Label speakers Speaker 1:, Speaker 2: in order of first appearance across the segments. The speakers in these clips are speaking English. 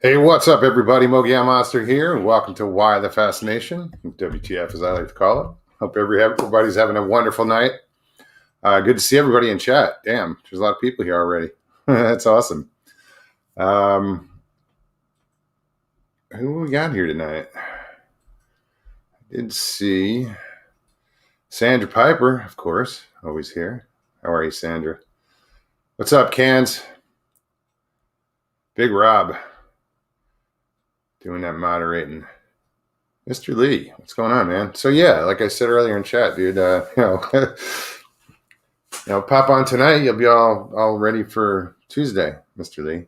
Speaker 1: Hey, what's up, everybody? Mogi Monster here, and welcome to Why the Fascination, WTF as I like to call it. Hope everybody's having a wonderful night. Good to see everybody in chat. Damn, there's a lot of people here already. That's awesome. Who we got here tonight? I did see Sandra Piper, of course, always here. How are you, Sandra? What's up, Cans? Big Rob doing that moderating. Mr. Lee, what's going on, man? So yeah, like I said earlier in chat, dude, pop on tonight. You'll be all ready for Tuesday, Mr. Lee.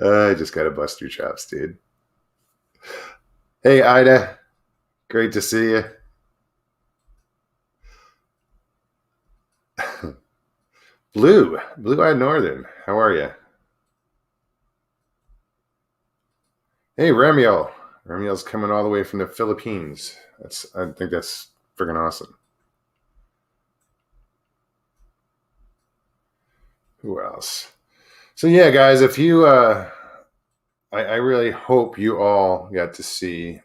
Speaker 1: I just gotta bust your chops, dude. Hey, Ida, great to see you. Blue-eyed Northern, how are you? Hey, Ramiel. Ramiel's coming all the way from the Philippines. I think that's freaking awesome. Who else? So yeah, guys, if you, I really hope you all got to see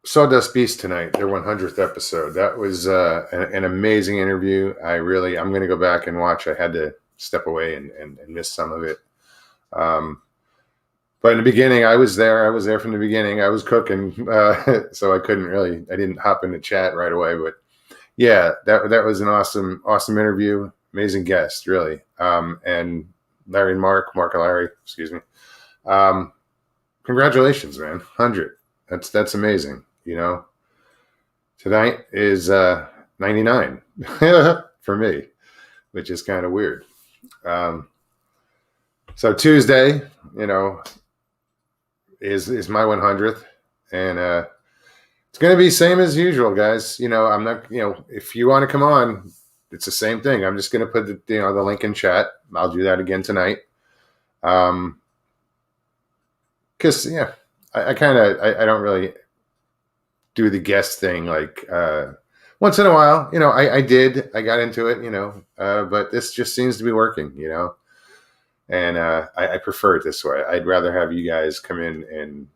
Speaker 1: Sawdust Beast tonight, their 100th episode. That was an amazing interview. I'm going to go back and watch. I had to step away and miss some of it. But in the beginning, I was there. I was there from the beginning. I was cooking, so I didn't hop into chat right away. But yeah, that was an awesome interview. Amazing guest, really. And Larry and Mark and Larry, excuse me. Congratulations, man. 100. That's amazing. Tonight is 99 for me, which is kind of weird. So Tuesday, is my 100th, and it's going to be same as usual, guys. I'm not, if you want to come on, it's the same thing. I'm just going to put the link in chat. I'll do that again tonight. Because I don't really do the guest thing like once in a while. I got into it, but this just seems to be working, and I prefer it this way. I'd rather have you guys come in and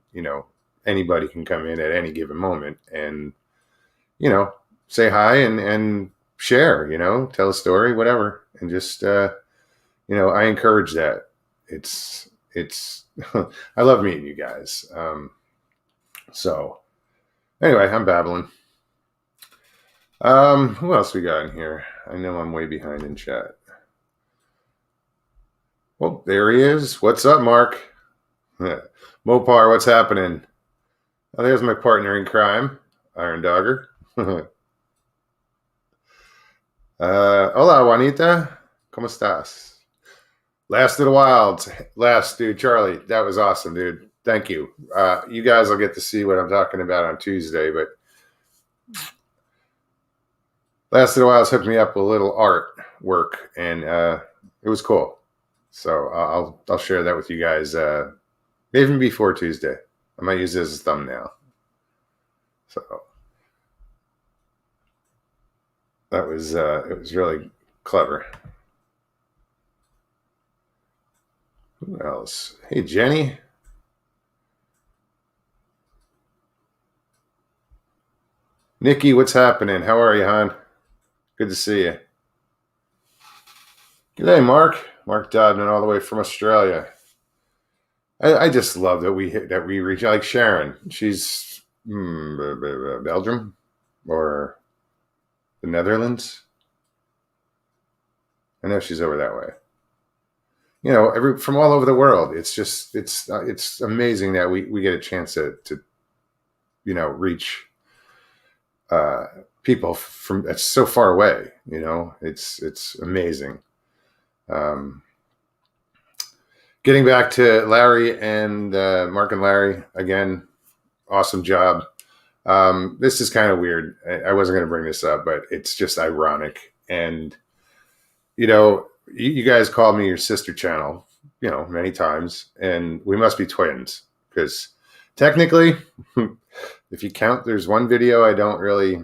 Speaker 1: anybody can come in at any given moment and say hi and share, tell a story, whatever, and just I encourage that. It's I love meeting you guys. So anyway, I'm babbling. Who else we got in here? I know I'm way behind in chat. Well, there he is. What's up, Mark? Mopar, what's happening? Oh, there's my partner in crime, Iron Dogger. Hola, Juanita. ¿Cómo estás? Last of the Wilds. Last, dude, Charlie. That was awesome, dude. Thank you. You guys will get to see what I'm talking about on Tuesday, but Last of the Wilds hooked me up with a little art work, and it was cool. So I'll share that with you guys even before Tuesday. I might use it as a thumbnail. So that was it was really clever. Who else? Hey, Jenny. Nikki, what's happening? How are you, hon? Good to see you. G'day, Mark. Mark Dodman, all the way from Australia. I just love that we reach, like Sharon. She's Belgium or the Netherlands. I know she's over that way. From all over the world. It's amazing that we get a chance to reach people from that's so far away. It's amazing. Getting back to Larry and Mark and Larry again, awesome job. This is kind of weird. I wasn't going to bring this up, but it's just ironic. And you guys called me your sister channel, many times, and we must be twins because technically, if you count, there's one video I don't really.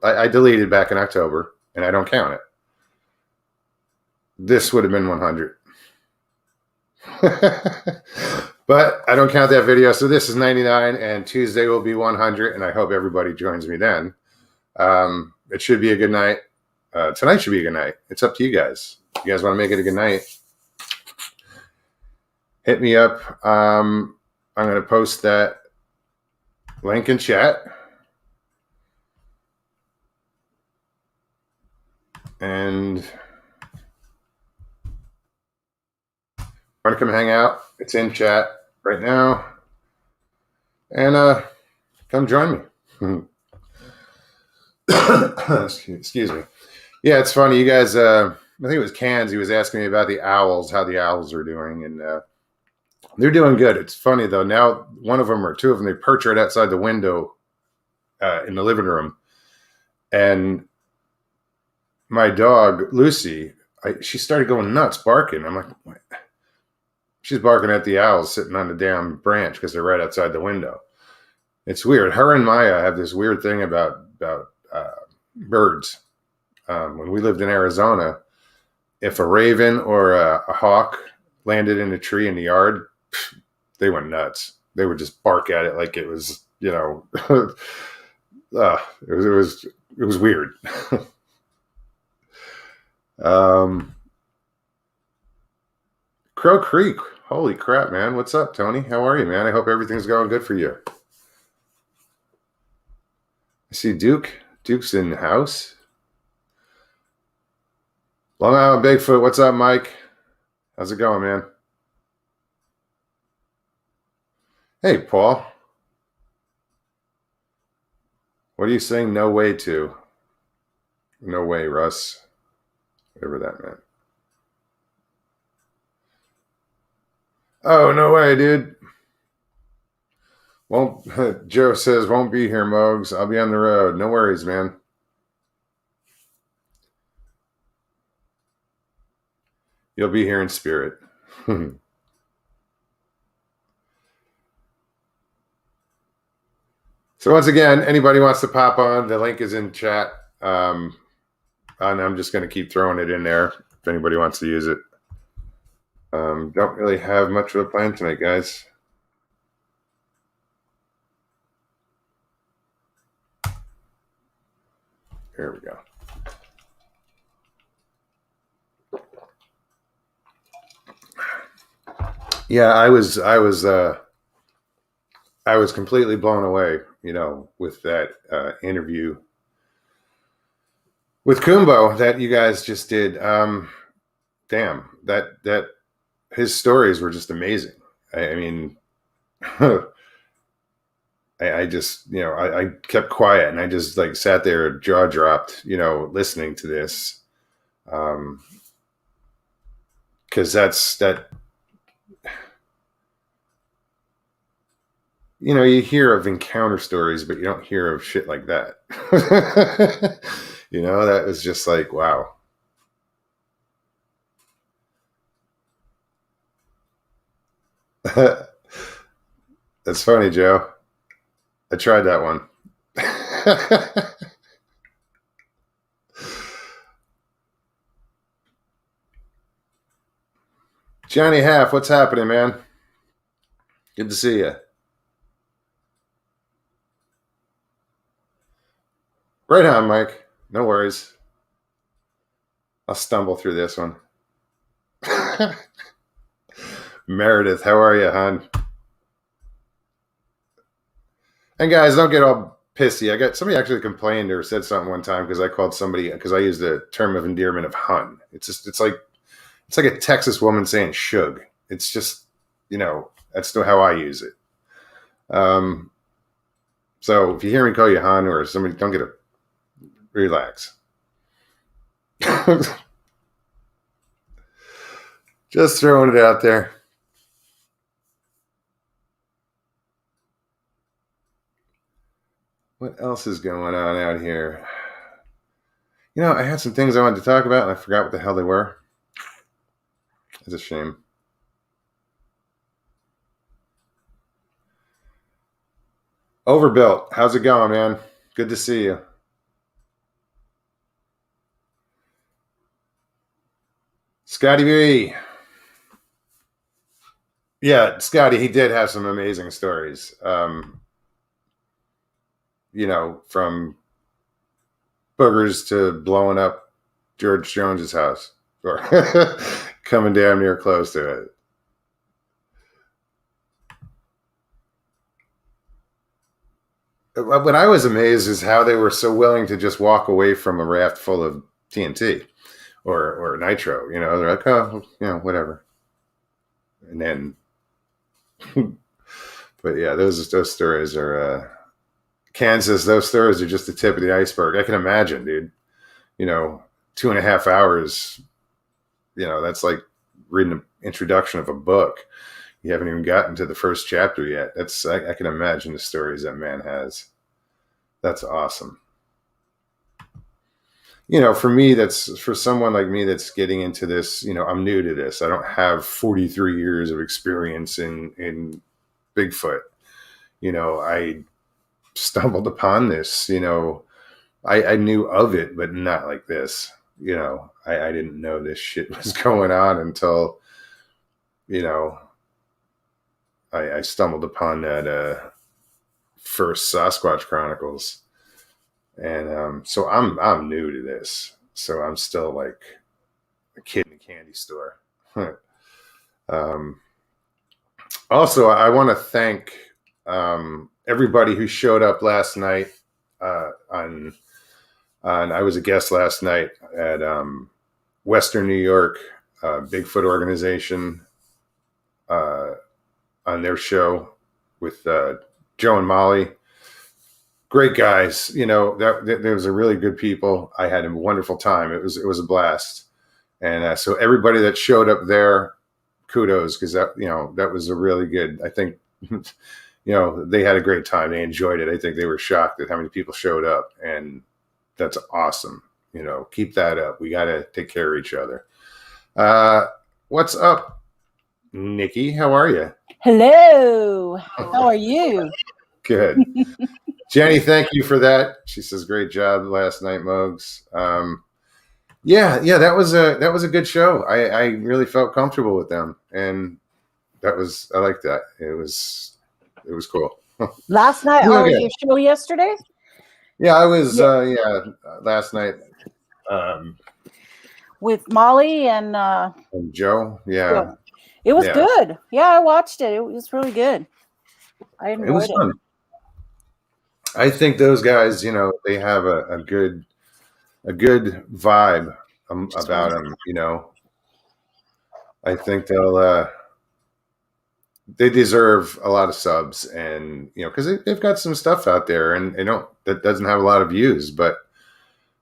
Speaker 1: I deleted back in October, and I don't count it. this would have been 100. But I don't count that video. So this is 99 and Tuesday will be 100. And I hope everybody joins me then. It should be a good night. Tonight should be a good night. It's up to you guys. If you guys want to make it a good night, hit me up. I'm going to post that link in chat. And want to come hang out? It's in chat right now. And come join me. Excuse me. Yeah, it's funny. You guys, I think it was Cans. He was asking me about the owls, how the owls are doing. And they're doing good. It's funny, though. Now, one of them or two of them, they perch right outside the window in the living room. And my dog, Lucy, she started going nuts, barking. I'm like, what? She's barking at the owls sitting on the damn branch because they're right outside the window. It's weird. Her and Maya have this weird thing about birds. When we lived in Arizona, if a raven or a hawk landed in a tree in the yard, they went nuts. They would just bark at it like it was, it was weird. Crow Creek. Holy crap, man. What's up, Tony? How are you, man? I hope everything's going good for you. I see Duke. Duke's in the house. Long Island Bigfoot. What's up, Mike? How's it going, man? Hey, Paul. What are you saying no way to? No way, Russ. Whatever that meant. Oh, no way, dude. Won't Joe says won't be here, Mogs. I'll be on the road. No worries, man. You'll be here in spirit. So once again, anybody wants to pop on, the link is in chat. And I'm just going to keep throwing it in there if anybody wants to use it. Don't really have much of a plan tonight, guys. Here we go. Yeah, I was completely blown away, with that interview with Kumbo that you guys just did. Damn, that his stories were just amazing. I mean, I just, I kept quiet and I just like sat there, jaw dropped, listening to this. Because that. You hear of encounter stories, but you don't hear of shit like that. That was just like, wow. That's funny, Joe. I tried that one. Johnny Half, what's happening, man? Good to see you. Right on, Mike. No worries. I'll stumble through this one. Meredith, how are you, hon? And guys, don't get all pissy. I got somebody actually complained or said something one time because I called somebody because I used the term of endearment of hun. It's like a Texas woman saying shug. It's just, that's still how I use it. So if you hear me call you hun or somebody, don't get it. Relax. Just throwing it out there. What else is going on out here? I had some things I wanted to talk about and I forgot what the hell they were. It's a shame. Overbuilt. How's it going, man? Good to see you. Scotty B. Yeah, Scotty, he did have some amazing stories. From boogers to blowing up George Jones's house or coming damn near close to it. What I was amazed is how they were so willing to just walk away from a raft full of TNT or nitro. They're like, oh, whatever. And then, but yeah, those stories are Kansas. Those stories are just the tip of the iceberg. I can imagine, dude. 2.5 hours. That's like reading an introduction of a book. You haven't even gotten to the first chapter yet. I can imagine the stories that man has. That's awesome. For someone like me that's getting into this, I'm new to this. I don't have 43 years of experience in Bigfoot. I stumbled upon this. I knew of it, but not like this. I didn't know this shit was going on until, I stumbled upon that first Sasquatch Chronicles. And so I'm new to this. So I'm still like a kid in a candy store. Also, I want to thank everybody who showed up last night on I was a guest last night at Western New York Bigfoot organization on their show with Joe and Molly. Great guys. There was a really good people. I had a wonderful time. It was a blast. And so everybody that showed up there, kudos, because that was a really good, I think, they had a great time. They enjoyed it. I think they were shocked at how many people showed up, and that's awesome. Keep that up. We got to take care of each other. What's up, Nikki? How are you?
Speaker 2: Hello. How are you?
Speaker 1: Good. Jenny, thank you for that. She says, great job last night, Mogs. Yeah, that was a good show. I really felt comfortable with them, and I liked that. It was cool.
Speaker 2: Last night, or your show yesterday?
Speaker 1: Yeah, I was. Last night.
Speaker 2: With Molly and
Speaker 1: Joe. Yeah,
Speaker 2: Joe. It was good. Yeah, I watched it. It was really good. I enjoyed it.
Speaker 1: Was fun. I think those guys, they have a good vibe about them. I think they deserve a lot of subs, and because they've got some stuff out there, and that doesn't have a lot of views, but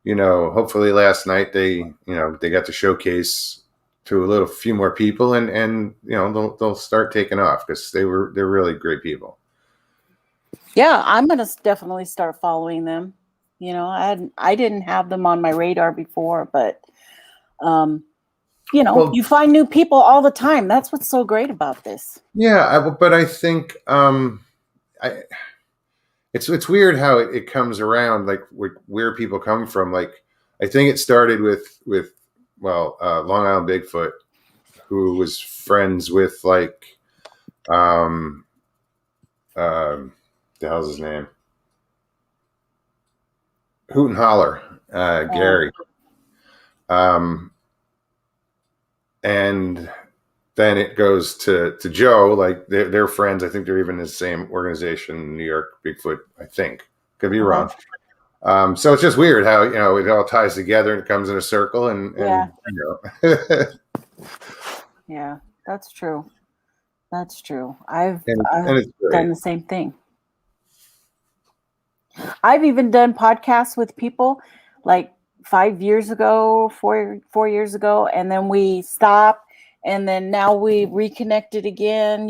Speaker 1: hopefully last night they got to showcase to a few more people, and they'll start taking off because they're really great people.
Speaker 2: Yeah, I'm gonna definitely start following them. I didn't have them on my radar before, but you find new people all the time. That's what's so great about this.
Speaker 1: Yeah, but I think it's weird how it comes around, like where people come from. Like I think it started with Long Island Bigfoot, who was friends with the hell's his name? Hoot and Holler, Gary. And then it goes to Joe, like they're friends. I think they're even in the same organization, New York Bigfoot, I think. Could be wrong. So it's just weird how, it all ties together and it comes in a circle and
Speaker 2: Yeah, that's true. That's true. I've done the same thing. I've even done podcasts with people like 5 years ago, 4 years ago, and then we stopped, and then now we reconnected again,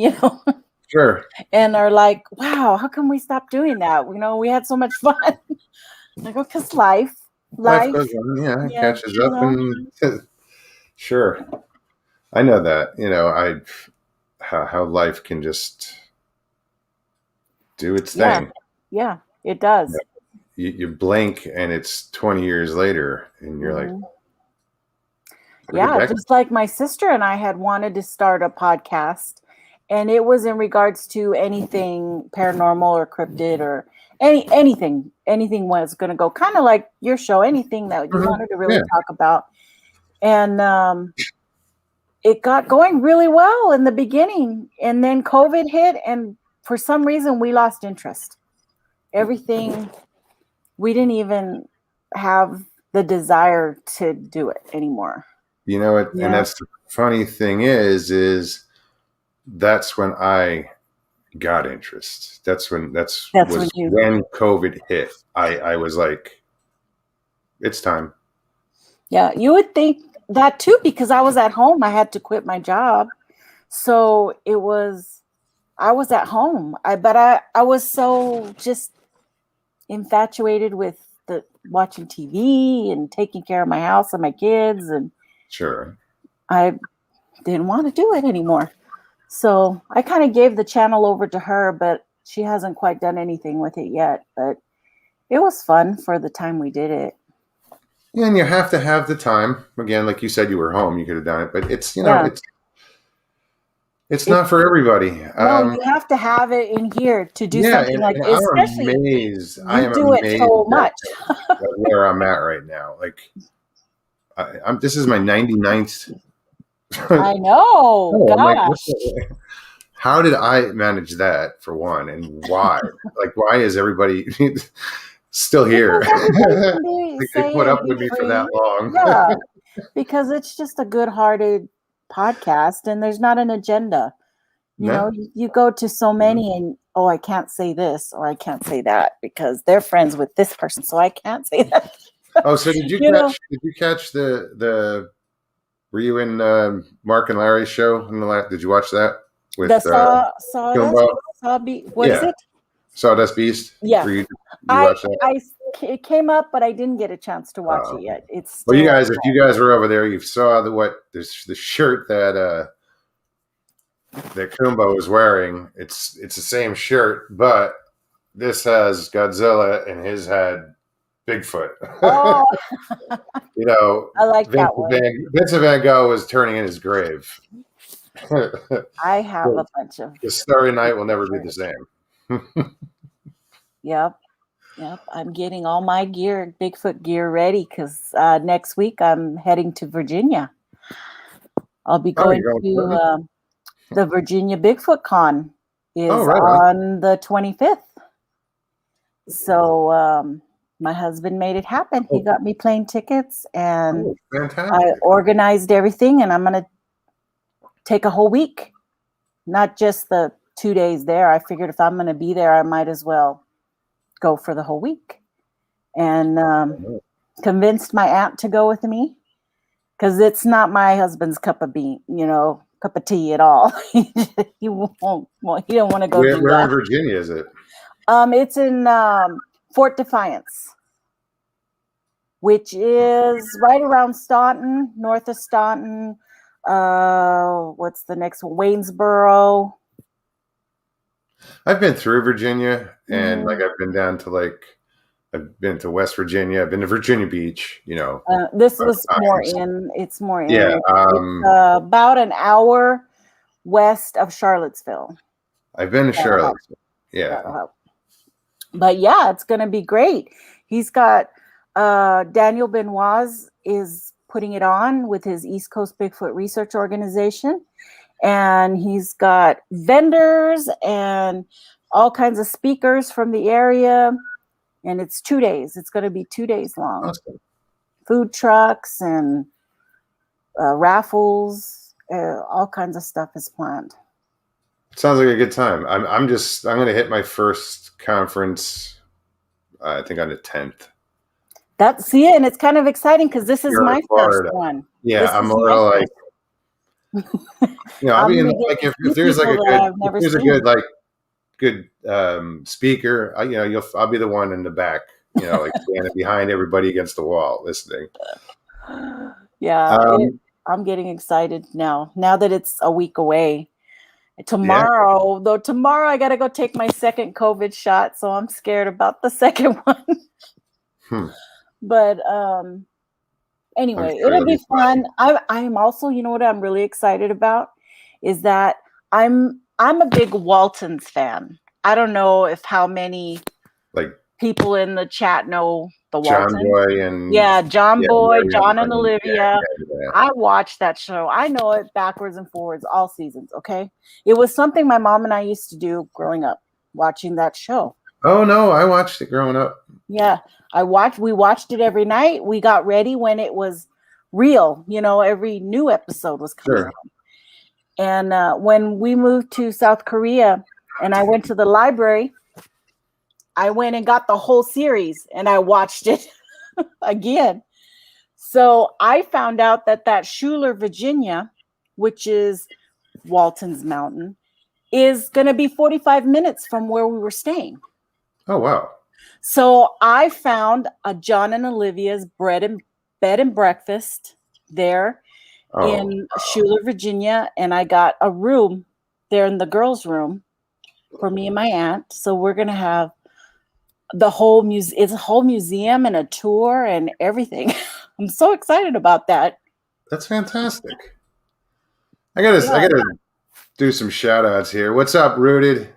Speaker 1: Sure.
Speaker 2: And are like, wow, how come we stopped doing that? We had so much fun. Like, because life
Speaker 1: goes on, catches up, and sure. I know that, how life can just do its thing.
Speaker 2: Yeah, it does.
Speaker 1: You blink and it's 20 years later, and you're like,
Speaker 2: Yeah, just like my sister and I had wanted to start a podcast, and it was in regards to anything paranormal or cryptid or anything was going to go kind of like your show, anything that you wanted to really talk about. And it got going really well in the beginning, and then COVID hit, and for some reason we lost interest. Everything, we didn't even have the desire to do it anymore.
Speaker 1: You know what? And that's the funny thing is that's when I got interest. That's when COVID hit. I was like, it's time.
Speaker 2: Yeah, you would think that too, because I was at home. I had to quit my job. So I was at home. I was so just infatuated with watching TV and taking care of my house and my kids, and
Speaker 1: sure,
Speaker 2: I didn't want to do it anymore. So I kind of gave the channel over to her, but she hasn't quite done anything with it yet. But it was fun for the time we did it.
Speaker 1: Yeah, and you have to have the time. Again, like you said, you were home, you could have done it, but it's it's not for everybody.
Speaker 2: No, you have to have it in here to do something like this. Especially
Speaker 1: I am
Speaker 2: do
Speaker 1: amazed
Speaker 2: it so much.
Speaker 1: at where I'm at right now. Like, this is my 99th.
Speaker 2: I know. Gosh.
Speaker 1: How did I manage that, for one, and why? Like, why is everybody still here? They put up with me for that long.
Speaker 2: Yeah, because it's just a good-hearted podcast, and there's not an agenda. You know, you go to so many, and I can't say this or I can't say that because they're friends with this person, so I can't say that.
Speaker 1: Oh, so did you catch the? Were you in Mark and Larry's show? Did you watch that with
Speaker 2: the what is it?
Speaker 1: Sawdust Beast?
Speaker 2: Yeah.
Speaker 1: You watch that?
Speaker 2: It came up, but I didn't get a chance to watch it yet. It's
Speaker 1: still, well, if you guys were over there, you saw the shirt that Kumbo was wearing. It's the same shirt, but this has Godzilla and his had Bigfoot.
Speaker 2: Oh.
Speaker 1: You know,
Speaker 2: I like that one.
Speaker 1: Vincent Van Gogh was turning in his grave.
Speaker 2: I have a bunch of.
Speaker 1: The Starry Night will never be the same.
Speaker 2: Yep. I'm getting all my Bigfoot gear ready because next week I'm heading to Virginia. I'll be going to the Virginia Bigfoot Con is on the 25th. So my husband made it happen. He got me plane tickets, and I organized everything, and I'm going to take a whole week, not just the 2 days there. I figured if I'm going to be there, I might as well go for the whole week, and convinced my aunt to go with me because it's not my husband's cup of tea at all. He don't want to go.
Speaker 1: Where in Virginia is it?
Speaker 2: It's in Fort Defiance, which is right around Staunton, north of Staunton. What's the next one? Waynesboro.
Speaker 1: I've been through Virginia, and I've been down to I've been to West Virginia. I've been to Virginia Beach.
Speaker 2: This was more in. It's more in.
Speaker 1: Yeah,
Speaker 2: it's about an hour west of Charlottesville.
Speaker 1: I've been to Charlottesville. Yeah.
Speaker 2: But yeah, it's going to be great. He's got Daniel Benoit is putting it on with his East Coast Bigfoot Research Organization. And he's got vendors and all kinds of speakers from the area. And it's 2 days. It's going to be 2 days long.
Speaker 1: Awesome.
Speaker 2: Food trucks and raffles, all kinds of stuff is planned.
Speaker 1: Sounds like a good time. I'm going to hit my first conference, I think on the 10th.
Speaker 2: And it's kind of exciting because this is my first one.
Speaker 1: Yeah, I'm a little like, I mean, if there's a good speaker, I'll be the one in the back, standing behind everybody against the wall listening.
Speaker 2: Yeah, I'm getting excited now that it's a week away. Tomorrow I got to go take my second COVID shot, so I'm scared about the second one. But
Speaker 1: I'm
Speaker 2: Anyway,
Speaker 1: sure
Speaker 2: it'll
Speaker 1: it'll be
Speaker 2: be
Speaker 1: fun.
Speaker 2: fun. I am also, you know what I'm really excited about is that I'm a big Waltons fan. I don't know if how many
Speaker 1: Like
Speaker 2: people in the chat know the
Speaker 1: John
Speaker 2: Waltons.
Speaker 1: Boy and
Speaker 2: Yeah, John
Speaker 1: yeah,
Speaker 2: Boy, John and
Speaker 1: Marion. Yeah,
Speaker 2: Olivia.
Speaker 1: yeah.
Speaker 2: I watched that show. I know it backwards and forwards, all seasons. Okay. It was something my mom and I used to do growing up, watching that show.
Speaker 1: Oh no, I watched it growing up.
Speaker 2: Yeah. We watched it every night. We got ready when it was real, every new episode was coming
Speaker 1: Sure.
Speaker 2: on. And when we moved to South Korea and I went to the library, I went and got the whole series and I watched it again. So I found out that Schuler, Virginia, which is Walton's Mountain, is going to be 45 minutes from where we were staying.
Speaker 1: Oh wow.
Speaker 2: So I found a John and Olivia's bed and breakfast there
Speaker 1: Oh,
Speaker 2: in Schuler, Virginia, and I got a room there in the girls' room for me and my aunt. So we're going to have the whole museum. It's a whole museum and a tour and everything. I'm so excited about that.
Speaker 1: that's fantastic. I gotta do some shout outs here. What's up, Rooted?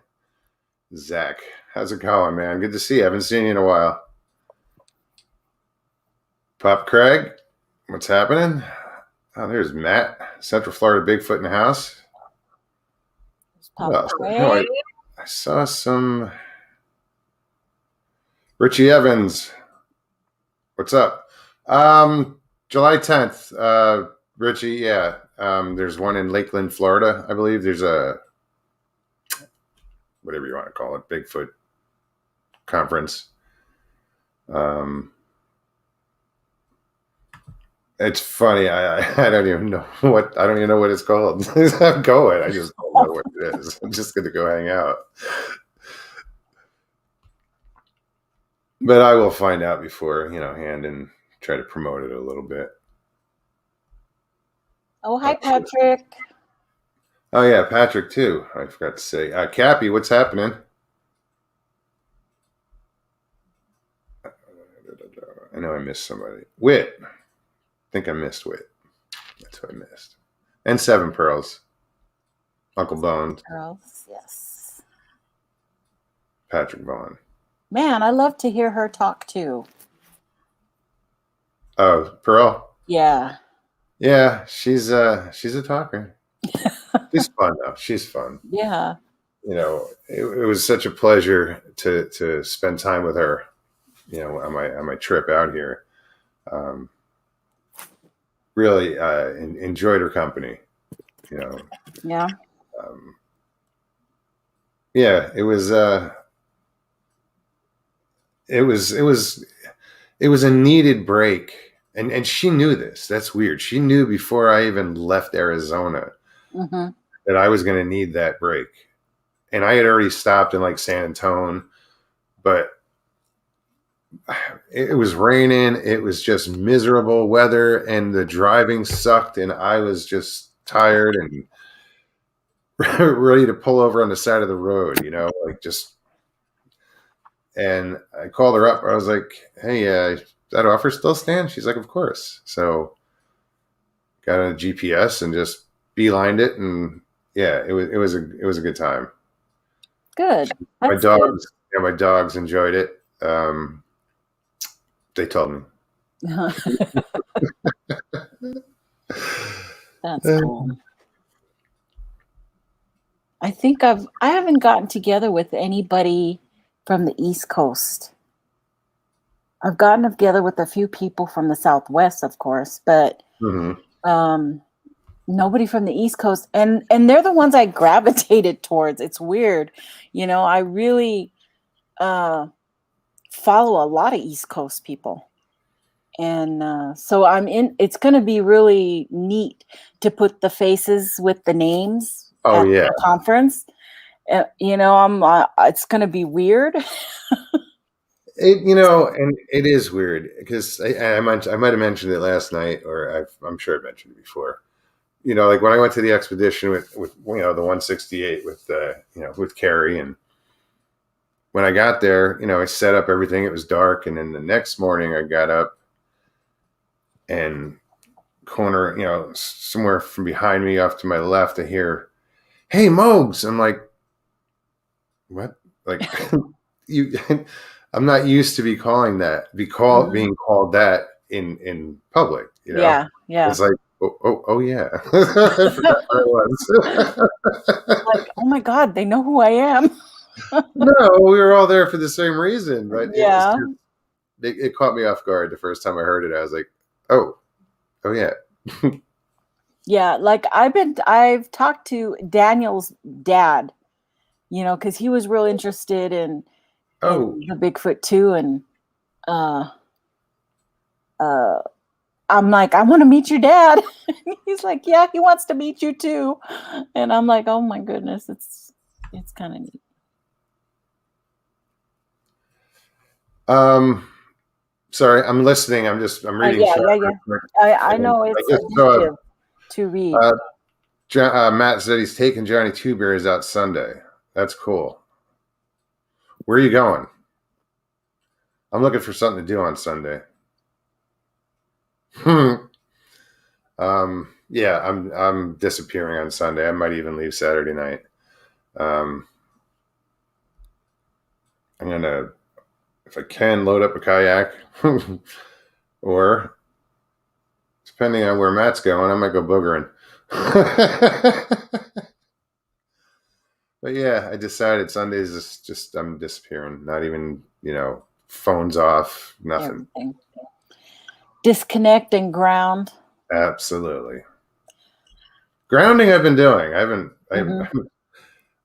Speaker 1: Zach. How's it going, man? Good to see you. Haven't seen you in a while. Pop Craig, what's happening? Oh, there's Matt. Central Florida Bigfoot in the house. Well, no, I saw some Richie Evans. What's up? July 10th. Richie, yeah. There's one in Lakeland, Florida, I believe. There's a whatever you want to call it, Bigfoot conference. It's funny. I don't even know what it's called. I'm going. I just don't know what it is. I'm just gonna go hang out. But I will find out before, hand and try to promote it a little bit.
Speaker 2: Oh, hi, Patrick.
Speaker 1: Oh yeah, Patrick too. I forgot to say. Cappy, what's happening? I know I missed somebody. Wit. I think I missed Wit. That's what I missed. And Seven Pearls. Uncle Bones.
Speaker 2: Pearls, yes.
Speaker 1: Patrick Vaughn.
Speaker 2: Man, I love to hear her talk too.
Speaker 1: Oh, Pearl?
Speaker 2: Yeah.
Speaker 1: Yeah, she's a talker. She's fun though. She's fun.
Speaker 2: Yeah.
Speaker 1: It was such a pleasure to spend time with her, on my trip out here. Really enjoyed her company.
Speaker 2: Yeah.
Speaker 1: Yeah, it was a needed break, and she knew this. That's weird. She knew before I even left Arizona that I was going to need that break, and I had already stopped in like San Antonio, but it was raining. It was just miserable weather, and the driving sucked, and I was just tired and ready to pull over on the side of the road, like just. And I called her up. I was like, "Hey, that offer still stand?" She's like, "Of course." So got on a GPS and just beelined it, and yeah, it was a good time.
Speaker 2: Good.
Speaker 1: My dogs enjoyed it. They told me.
Speaker 2: That's cool. I think I haven't gotten together with anybody from the East Coast. I've gotten together with a few people from the Southwest, of course, but nobody from the East Coast, and they're the ones I gravitated towards. It's weird, I really follow a lot of East Coast people, and so it's going to be really neat to put the faces with the names at the conference. It's going to be weird.
Speaker 1: And it is weird because I might have mentioned it last night, or I'm sure I mentioned it before. Like when I went to the expedition with the 168 with Carrie, and when I got there, I set up everything. It was dark, and then the next morning I got up, and corner, somewhere from behind me off to my left, I hear, "Hey, Mogs." I'm like, "What?" Like, you. I'm not used to being
Speaker 2: Mhm.
Speaker 1: called that in public.
Speaker 2: Yeah, yeah.
Speaker 1: It's like, oh yeah, I forgot where I was.
Speaker 2: Like, oh my God, they know who I am.
Speaker 1: No, we were all there for the same reason, but
Speaker 2: Yeah.
Speaker 1: it caught me off guard the first time I heard it. I was like, oh yeah,
Speaker 2: Yeah. Like I've talked to Daniel's dad, because he was real interested in
Speaker 1: oh
Speaker 2: the Bigfoot too. And uh uh I'm like, I want to meet your dad. He's like, yeah, he wants to meet you too. And I'm like, oh my goodness, it's kind of neat.
Speaker 1: um. Sorry, I'm listening. I'm reading
Speaker 2: Yeah,
Speaker 1: chat
Speaker 2: yeah,
Speaker 1: real
Speaker 2: yeah.
Speaker 1: quick,
Speaker 2: I
Speaker 1: and
Speaker 2: know
Speaker 1: I
Speaker 2: it's
Speaker 1: just saw
Speaker 2: addictive to read.
Speaker 1: uh, Matt said he's taking Johnny Two Beers out Sunday. That's cool. Where are you going? I'm looking for something to do on Sunday. Yeah, I'm disappearing on Sunday. I might even leave Saturday night. Um, I'm gonna, if I can, load up a kayak, or depending on where Matt's going, I might go boogering. But yeah, I decided Sundays is just I'm disappearing. Not even phones off, nothing.
Speaker 2: Everything. Disconnect and ground.
Speaker 1: Absolutely. Grounding I've been doing. I haven't.
Speaker 2: Hmm.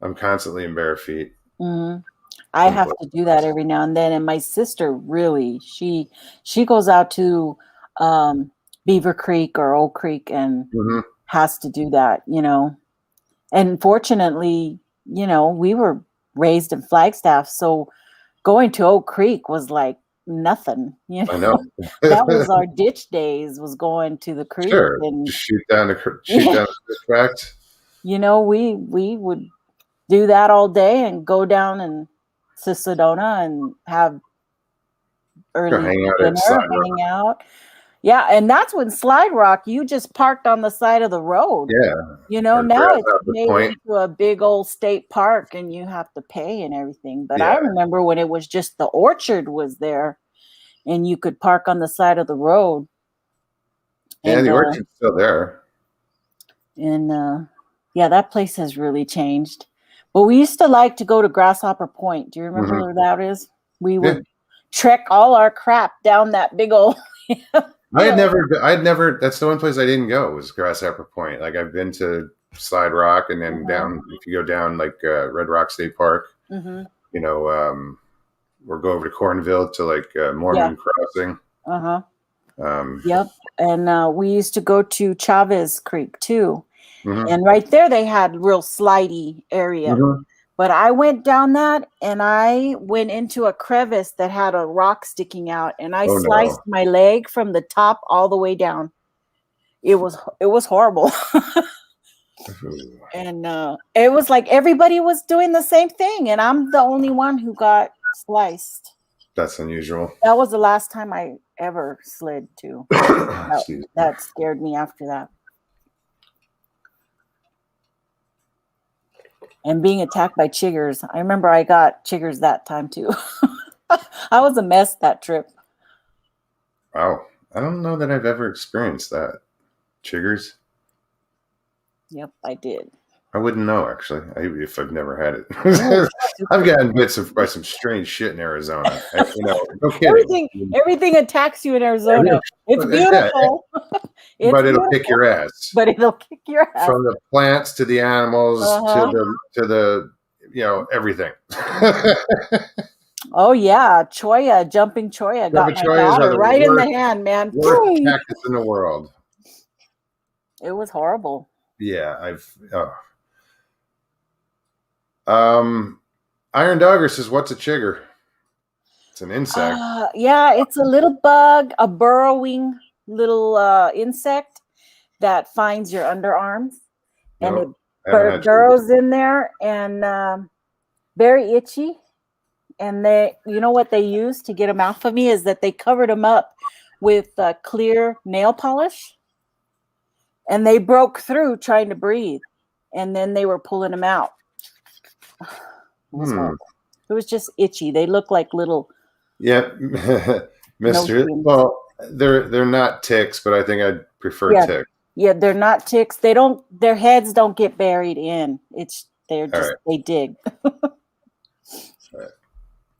Speaker 1: I'm constantly in bare feet.
Speaker 2: Hmm. I
Speaker 1: In
Speaker 2: have to do that every now and then. And my sister really, she goes out to um, Beaver Creek or Oak Creek and
Speaker 1: Mhm.
Speaker 2: has to do that. And fortunately, we were raised in Flagstaff, so going to Oak Creek was like nothing.
Speaker 1: I know.
Speaker 2: That was our ditch days, was going to the creek.
Speaker 1: Sure.
Speaker 2: And
Speaker 1: Just shoot down the tracks.
Speaker 2: we would do that all day and go down and to Sedona and have
Speaker 1: Go
Speaker 2: early
Speaker 1: hang out at
Speaker 2: dinner,
Speaker 1: Slide
Speaker 2: hang
Speaker 1: Rock.
Speaker 2: out. Yeah, and that's when Slide Rock, you just parked on the side of the road.
Speaker 1: Yeah. Or
Speaker 2: Now it's
Speaker 1: Grasshopper
Speaker 2: made
Speaker 1: Point.
Speaker 2: into a big old state park and you have to pay and everything. But I
Speaker 1: Yeah.
Speaker 2: remember when it was just the orchard was there and you could park on the side of the road.
Speaker 1: Yeah,
Speaker 2: And
Speaker 1: the orchard's still there.
Speaker 2: yeah, that place has really changed. But we used to like to go to Grasshopper Point. Do you remember
Speaker 1: Hmm.
Speaker 2: where that is? We
Speaker 1: Yeah.
Speaker 2: would trek all our crap down that big old hill.
Speaker 1: I'd never, that's the one place I didn't go was Grasshopper Point. Like I've been to Slide Rock and then
Speaker 2: Uh-huh.
Speaker 1: down, if you go down like Red Rock State Park,
Speaker 2: Mm-hmm.
Speaker 1: you know, or go over to Cornville to like
Speaker 2: Yeah.
Speaker 1: Mormon Crossing.
Speaker 2: Uh-huh.
Speaker 1: Um,
Speaker 2: Yep. And we used to go to Chavez Creek too.
Speaker 1: mhm,
Speaker 2: And right there they had real slidey area.
Speaker 1: mhm.
Speaker 2: But I went down that and I went into a crevice that had a rock sticking out and I
Speaker 1: Oh
Speaker 2: sliced
Speaker 1: no.
Speaker 2: my leg from the top all the way down. It was horrible. And it was like everybody was doing the same thing and I'm the only one who got sliced.
Speaker 1: That's unusual.
Speaker 2: That was the last time I ever slid too. That,
Speaker 1: Excuse me.
Speaker 2: that scared me after that. And being attacked by chiggers. I remember I got chiggers that time too. I was a mess that trip.
Speaker 1: Wow. I don't know that I've ever experienced that. Chiggers?
Speaker 2: Yep, I did.
Speaker 1: I wouldn't know actually. If I've never had
Speaker 2: Oh,
Speaker 1: it. I've gotten bits by some strange shit in Arizona. No kidding.
Speaker 2: everything attacks you in Arizona. It's
Speaker 1: Yeah,
Speaker 2: beautiful. It's
Speaker 1: but it'll kick
Speaker 2: beautiful,
Speaker 1: your ass.
Speaker 2: but it'll kick your ass.
Speaker 1: From the plants to the animals to
Speaker 2: Uh-huh.
Speaker 1: the everything.
Speaker 2: Oh yeah, Choya, jumping Choya got my
Speaker 1: Choyas are
Speaker 2: daughter
Speaker 1: the
Speaker 2: right in the hand, man.
Speaker 1: worst
Speaker 2: Boom!
Speaker 1: cactus in the world.
Speaker 2: It was horrible.
Speaker 1: Yeah, Iron Dogger says, "What's a chigger?" It's an insect.
Speaker 2: Yeah, it's a little bug, a burrowing little insect that finds your underarms, and it
Speaker 1: No, I haven't had chiggers.
Speaker 2: burrows in there and very itchy. And you know what they used to get them off of me is that they covered them up with clear nail polish, and they broke through trying to breathe, and then they were pulling them out. It was horrible. It was just itchy. They look like little.
Speaker 1: Yeah, Mister.
Speaker 2: No,
Speaker 1: Well, they're not ticks, but I think I'd prefer
Speaker 2: yeah,
Speaker 1: ticks.
Speaker 2: yeah, they're not ticks. They don't. Their heads don't get buried in. They're just they dig.
Speaker 1: All right.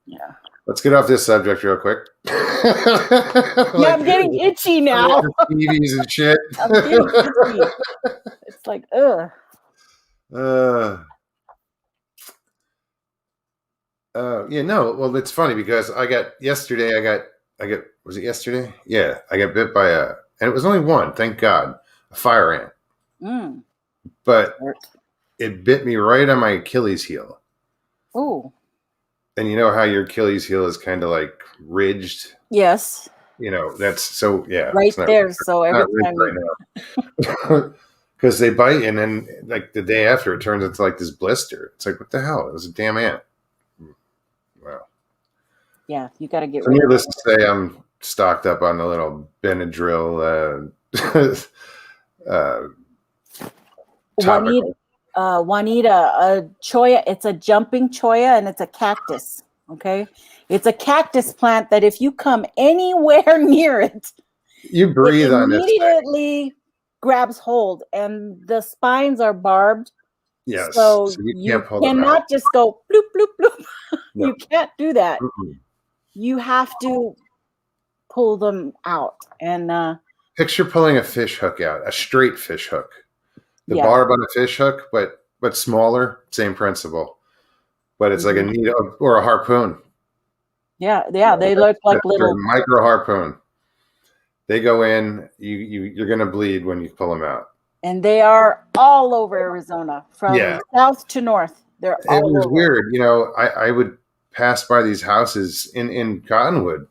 Speaker 2: Yeah.
Speaker 1: Let's get off this subject real quick.
Speaker 2: Yeah, I'm getting itchy now.
Speaker 1: TVs and shit.
Speaker 2: I'm getting itchy. It's like, ugh.
Speaker 1: Yeah, no. Well, it's funny because I got was it yesterday? Yeah, I got bit by and it was only one, thank God, a fire ant. But it bit me right on my Achilles heel.
Speaker 2: Oh.
Speaker 1: And you know how your Achilles heel is kind of like ridged?
Speaker 2: Yes.
Speaker 1: You know, that's so, yeah.
Speaker 2: Right there. So every time.
Speaker 1: Right now. Because they bite and then like the day after it turns into like this blister. It's like, what the hell? It was a damn ant. Wow.
Speaker 2: Yeah, you got to get rid of it.
Speaker 1: Needless to say, I'm stocked up on the little Benadryl
Speaker 2: Juanita, a cholla, it's a jumping cholla and it's a cactus. Okay. It's a cactus plant that if you come anywhere near it,
Speaker 1: you breathe on it.
Speaker 2: Immediately grabs hold, and the spines are barbed.
Speaker 1: Yes.
Speaker 2: So you cannot just go bloop, bloop, bloop. No. You can't do that. Mm-hmm. You have to pull them out. And
Speaker 1: picture pulling a fish hook out, a straight fish hook. The barb on a fish hook, but smaller, same principle. But it's like a needle or a harpoon.
Speaker 2: Yeah, they look like little
Speaker 1: micro harpoon. They go in, you're gonna bleed when you pull them out.
Speaker 2: And they are all over Arizona, from south to north. They're all over. It was
Speaker 1: weird, you know. I would pass by these houses in Cottonwood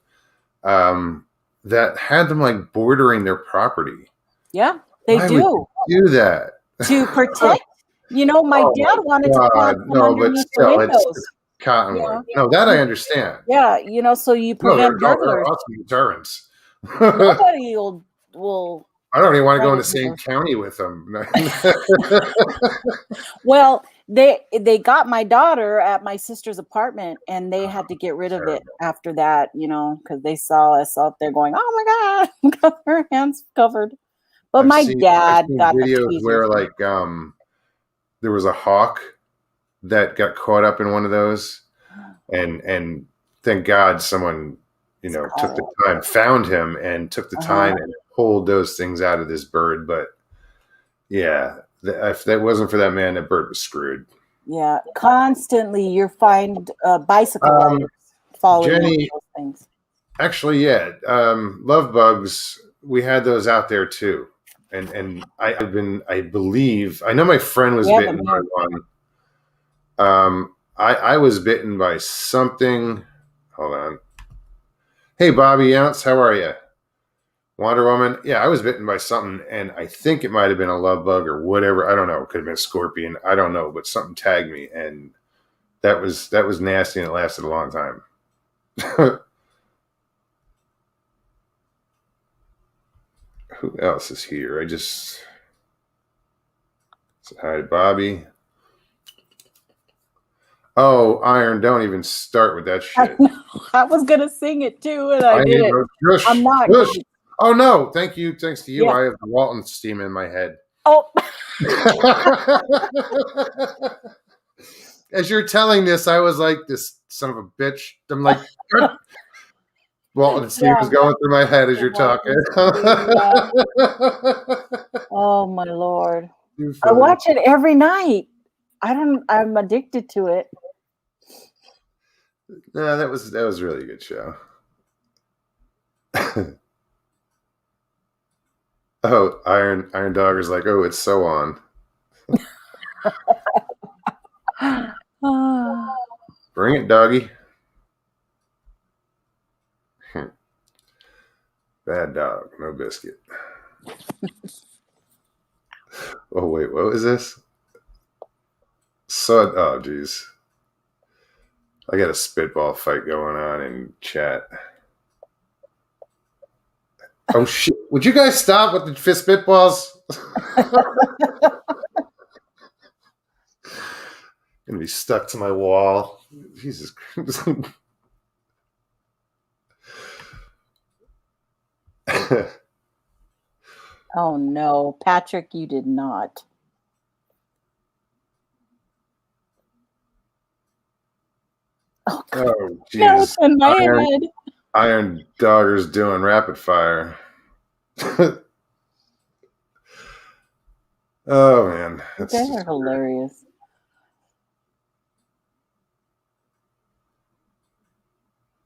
Speaker 1: that had them like bordering their property.
Speaker 2: Yeah, they do
Speaker 1: that
Speaker 2: to protect. You know, my dad wanted to plant them underneath the windows.
Speaker 1: It's Cottonwood. Yeah. No, that I understand.
Speaker 2: Yeah, you know, so you prevent burglars.
Speaker 1: They're awesome deterrents.
Speaker 2: Nobody will.
Speaker 1: I don't even want to go in the same county with them.
Speaker 2: Well, they got my daughter at my sister's apartment, and they had to get rid of it after that, you know, because they saw us out there going, "Oh my God, her hands covered." But my dad got
Speaker 1: videos where like there was a hawk that got caught up in one of those, and thank God someone took the time, found him, and took the time and pulled those things out of this bird. But yeah, if that wasn't for that man, that bird was screwed.
Speaker 2: Yeah, constantly you find bicycle riders falling into those things.
Speaker 1: Actually, yeah, love bugs. We had those out there too, and I know my friend was bitten by one. I was bitten by something. Hold on. Hey, Bobby Ounce, how are you? Wonder Woman. Yeah, I was bitten by something, and I think it might have been a love bug or whatever. I don't know. It could have been a scorpion. I don't know, but something tagged me, and that was nasty, and it lasted a long time. Who else is here? I just said hi to Bobby. Oh, Iron, don't even start with that shit.
Speaker 2: I was going to sing it too, and I didn't. I'm not.
Speaker 1: Oh, no. Thanks to you. Yeah. I have the Walton steam in my head.
Speaker 2: Oh.
Speaker 1: As you're telling this, I was like, this son of a bitch. I'm like, Walton steam is going through my head as you're talking.
Speaker 2: Oh, my Lord. I watch it every night. I'm addicted to it.
Speaker 1: No, that was a really good show. Oh, Iron Dogger's like, oh, it's so on. Bring it, doggy. Bad dog, no biscuit. Oh, wait, what was this? Oh, geez. I got a spitball fight going on in chat. Oh shit! Would you guys stop with the fist spitballs? Gonna be stuck to my wall. Jesus Christ.
Speaker 2: Oh no, Patrick, you did not. Oh,
Speaker 1: Oh
Speaker 2: no, it's
Speaker 1: Jesus!
Speaker 2: in my
Speaker 1: Iron
Speaker 2: head.
Speaker 1: Iron Dogger's doing rapid fire. Oh man,
Speaker 2: You
Speaker 1: that's
Speaker 2: guys
Speaker 1: just
Speaker 2: are hilarious.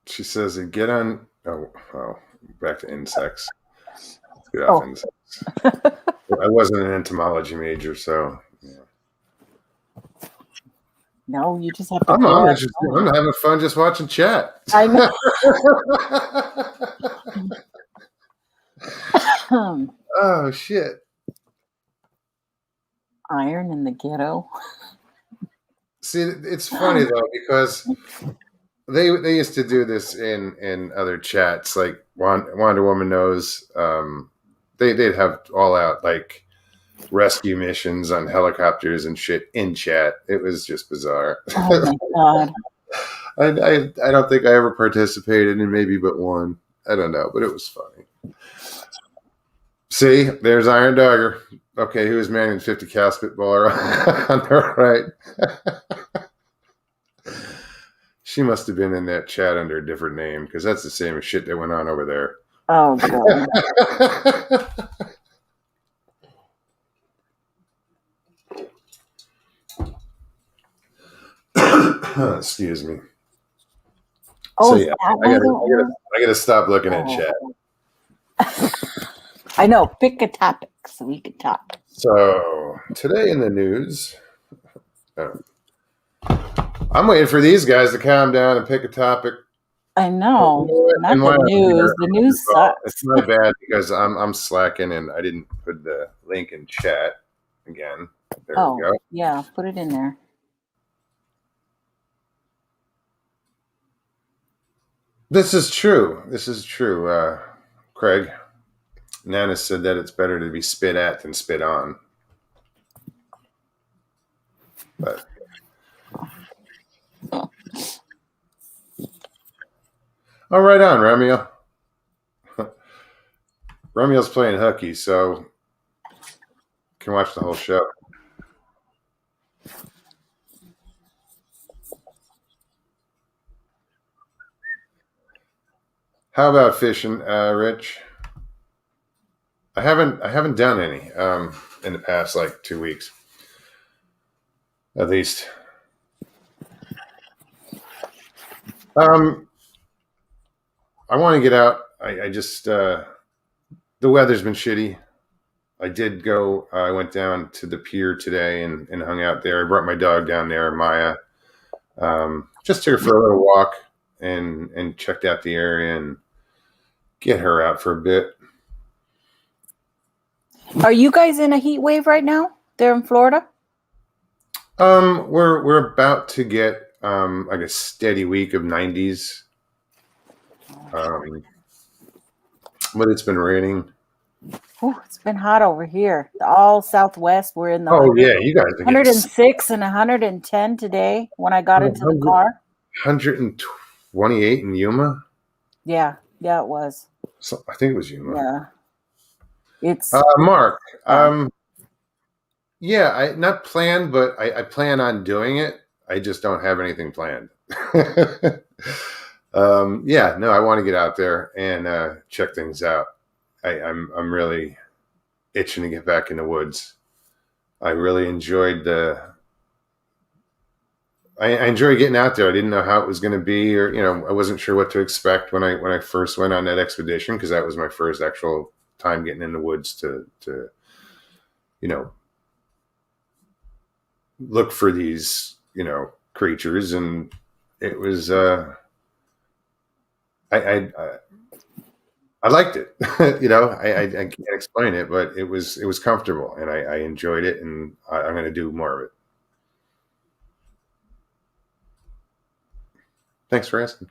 Speaker 1: she says get on back to insects. Let's get off
Speaker 2: Oh,
Speaker 1: insects. I wasn't an entomology major, so yeah.
Speaker 2: no, you just have to
Speaker 1: I'm
Speaker 2: go
Speaker 1: on.
Speaker 2: outside.
Speaker 1: I'm having fun just watching chat.
Speaker 2: I know.
Speaker 1: Oh shit.
Speaker 2: Iron in the ghetto.
Speaker 1: See, it's funny though because they used to do this in other chats. Like Wonder Woman knows. They'd have all out like rescue missions on helicopters and shit in chat. It was just bizarre.
Speaker 2: Oh my god.
Speaker 1: I don't think I ever participated in maybe but one. I don't know, but it was funny. See, there's Iron Dogger. Okay, who was manning 50 cal spitballer on the right? She must have been in that chat under a different name because that's the same shit that went on over there.
Speaker 2: Oh god.
Speaker 1: Excuse me. So
Speaker 2: Oh, is
Speaker 1: yeah,
Speaker 2: that why
Speaker 1: I gotta stop looking at
Speaker 2: Oh.
Speaker 1: chat.
Speaker 2: I know. Pick a topic so we can talk.
Speaker 1: So today in the news, I'm waiting for these guys to calm down and pick a topic.
Speaker 2: I know. Not
Speaker 1: And
Speaker 2: the
Speaker 1: while I'm
Speaker 2: news.
Speaker 1: here,
Speaker 2: The news
Speaker 1: it's
Speaker 2: sucks.
Speaker 1: my bad because I'm slacking and I didn't put the link in chat again. There we go.
Speaker 2: Yeah, put it in there.
Speaker 1: This is true. This is true. Craig, Nana said that it's better to be spit at than spit on. But oh, right on, Romeo. Romeo's playing hooky, so can watch the whole show. How about fishing, Rich? I haven't done any in the past like 2 weeks, at least. I want to get out. I just the weather's been shitty. I did go. I went down to the pier today and hung out there. I brought my dog down there, Maya. Just took her for a little walk and checked out the area and get her out for a bit.
Speaker 2: Are you guys in a heat wave right now? There in Florida?
Speaker 1: We're about to get like a steady week of 90s. But it's been raining.
Speaker 2: Ooh, it's been hot over here. All Southwest. We're in the
Speaker 1: Oh yeah, you guys are getting
Speaker 2: 106 and 110 today when I got into the car.
Speaker 1: 128 in Yuma.
Speaker 2: Yeah, it was.
Speaker 1: So, I think it was Yuma.
Speaker 2: Yeah. It's
Speaker 1: Mark. Yeah, I not planned, but I plan on doing it. I just don't have anything planned. Yeah, no, I want to get out there and check things out. I'm really itching to get back in the woods. I really enjoyed I enjoyed getting out there. I didn't know how it was going to be, or I wasn't sure what to expect when I first went on that expedition because that was my first actual time getting in the woods to look for these creatures, and it was I liked it. I can't explain it, but it was comfortable, and I enjoyed it, and I'm going to do more of it. Thanks for asking.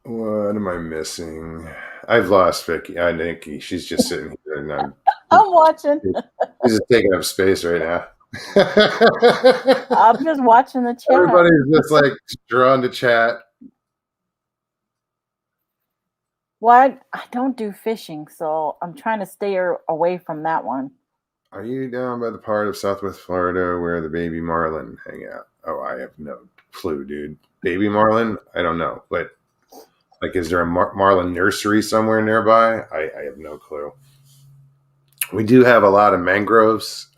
Speaker 1: What am I missing? I've lost Vicky. Nikki. She's just sitting here, and
Speaker 2: I'm watching.
Speaker 1: she's just taking up space right now.
Speaker 2: I'm just watching the chat.
Speaker 1: Everybody's just like drawn to chat.
Speaker 2: Well, I don't do fishing, so I'm trying to stay away from that one.
Speaker 1: Are you down by the part of Southwest Florida where the baby marlin hang out? Oh, I have no clue, dude. Baby marlin? I don't know. But like, is there a marlin nursery somewhere nearby? I have no clue. We do have a lot of mangroves.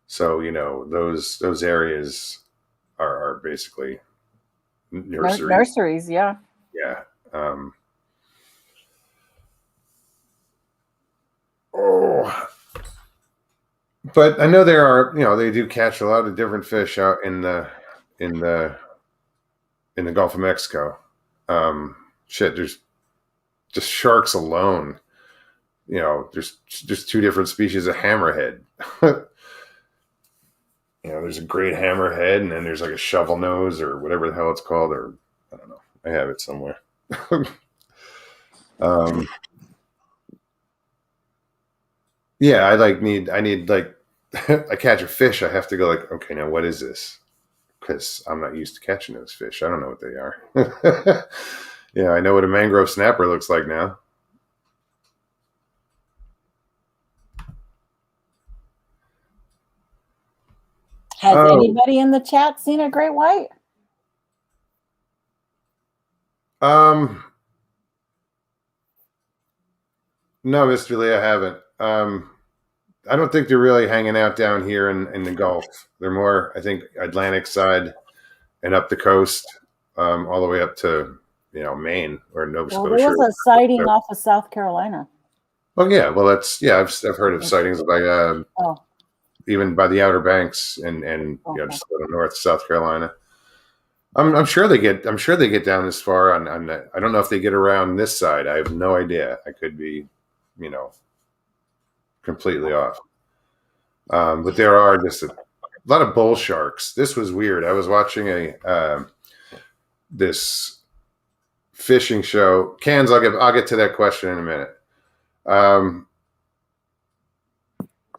Speaker 1: So those areas are basically nurseries.
Speaker 2: Nurseries, yeah.
Speaker 1: Yeah. But I know there are, they do catch a lot of different fish out in the Gulf of Mexico. There's just sharks alone. There's just two different species of hammerhead. There's a great hammerhead, and then there's like a shovel nose or whatever the hell it's called, or I don't know. I have it somewhere. Yeah, I need like I catch a fish. I have to go like, okay, now what is this? Because I'm not used to catching those fish. I don't know what they are. Yeah, I know what a mangrove snapper looks like now.
Speaker 2: Has anybody in the chat seen a great white?
Speaker 1: No, Mr. Lee, I haven't. I don't think they're really hanging out down here in the Gulf. They're more, I think, Atlantic side and up the coast, all the way up to Maine or Nova Scotia.
Speaker 2: There was a sighting off of South Carolina.
Speaker 1: Oh yeah, well I've heard of sightings like even by the Outer Banks and just a little north South Carolina. I'm sure they get down this far on I don't know if they get around this side. I have no idea. I could be, completely off. But there are just a lot of bull sharks. This was weird. I was watching this fishing show. Cans, I'll get to that question in a minute.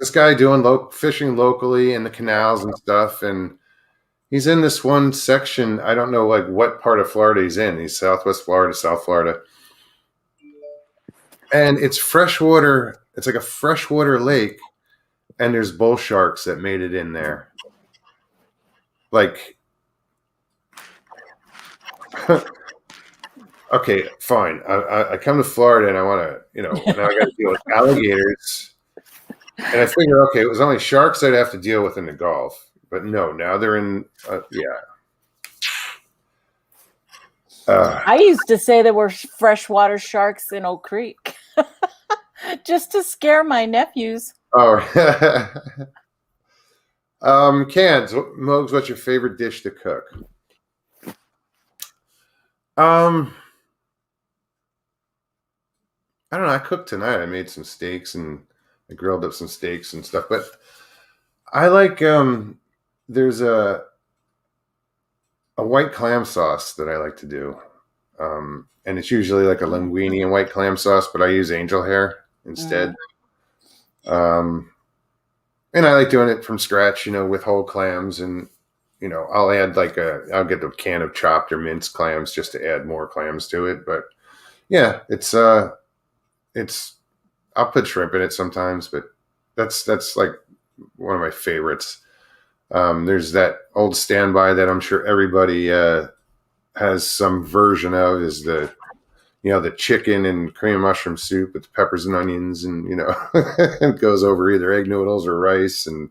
Speaker 1: This guy doing fishing locally in the canals and stuff, and he's in this one section. I don't know like what part of Florida he's in. He's Southwest Florida, South Florida, and it's freshwater. It's like a freshwater lake, and there's bull sharks that made it in there. Like, okay, fine. I come to Florida and I want to, now I got to deal with alligators. And I figure, okay, it was only sharks I'd have to deal with in the Gulf. But no, now they're in,
Speaker 2: I used to say there were freshwater sharks in Oak Creek just to scare my nephews.
Speaker 1: Oh, Cans, Mogs, what's your favorite dish to cook? I don't know. I cooked tonight. I made some steaks and I grilled up some steaks and stuff. But I like there's a white clam sauce that I like to do, and it's usually like a linguine and white clam sauce, but I use angel hair instead. And I like doing it from scratch, with whole clams, and I'll add I'll get a can of chopped or minced clams just to add more clams to it. But yeah, it's I'll put shrimp in it sometimes, but that's like one of my favorites. There's that old standby that I'm sure everybody has some version of, is the chicken and cream of mushroom soup with peppers and onions, and it goes over either egg noodles or rice, and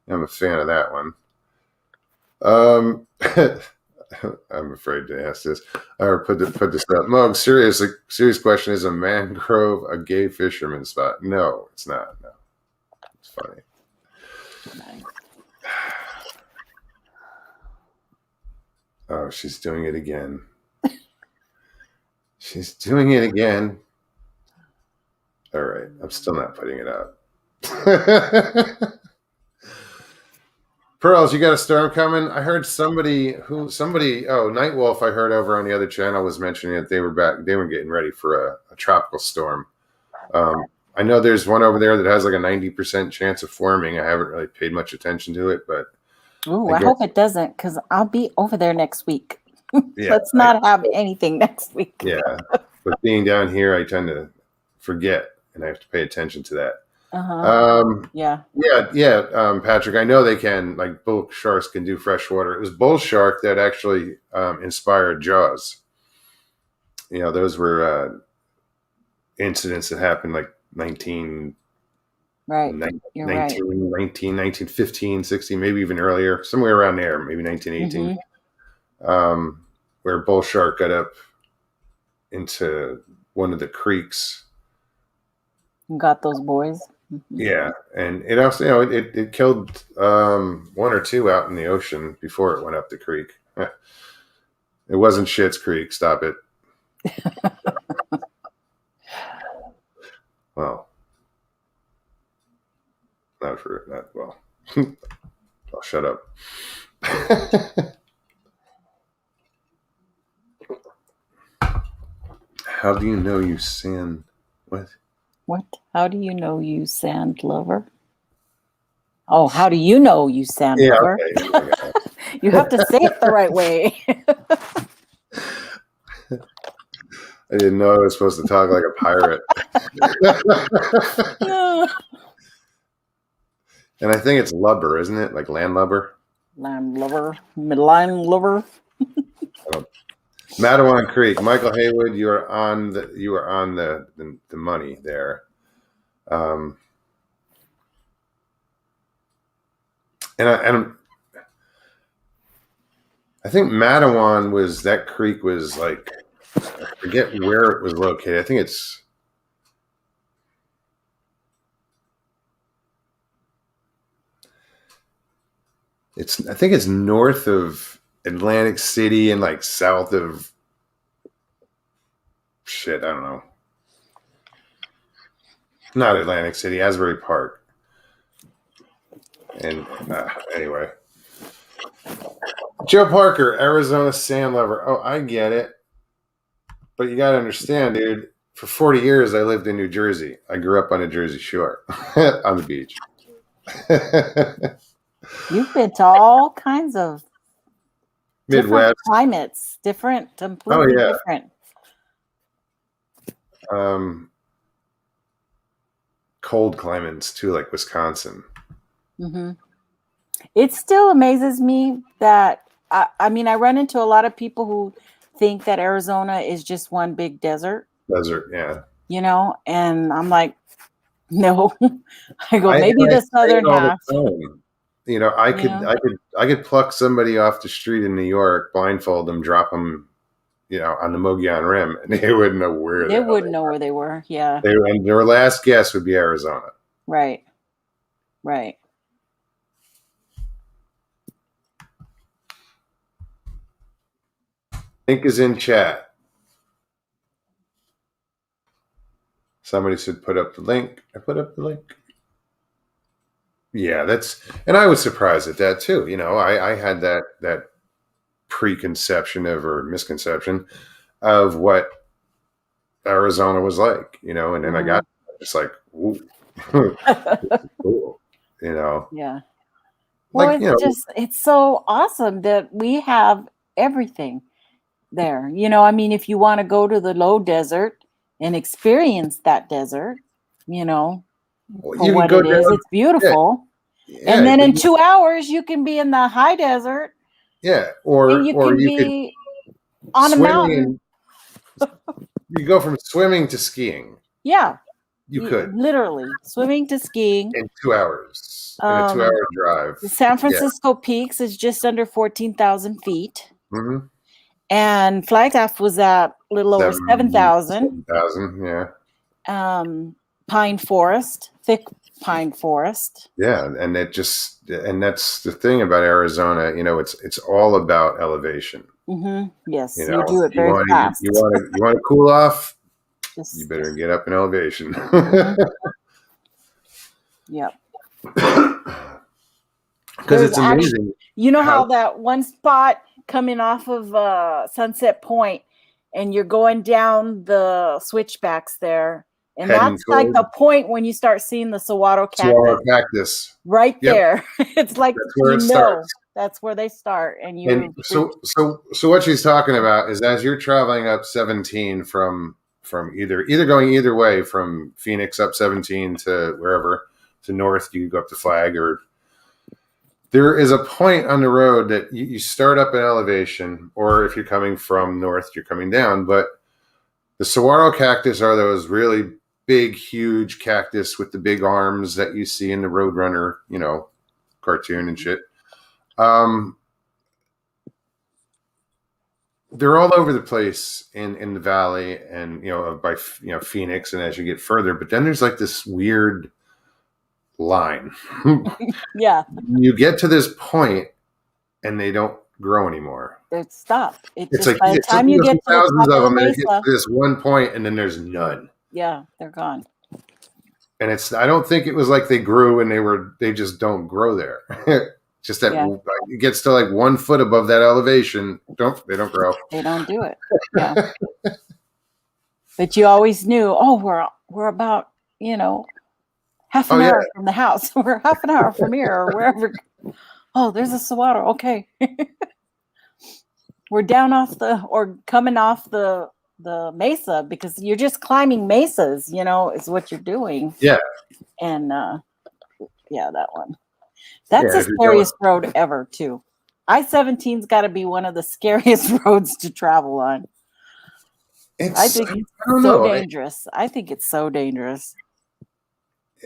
Speaker 1: I'm a fan of that one. I'm afraid to ask this or put this up. Mug, serious question: is a mangrove a gay fisherman spot? No, it's not. No, it's funny. Oh, she's doing it again. She's doing it again. All right, I'm still not putting it up. Pearls, you got a storm coming? I heard somebody, Nightwolf, I heard over on the other channel was mentioning that they were getting ready for a tropical storm. I know there's one over there that has like a 90% chance of forming. I haven't really paid much attention to it, but
Speaker 2: Ooh, I hope it doesn't, because I'll be over there next week.
Speaker 1: Yeah,
Speaker 2: Let's not have anything next week.
Speaker 1: Yeah, but being down here, I tend to forget, and I have to pay attention to that.
Speaker 2: Yeah.
Speaker 1: Patrick, I know they can, like bull sharks can do freshwater. It was bull shark that actually inspired Jaws. Those were incidents that happened like 19,
Speaker 2: Right.
Speaker 1: 19, 1915, 16, maybe even earlier, somewhere around there, maybe 1918, where a bull shark got up into one of the creeks.
Speaker 2: Got those boys.
Speaker 1: Yeah, and it also, it killed one or two out in the ocean before it went up the creek. It wasn't Schitt's Creek. Stop it. Well, not for that. Well, I'll shut up. How do you know you sand? What?
Speaker 2: What? How do you know you sand lover? Oh, how do you know you sand lover? Okay. You have to say it the right way.
Speaker 1: I didn't know I was supposed to talk like a pirate. And I think it's lubber, isn't it? Like landlubber?
Speaker 2: Landlubber. Midline
Speaker 1: Matawan Creek. Michael Haywood, you are on the money there. And I think Matawan that creek was like, I forget where it was located. I think it's north of Atlantic City and like south of I don't know. Not Atlantic City, Asbury Park. And anyway. Joe Parker, Arizona sand lover. Oh, I get it. But you got to understand, dude, for 40 years, I lived in New Jersey. I grew up on the Jersey Shore on the beach.
Speaker 2: You've been to all kinds of
Speaker 1: Midwest
Speaker 2: climates, completely different.
Speaker 1: Cold climates too, like Wisconsin.
Speaker 2: Mm-hmm. It still amazes me that I run into a lot of people who think that Arizona is just one big desert.
Speaker 1: Yeah.
Speaker 2: And I'm like, no. I go, maybe the southern half.
Speaker 1: I could pluck somebody off the street in New York, blindfold them, drop them, on the Mogollon Rim, and they wouldn't know where
Speaker 2: they wouldn't know where they were. Yeah.
Speaker 1: And their last guess would be Arizona.
Speaker 2: Right.
Speaker 1: Link is in chat. Somebody said put up the link. I put up the link. Yeah, and I was surprised at that too. I had that preconception or misconception of what Arizona was like, and then I got just like, ooh, cool,
Speaker 2: Yeah. Well, it's so awesome that we have everything there. If you want to go to the low desert and experience that desert, for what it is, it's beautiful. Yeah, and then in 2 hours, you can be in the high desert.
Speaker 1: Yeah, or
Speaker 2: you can be on a mountain.
Speaker 1: You go from swimming to skiing.
Speaker 2: Yeah.
Speaker 1: You could.
Speaker 2: Literally. Swimming to skiing.
Speaker 1: In 2 hours. In a 2-hour drive.
Speaker 2: The San Francisco Peaks is just under 14,000 feet.
Speaker 1: Mm-hmm.
Speaker 2: And Flagstaff was at a little over 7,000.
Speaker 1: 7,000, yeah.
Speaker 2: Pine forest, thick pine forest.
Speaker 1: Yeah, and that's the thing about Arizona. It's all about elevation.
Speaker 2: Mm-hmm. Yes, you do it very fast.
Speaker 1: You want to cool off. You better get up in elevation.
Speaker 2: Yep.
Speaker 1: because
Speaker 2: There's
Speaker 1: it's
Speaker 2: actually,
Speaker 1: amazing
Speaker 2: you know
Speaker 1: how
Speaker 2: how that one spot coming off of Sunset Point, and you're going down the switchbacks there, and
Speaker 1: heading
Speaker 2: that's like
Speaker 1: toward
Speaker 2: the point when you start seeing the saguaro
Speaker 1: saguaro
Speaker 2: cactus
Speaker 1: cactus.
Speaker 2: right
Speaker 1: Yep,
Speaker 2: there. It's like
Speaker 1: that's where it starts.
Speaker 2: that's where they start, and
Speaker 1: And so what she's talking about is as you're traveling up 17 from either going either way from Phoenix up 17 to wherever to north, you go up to Flag, or there is a point on the road that you start up an elevation, or if you're coming from north, you're coming down. But the saguaro cactus are those really big, huge cactus with the big arms that you see in the Roadrunner, cartoon and shit. They're all over the place in the valley, and by Phoenix, and as you get further. But then there's like this weird line.
Speaker 2: yeah,
Speaker 1: You get to this point, and they don't grow anymore.
Speaker 2: it stopped. It
Speaker 1: It's
Speaker 2: just
Speaker 1: like
Speaker 2: by the time you get to the
Speaker 1: thousands
Speaker 2: top
Speaker 1: of
Speaker 2: of the
Speaker 1: them, and it gets
Speaker 2: mesa,
Speaker 1: to this one point, and then there's none.
Speaker 2: yeah, they're gone.
Speaker 1: And I don't think it was like they grew and they just don't grow there. Just that
Speaker 2: Yeah,
Speaker 1: it gets to like 1 foot above that elevation. They don't grow.
Speaker 2: they don't do it. Yeah, but you always knew. Oh, we're about half
Speaker 1: Oh
Speaker 2: an
Speaker 1: yeah,
Speaker 2: hour from the house. We're half an hour from here or wherever. Oh, there's a saguaro. Okay, we're down off or coming off the mesa, because you're just climbing mesas. Is what you're doing.
Speaker 1: yeah,
Speaker 2: And yeah, that one. That's
Speaker 1: yeah.
Speaker 2: the
Speaker 1: If you're going,
Speaker 2: scariest road ever, too. I-17's got to be one of the scariest roads to travel on. I
Speaker 1: it's
Speaker 2: think
Speaker 1: I
Speaker 2: it's
Speaker 1: don't
Speaker 2: so
Speaker 1: know.
Speaker 2: dangerous. I think it's so dangerous.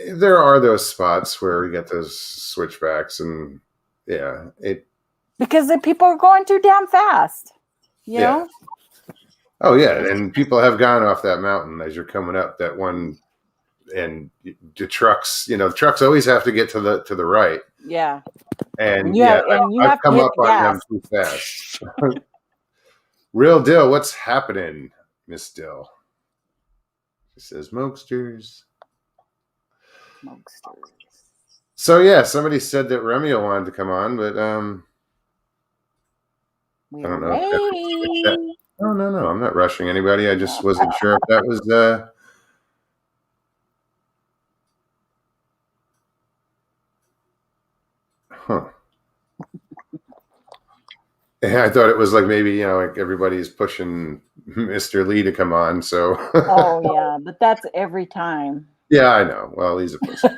Speaker 1: There are those spots where you get those switchbacks, and yeah,
Speaker 2: Because the people are going too damn fast. You
Speaker 1: yeah.
Speaker 2: know?
Speaker 1: Oh yeah, and people have gone off that mountain as you're coming up that one, and the trucks. The trucks always have to get to the right,
Speaker 2: Yeah.
Speaker 1: and
Speaker 2: You
Speaker 1: yeah,
Speaker 2: have and you
Speaker 1: I've
Speaker 2: have to
Speaker 1: come
Speaker 2: hit
Speaker 1: up
Speaker 2: the
Speaker 1: on them
Speaker 2: gas.
Speaker 1: too fast. Real deal. What's happening, Miss Dill? She says, "Mokesters."
Speaker 2: Smokesters.
Speaker 1: So yeah, somebody said that Remio wanted to come on, but I
Speaker 2: We're
Speaker 1: don't know if that.
Speaker 2: waiting.
Speaker 1: No, I'm not rushing anybody. I just wasn't sure if that was huh. I thought it was like maybe like everybody's pushing Mr. Lee to come on. So
Speaker 2: Oh yeah, but that's every time.
Speaker 1: yeah, I know. Well, he's a pussy.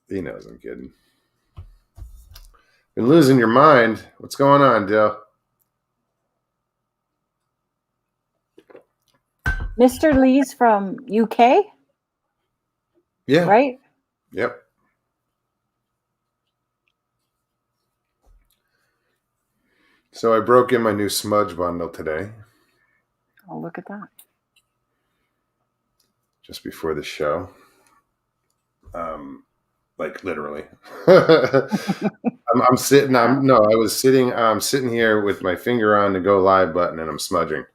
Speaker 1: He knows I'm kidding. Been losing your mind. What's going on, Dill?
Speaker 2: Mr. Lee's from UK,
Speaker 1: Yeah.
Speaker 2: right?
Speaker 1: Yep. So I broke in my new smudge bundle today,
Speaker 2: Oh, look at that.
Speaker 1: just before the show. Like literally. I'm sitting. I was sitting. I'm sitting here with my finger on the go live button, and I'm smudging.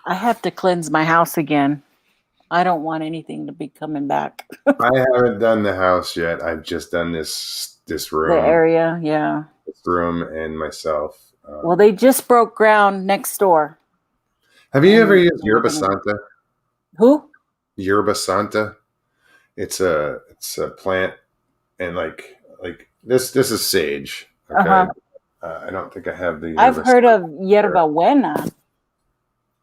Speaker 2: I have to cleanse my house again. I don't want anything to be coming back.
Speaker 1: I haven't done the house yet. I've just done this
Speaker 2: The
Speaker 1: room,
Speaker 2: area, yeah.
Speaker 1: and myself.
Speaker 2: Well, they just broke ground next door.
Speaker 1: Have you ever used
Speaker 2: we're
Speaker 1: Yerba
Speaker 2: gonna-
Speaker 1: Santa?
Speaker 2: Who?
Speaker 1: Yerba Santa. It's a plant, and like this is sage. Okay.
Speaker 2: Uh-huh.
Speaker 1: I don't think I have the.
Speaker 2: I've
Speaker 1: Yerba
Speaker 2: heard
Speaker 1: Santa.
Speaker 2: of Yerba Buena.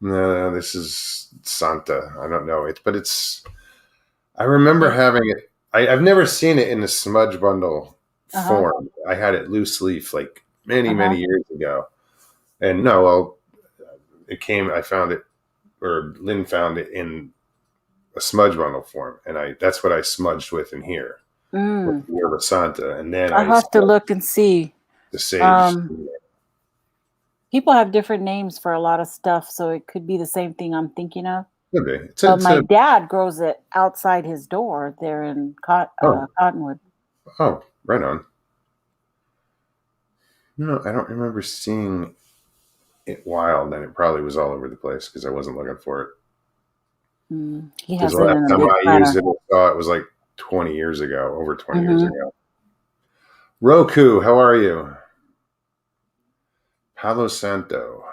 Speaker 1: No, this is Santa. I don't know it, but it's. I remember having it. I've never seen it in the smudge bundle form. I had it loose leaf like many years ago, and no, well, it came. I found it, or Lynn found it in a smudge bundle form, and that's what I smudged with in here. With Yerba Santa, and then
Speaker 2: I'll have to look and see.
Speaker 1: The sage.
Speaker 2: People have different names for a lot of stuff, so it could be the same thing I'm thinking of.
Speaker 1: Could be.
Speaker 2: My dad grows it outside his door there in Cottonwood.
Speaker 1: Oh, right on. No, I don't remember seeing it wild, and it probably was all over the place because I wasn't looking for it.
Speaker 2: He
Speaker 1: Because
Speaker 2: has
Speaker 1: the
Speaker 2: it
Speaker 1: last
Speaker 2: in a
Speaker 1: time
Speaker 2: big
Speaker 1: I used
Speaker 2: platter.
Speaker 1: it, I saw it was like 20 years ago, over 20 years
Speaker 2: Hmm.
Speaker 1: ago. Roku, how are you? Palo Santo.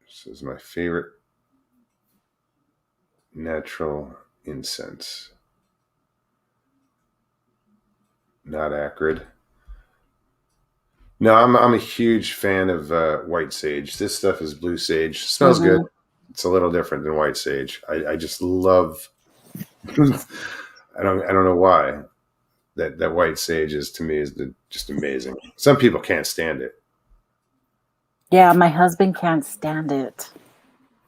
Speaker 1: This is my favorite natural incense. Not acrid. No, I'm a huge fan of white sage. This stuff is blue sage. Smells good.
Speaker 2: Hmm.
Speaker 1: It's a little different than white sage. I just love. I don't know why that white sage is to me is just amazing. Some people can't stand it.
Speaker 2: Yeah, my husband can't stand it.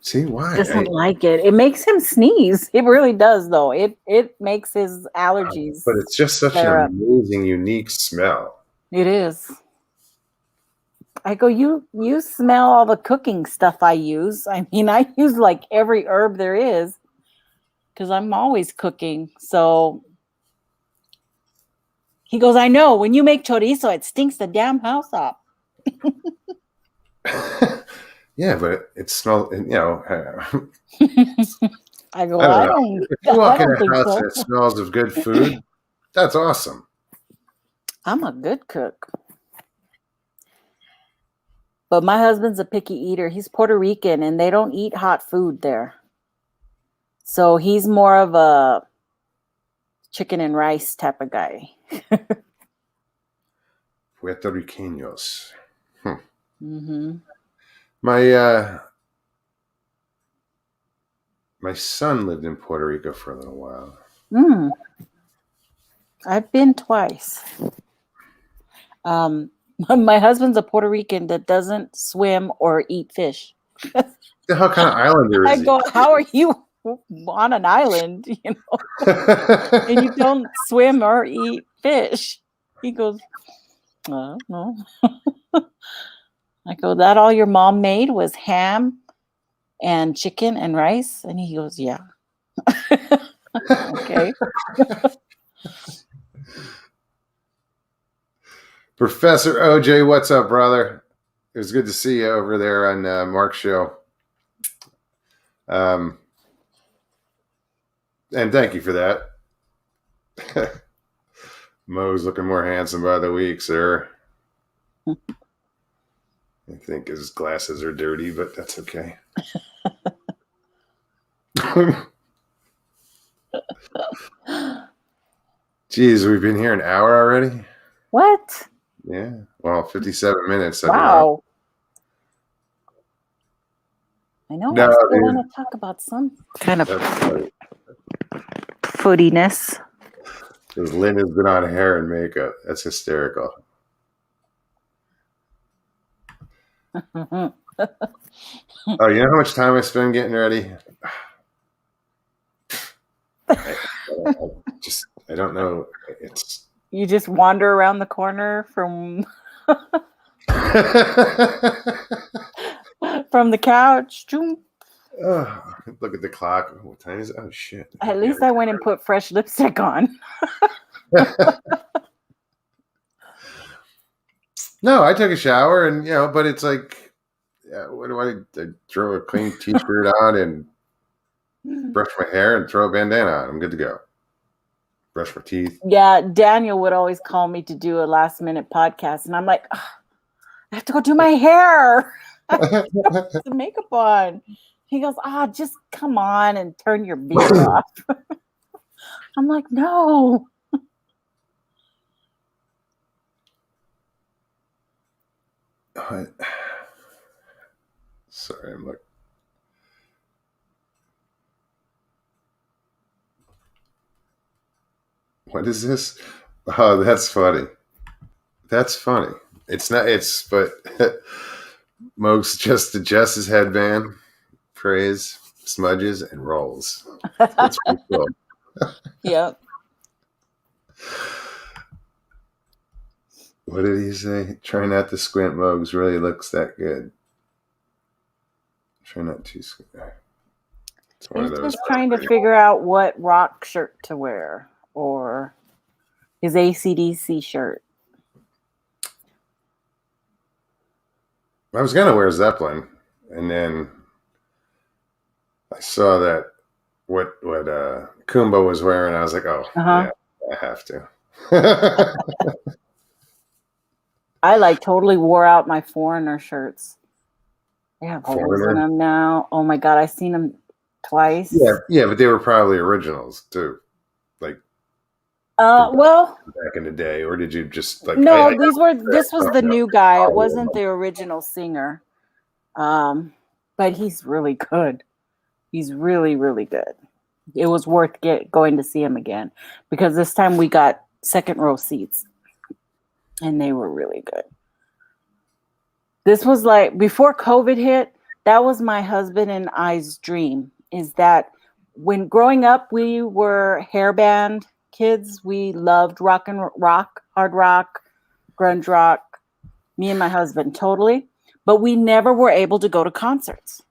Speaker 1: See why?
Speaker 2: Doesn't like it. It makes him sneeze. It really does, though. It makes his
Speaker 1: But
Speaker 2: allergies
Speaker 1: it's just such an
Speaker 2: flare up.
Speaker 1: amazing, unique smell.
Speaker 2: It is. I go, you smell all the cooking stuff I use. I mean, I use like every herb there is because I'm always cooking. So he goes, I know when you make chorizo, it stinks the damn house up.
Speaker 1: Yeah, but it smells.
Speaker 2: I go,
Speaker 1: I don't
Speaker 2: I
Speaker 1: know.
Speaker 2: don't,
Speaker 1: If you
Speaker 2: I
Speaker 1: walk in
Speaker 2: don't
Speaker 1: a
Speaker 2: think
Speaker 1: house and
Speaker 2: so.
Speaker 1: it smells of good food, that's awesome.
Speaker 2: I'm a good cook. But my husband's a picky eater. He's Puerto Rican and they don't eat hot food there. So he's more of a chicken and rice type of guy.
Speaker 1: Puerto Ricanos.
Speaker 2: Mm-hmm.
Speaker 1: My my son lived in Puerto Rico for a little while.
Speaker 2: I've been twice. My husband's a Puerto Rican that doesn't swim or eat fish.
Speaker 1: The hell kind of islander
Speaker 2: I
Speaker 1: is he?
Speaker 2: go, how are you on an island, and you don't swim or eat fish? He goes, no. I go, that all your mom made was ham and chicken and rice? And he goes, yeah. Okay.
Speaker 1: Professor OJ, what's up, brother? It was good to see you over there on Mark's show. And thank you for that. Mo's looking more handsome by the week, sir. I think his glasses are dirty, but that's okay. Geez, we've been here an hour already?
Speaker 2: What?
Speaker 1: Yeah. Well, 57 minutes. I've been on.
Speaker 2: Wow. I know
Speaker 1: No,
Speaker 2: I still
Speaker 1: dude.
Speaker 2: want to talk about some kind of
Speaker 1: That's funny.
Speaker 2: foodiness.
Speaker 1: Because Lynn has been on hair and makeup. That's hysterical.
Speaker 2: Mhm.
Speaker 1: Oh, you know how much time I spend getting ready? I don't know. It's
Speaker 2: You just wander around the corner from the couch.
Speaker 1: oh, look at the clock. What time is it? Oh shit!
Speaker 2: At least I went and put fresh lipstick on.
Speaker 1: No, I took a shower and but it's like, what do I throw a clean t-shirt on and brush my hair and throw a bandana on? I'm good to go. Brush my teeth.
Speaker 2: Yeah, Daniel would always call me to do a last minute podcast, and I'm like, "Ugh, I have to go do my hair. I have to put the makeup on. He goes, just come on and turn your beard off. I'm like, no.
Speaker 1: Sorry, I'm like. What is this? Oh, that's funny. That's funny. It's not. But Mo's just adjusts his headband, prays, smudges, and rolls. That's pretty cool.
Speaker 2: Yep.
Speaker 1: What did he say? Try not to squint, Mogs. Really looks that good. Try not to squint. It's one
Speaker 2: He's
Speaker 1: of those.
Speaker 2: just trying to figure out what rock shirt to wear or his ACDC shirt.
Speaker 1: I was gonna wear Zeppelin, and then I saw that what Kumba was wearing. I was like, oh
Speaker 2: Uh-huh.
Speaker 1: yeah, I have to.
Speaker 2: I like totally wore out my Foreigner shirts. They have holes in
Speaker 1: Foreigner.
Speaker 2: them now. Oh my God, I've seen them
Speaker 1: Yeah,
Speaker 2: twice.
Speaker 1: yeah, but they were probably originals too, like from
Speaker 2: Well,
Speaker 1: back in the day. Or did you just like? I
Speaker 2: no, this was the new guy. It wasn't
Speaker 1: know.
Speaker 2: the original singer. But he's really good. He's really, really good. It was worth going to see him again because this time we got second row seats and they were really good. This was like before COVID hit, that was my husband and I's dream is that when growing up, we were hairband kids. We loved rock, hard rock, grunge rock, me and my husband totally, but we never were able to go to concerts.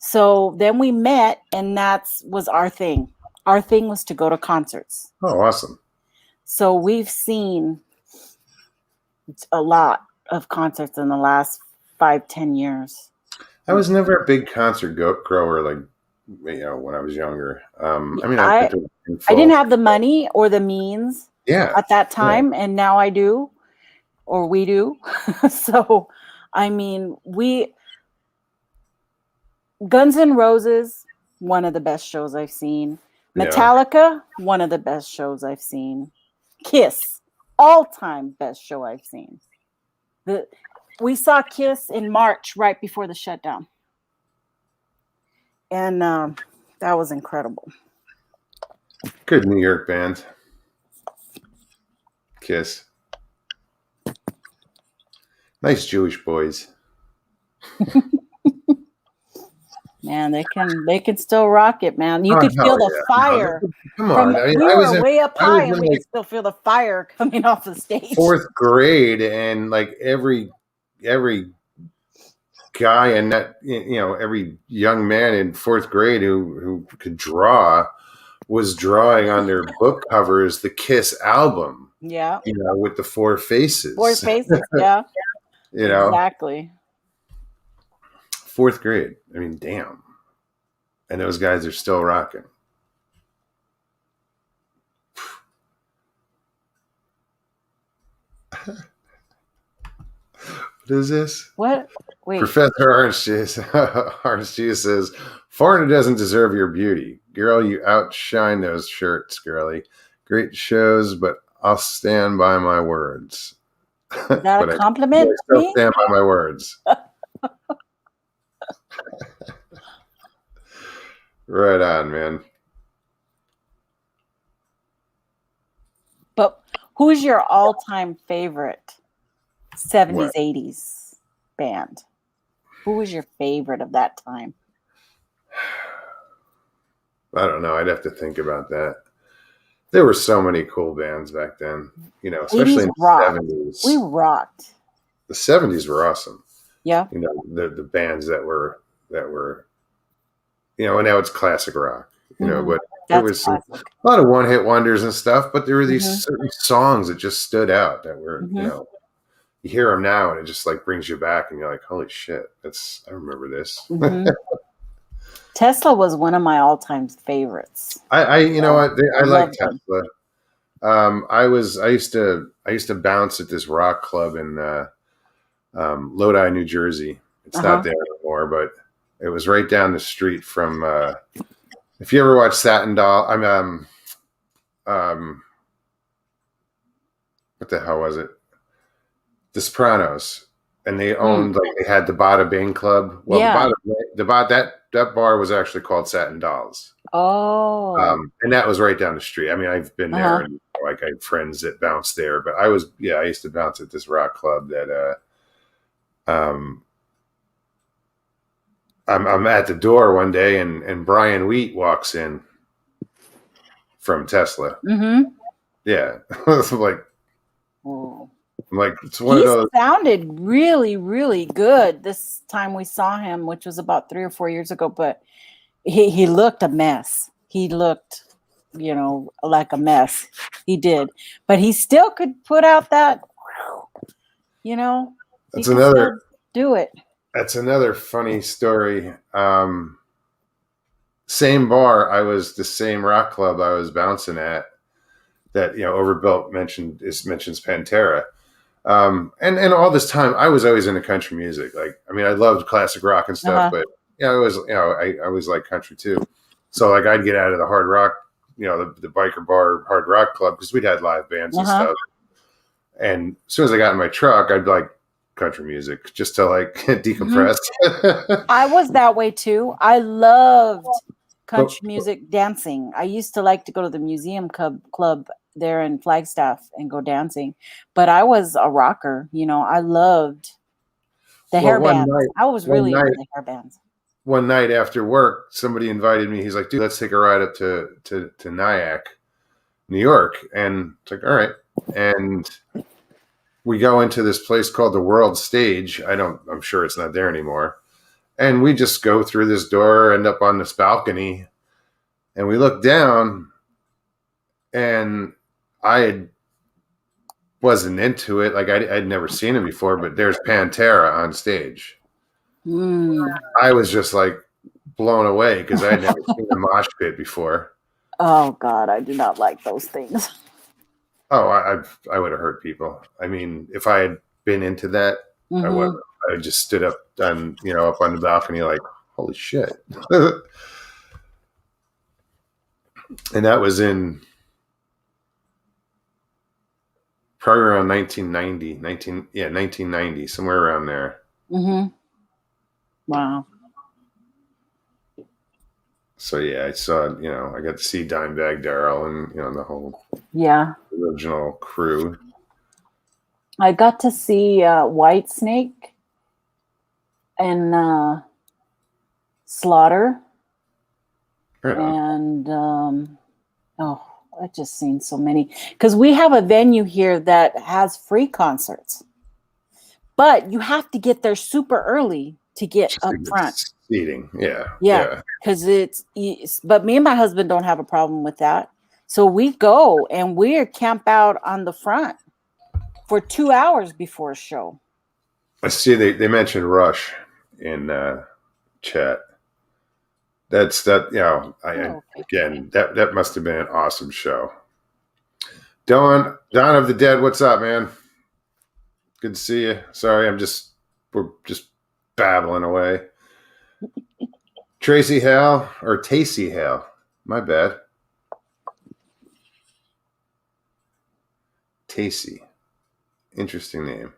Speaker 2: So then we met, and that's was our thing. Our thing was to go to concerts.
Speaker 1: Oh, awesome.
Speaker 2: So we've seen a lot of concerts in the last 5-10 years.
Speaker 1: I was never a big concert grower, like when I was younger. I mean, I've been
Speaker 2: I
Speaker 1: to a
Speaker 2: I didn't
Speaker 1: handful.
Speaker 2: have the money or the means
Speaker 1: Yeah,
Speaker 2: at that
Speaker 1: yeah,
Speaker 2: time, and now I do, or we do. So, I mean, we Guns N' Roses, one of the best shows I've seen.
Speaker 1: yeah.
Speaker 2: Metallica, one of the best shows I've seen. Kiss, all-time best show I've seen. We saw Kiss in March, right before the shutdown, and that was incredible.
Speaker 1: Good New York band. Kiss. Nice Jewish boys.
Speaker 2: Man, they can still rock it, man. You
Speaker 1: Oh
Speaker 2: could
Speaker 1: hell
Speaker 2: feel the
Speaker 1: yeah! No,
Speaker 2: fire
Speaker 1: come
Speaker 2: from
Speaker 1: on. I mean,
Speaker 2: we were way up
Speaker 1: I
Speaker 2: high
Speaker 1: was
Speaker 2: and
Speaker 1: in
Speaker 2: we
Speaker 1: like
Speaker 2: could still feel the fire coming off the stage.
Speaker 1: fourth grade, and like every guy in that every young man in fourth grade who could draw was drawing on their book covers the Kiss album,
Speaker 2: Yeah.
Speaker 1: with the four
Speaker 2: Four
Speaker 1: faces.
Speaker 2: faces, yeah.
Speaker 1: you know,
Speaker 2: Exactly.
Speaker 1: fourth grade. I mean, damn. And those guys are still rocking. What is this?
Speaker 2: What? Wait.
Speaker 1: Professor Orange Juice, Orange Juice says, Foreigner doesn't deserve your beauty. Girl, you outshine those shirts, girly. Great shows, but I'll stand by my words.
Speaker 2: Is that a
Speaker 1: but I
Speaker 2: compliment to
Speaker 1: still
Speaker 2: me?
Speaker 1: stand by my words. Right on, man.
Speaker 2: But who's your all-time favorite 70s,
Speaker 1: What?
Speaker 2: 80s band? Who was your favorite of that time?
Speaker 1: I don't know. I'd have to think about that. There were so many cool bands back then, especially
Speaker 2: 80s
Speaker 1: in the
Speaker 2: rock.
Speaker 1: 70s.
Speaker 2: We rocked.
Speaker 1: The 70s were awesome.
Speaker 2: Yeah.
Speaker 1: The bands that were, and now it's classic rock, but there was a lot of one-hit wonders and stuff, but there were these certain songs that just stood out that were, you hear them now and it just like brings you back and you're like, holy shit, I remember this.
Speaker 2: Tesla was one of my all-time favorites.
Speaker 1: I like
Speaker 2: them.
Speaker 1: Tesla. I used to bounce at this rock club in Lodi, New Jersey. It's not there anymore, but it was right down the street from. If you ever watch Satin Doll, what the hell was it? The Sopranos, and they owned they had the Bada Bing Club. Well, that bar was actually called Satin Dolls.
Speaker 2: Oh,
Speaker 1: and that was right down the street. I mean, I've been there, and like I had friends that bounced there. But I used to bounce at this rock club that I'm at the door one day, and Brian Wheat walks in from Tesla. Yeah, so I'm like, it's one of those.
Speaker 2: He sounded really, really good this time we saw him, which was about 3 or 4 years ago. But he looked a mess. He looked, like a mess. He did, but he still could put out that,
Speaker 1: That's another.
Speaker 2: Do it.
Speaker 1: That's another funny story. same bar I was, the same rock club I was bouncing at, that Overbuilt mentions Pantera. And all this time I was always into country music. Like, I mean, I loved classic rock and stuff, but I was, I always liked country too. So like, I'd get out of the hard rock, the biker bar hard rock club, because we'd had live bands and stuff. And as soon as I got in my truck, I'd like country music just to like decompress.
Speaker 2: I was that way too. I loved country music dancing. I used to like to go to the museum club there in Flagstaff and go dancing, but I was a rocker. I loved the hair bands. I was really into the hair bands.
Speaker 1: One night after work, somebody invited me. He's like, dude, let's take a ride up to Nyack, New York. And it's like, all right. And we go into this place called the World Stage. I'm sure it's not there anymore. And we just go through this door, end up on this balcony, and we look down, and I wasn't into it. Like, I'd never seen it before, but there's Pantera on stage. I was just like blown away because I had never seen a mosh pit before.
Speaker 2: Oh God, I do not like those things.
Speaker 1: Oh, I would have hurt people. I mean, if I had been into that, I would. I just stood up on up on the balcony like, holy shit. And that was in probably around 1990, somewhere around there.
Speaker 2: Wow.
Speaker 1: So yeah, I saw, I got to see Dimebag Darrell and the whole original crew.
Speaker 2: I got to see Whitesnake and Slaughter. And I've just seen so many, because we have a venue here that has free concerts, but you have to get there super early to get up front
Speaker 1: seating.
Speaker 2: Because but me and my husband don't have a problem with that, so we go and we camp out on the front for 2 hours before a show.
Speaker 1: I see they mentioned Rush in chat. That's that. Again, that must have been an awesome show. Dawn of the Dead, what's up, man? Good to see you. Sorry, we're just babbling away. Tracy Hale or Tacey Hale? My bad. Tacey, interesting name.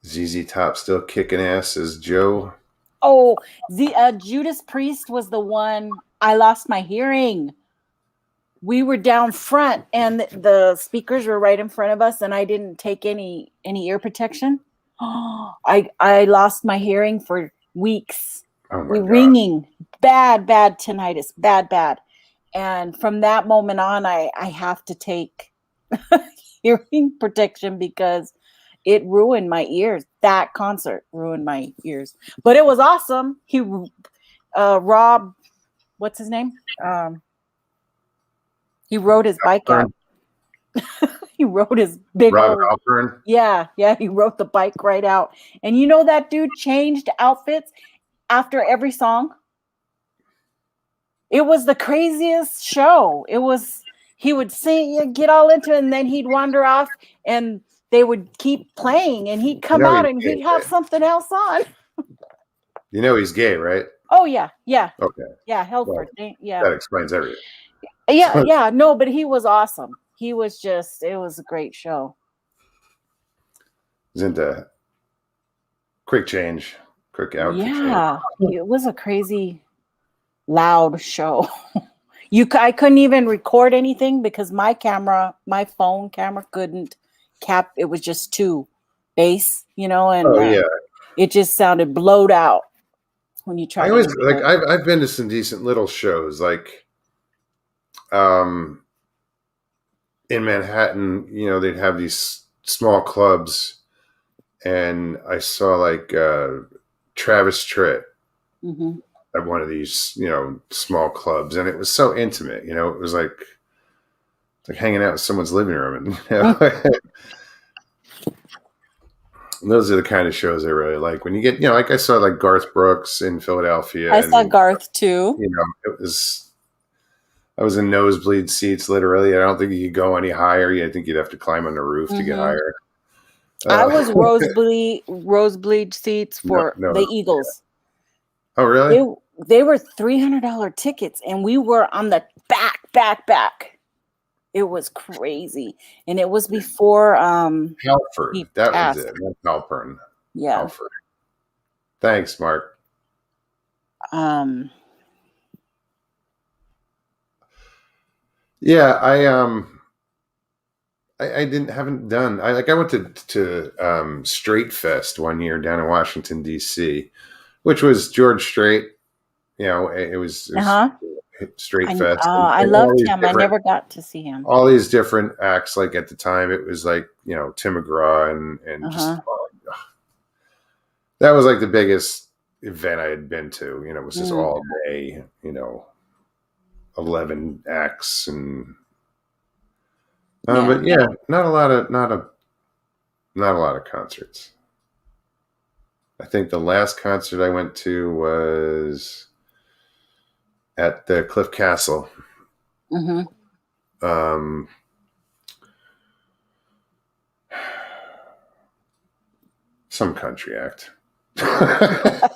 Speaker 1: ZZ Top still kicking ass, says Joe.
Speaker 2: Oh, the Judas Priest was the one. I lost my hearing. We were down front, and the speakers were right in front of us, and I didn't take any ear protection. I lost my hearing for weeks.
Speaker 1: Oh my God.
Speaker 2: Ringing, bad tinnitus, bad. And from that moment on, I have to take hearing protection because it ruined my ears. That concert ruined my ears. But it was awesome. Rob, what's his name? He rode his bike out. He rode his big
Speaker 1: Rob Halpern.
Speaker 2: Yeah, he rode the bike right out. And that dude changed outfits after every song. It was the craziest show. He would sing, get all into it, and then he'd wander off, and they would keep playing, and he'd come out and he'd have something else on.
Speaker 1: He's gay, right?
Speaker 2: Oh yeah.
Speaker 1: Okay.
Speaker 2: Yeah, Helford. Well, yeah.
Speaker 1: That explains everything.
Speaker 2: Yeah. No, but he was awesome. It was a great show.
Speaker 1: He's into quick change, quick out.
Speaker 2: Yeah, it was a crazy, loud show. I couldn't even record anything because my phone camera couldn't cap. It was just too bass, and it just sounded blowed out when you try.
Speaker 1: I've been to some decent little shows, like, in Manhattan. They'd have these small clubs, and I saw like Travis Tritt at one of these small clubs, and it was so intimate. It was like hanging out in someone's living room, and And those are the kind of shows I really like. When you get, like I saw like Garth Brooks in Philadelphia,
Speaker 2: I saw
Speaker 1: and
Speaker 2: Garth too.
Speaker 1: I was in nosebleed seats, literally. I don't think you could go any higher. I think you'd have to climb on the roof to get higher.
Speaker 2: I was rosebleed seats for
Speaker 1: no.
Speaker 2: the Eagles.
Speaker 1: Oh, really?
Speaker 2: They were $300 tickets, and we were on the back. It was crazy, and it was before
Speaker 1: Halford. That was it. Not Halpern.
Speaker 2: Yeah.
Speaker 1: Halford. Thanks, Mark. Yeah, I haven't done. I went to Straight Fest one year down in Washington D.C., which was George Strait. It was Straight Fest.
Speaker 2: I loved him. I never got to see him.
Speaker 1: All these different acts. Like at the time, it was like Tim McGraw and just that was like the biggest event I had been to. It was just all day. 11 acts and. But yeah, not a lot of concerts. I think the last concert I went to was at the Cliff Castle. Some country act. The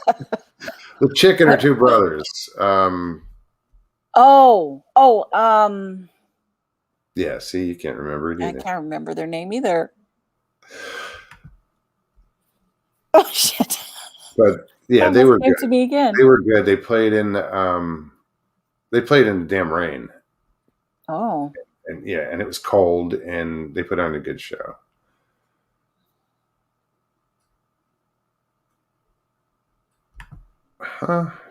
Speaker 1: Chicken or Two Brothers. Yeah, see, you can't remember it either.
Speaker 2: I can't remember their name either. Oh shit!
Speaker 1: But yeah, they were good.
Speaker 2: To me again.
Speaker 1: They were good. They played in the damn rain.
Speaker 2: Oh.
Speaker 1: And and it was cold, and they put on a good show.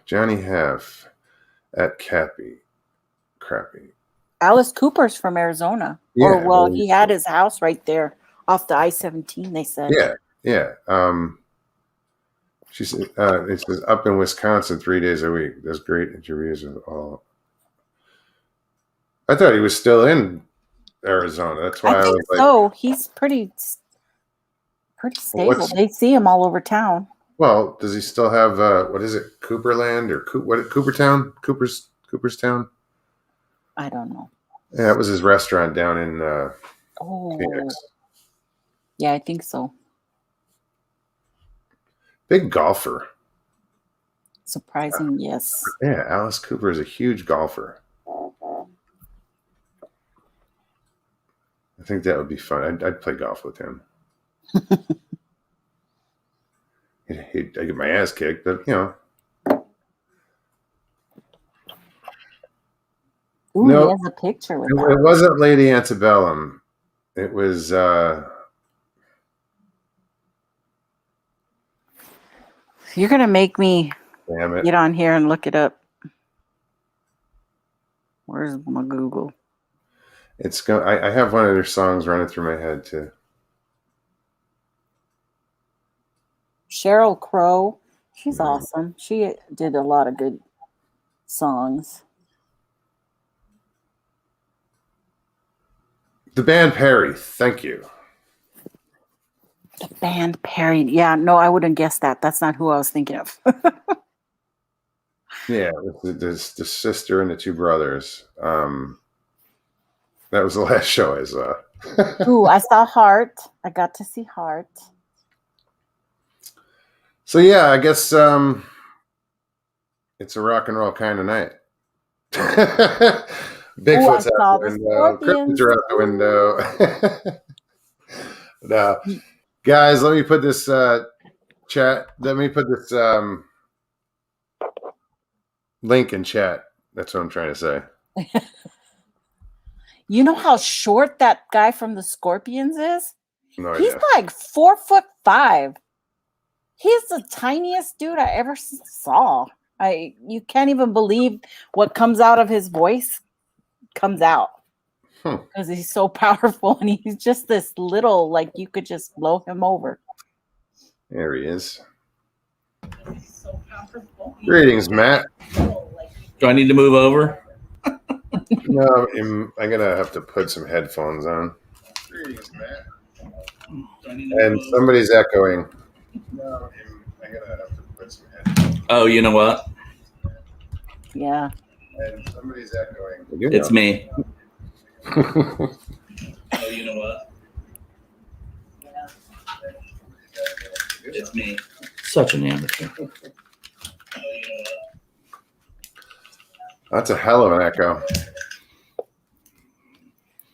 Speaker 1: Johnny Half at Crappy.
Speaker 2: Alice Cooper's from Arizona.
Speaker 1: Yeah,
Speaker 2: he had his house right there off the I-17, they said.
Speaker 1: Yeah. She said, it says up in Wisconsin 3 days a week. There's great interviews with all. I thought he was still in Arizona. That's why I was like,
Speaker 2: so. He's pretty stable. They see him all over town.
Speaker 1: Well, does he still have what is it, Cooperland or Coopertown? Cooperstown? I
Speaker 2: don't know.
Speaker 1: Yeah, it was his restaurant down in Phoenix.
Speaker 2: Yeah, I think so.
Speaker 1: Big golfer.
Speaker 2: Surprising, yes.
Speaker 1: Yeah, Alice Cooper is a huge golfer. I think that would be fun. I'd play golf with him. I get my ass kicked, but
Speaker 2: Ooh, no, he has a picture with
Speaker 1: it wasn't Lady Antebellum. It was
Speaker 2: you're gonna make me get on here and look it up. Where's my Google?
Speaker 1: I have one of their songs running through my head too.
Speaker 2: Sheryl Crow, she's awesome. She did a lot of good songs.
Speaker 1: The band Perry, thank you.
Speaker 2: The band Perry. Yeah, no, I wouldn't guess that. That's not who I was thinking of.
Speaker 1: Yeah, the sister and the two brothers. That was the last show I saw.
Speaker 2: Ooh, I saw Heart. I got to see Heart.
Speaker 1: So yeah, I guess it's a rock and roll kind of night. Bigfoot's out the window. Cryptids are out the window. No, guys, let me put this chat. Let me put this link in chat. That's what I'm trying to say.
Speaker 2: You know how short that guy from the Scorpions is?
Speaker 1: No
Speaker 2: He's
Speaker 1: idea.
Speaker 2: like 4'5". He's the tiniest dude I ever saw. You can't even believe what comes out of his voice comes out because he's so powerful, and he's just this little, like you could just blow him over. There
Speaker 1: he is. He's so powerful. Greetings, Matt.
Speaker 3: Do I need to move over?
Speaker 1: No, I'm gonna have to put some headphones on. Greetings, Matt. And somebody's echoing. No, I'm gonna have to put some headphones.
Speaker 3: Oh, you know what?
Speaker 2: Yeah.
Speaker 1: And somebody's echoing.
Speaker 3: It's me. Oh, you know what? It's me. Such an amateur.
Speaker 1: That's a hell of an echo.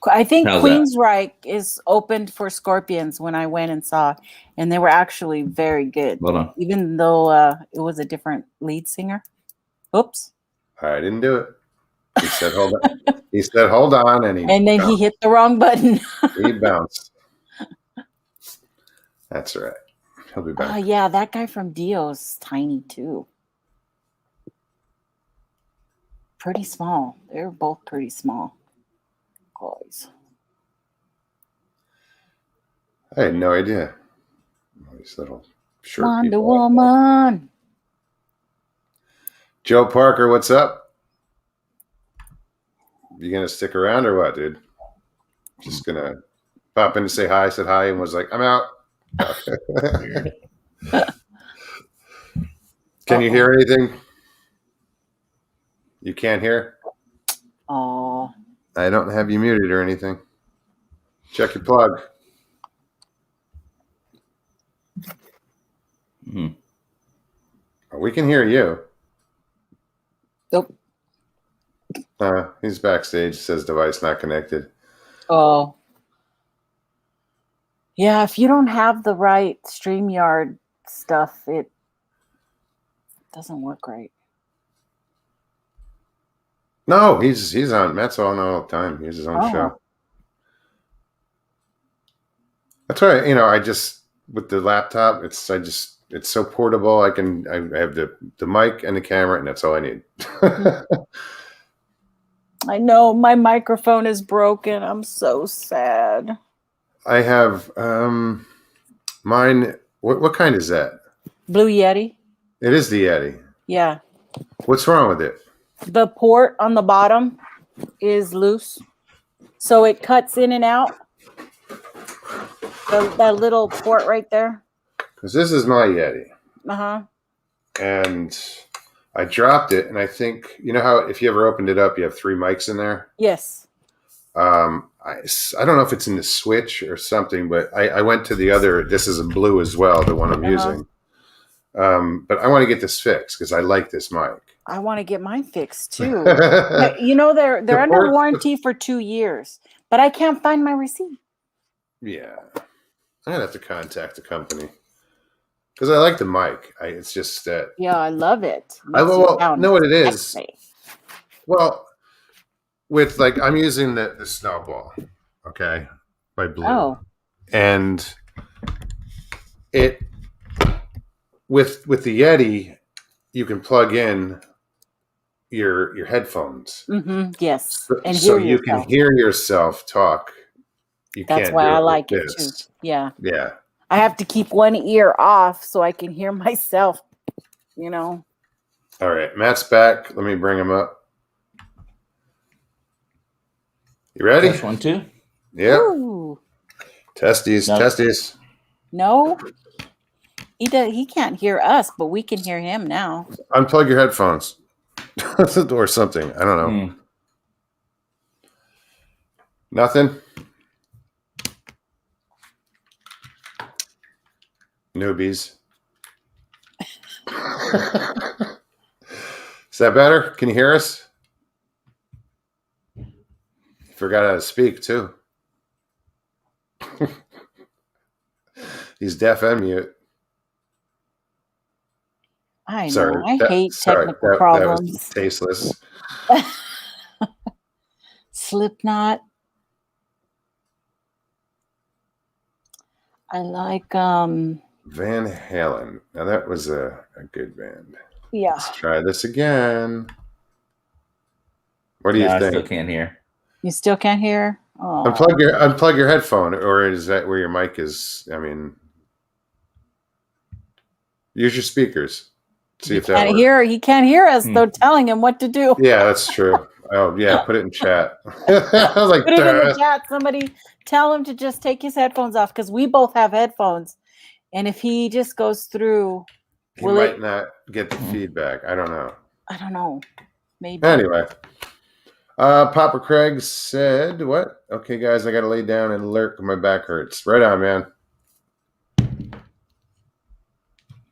Speaker 2: I think
Speaker 3: How's that?
Speaker 2: Queensryche is opened for Scorpions when I went and saw, and they were actually very good.
Speaker 3: Hold on.
Speaker 2: Even though it was a different lead singer. Oops.
Speaker 1: I didn't do it. He said, "Hold on." He said, "Hold on," and
Speaker 2: then he hit the wrong button.
Speaker 1: He bounced. That's right. He'll be back.
Speaker 2: Oh yeah, that guy from Dio's tiny too. Pretty small. They're both pretty small guys.
Speaker 1: I had no idea. All these little short
Speaker 2: Wonder
Speaker 1: people.
Speaker 2: Woman.
Speaker 1: Joe Parker, what's up? You gonna stick around or what, dude? Just gonna pop in to say hi, said hi, and was like, I'm out. Can you hear anything? You can't hear?
Speaker 2: Oh.
Speaker 1: I don't have you muted or anything. Check your plug.
Speaker 3: Hmm.
Speaker 1: We can hear you.
Speaker 2: Nope.
Speaker 1: He's backstage. Says device not connected.
Speaker 2: Oh. Yeah, if you don't have the right StreamYard stuff, it doesn't work right.
Speaker 1: No, he's on. Matt's on all the time. He has his own show. That's why I just with the laptop. It's so portable. I have the mic and the camera, and that's all I need.
Speaker 2: I know my microphone is broken. I'm so sad.
Speaker 1: I have mine. What kind is that?
Speaker 2: Blue Yeti.
Speaker 1: It is the Yeti.
Speaker 2: Yeah.
Speaker 1: What's wrong with it?
Speaker 2: The port on the bottom is loose, so it cuts in and out. That little port right there.
Speaker 1: Because this is my Yeti.
Speaker 2: And
Speaker 1: I dropped it, and I think how if you ever opened it up, you have 3 mics in there.
Speaker 2: Yes.
Speaker 1: I don't know if it's in the switch or something, but I went to the other. This is a blue as well, the one I'm using. But I want to get this fixed because I like this mic.
Speaker 2: I want to get mine fixed too. They're under warranty for 2 years, but I can't find my receipt.
Speaker 1: Yeah, I'm gonna have to contact the company because I like the mic. It's just that.
Speaker 2: Yeah, I love it.
Speaker 1: Know what it is. Well, with I'm using the Snowball, okay, by Blue.
Speaker 2: Oh.
Speaker 1: And it with the Yeti, you can plug in your headphones.
Speaker 2: Mm-hmm. Yes, and
Speaker 1: so you can hear yourself talk.
Speaker 2: That's why I like it too. Yeah.
Speaker 1: Yeah.
Speaker 2: I have to keep one ear off so I can hear myself. All
Speaker 1: right, Matt's back. Let me bring him up. You ready?
Speaker 3: Test 1, 2.
Speaker 1: Yeah.
Speaker 2: Ooh.
Speaker 1: Testes.
Speaker 2: No. He can't hear us, but we can hear him now.
Speaker 1: Unplug your headphones. Or something. I don't know. Nothing? Newbies. Is that better? Can you hear us? Forgot how to speak, too. He's deaf and mute.
Speaker 2: I know. I hate technical problems.
Speaker 1: That was tasteless.
Speaker 2: Slipknot. I like
Speaker 1: Van Halen. Now that was a good band.
Speaker 2: Yeah.
Speaker 1: Let's try this again. What do you think?
Speaker 3: I still can't hear.
Speaker 2: You still can't hear? Oh.
Speaker 1: Unplug your headphone, or is that where your mic is? I mean, use your speakers. See if that works.
Speaker 2: He can't hear us, though, telling him what to do.
Speaker 1: Yeah, that's true. Oh yeah, put it in chat. I was like,
Speaker 2: Put it in the chat. Somebody tell him to just take his headphones off because we both have headphones. And if he just goes through,
Speaker 1: he might not get the feedback. I don't know.
Speaker 2: I don't know. Maybe.
Speaker 1: Anyway, Papa Craig said, "What? Okay, guys, I got to lay down and lurk. My back hurts. Right on, man.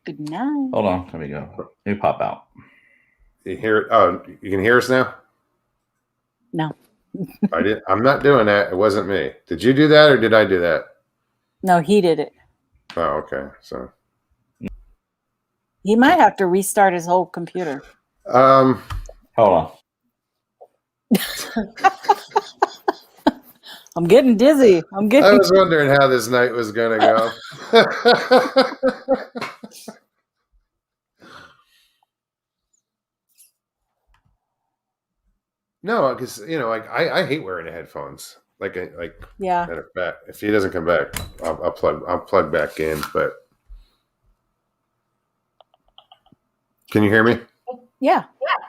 Speaker 2: Good night.
Speaker 3: Hold on. Let me go. Let me pop out.
Speaker 1: You hear it? Oh, you can hear us now?
Speaker 2: No.
Speaker 1: I'm not doing that. It wasn't me. Did you do that or did I do that?
Speaker 2: No, he did it.
Speaker 1: Oh, okay. So
Speaker 2: he might have to restart his whole computer.
Speaker 3: Hold on.
Speaker 2: I'm getting dizzy.
Speaker 1: I was wondering how this night was going to go. No, because like I hate wearing the headphones.
Speaker 2: Yeah.
Speaker 1: Matter of fact, if he doesn't come back, I'll plug back in. But can you hear me?
Speaker 2: Yeah.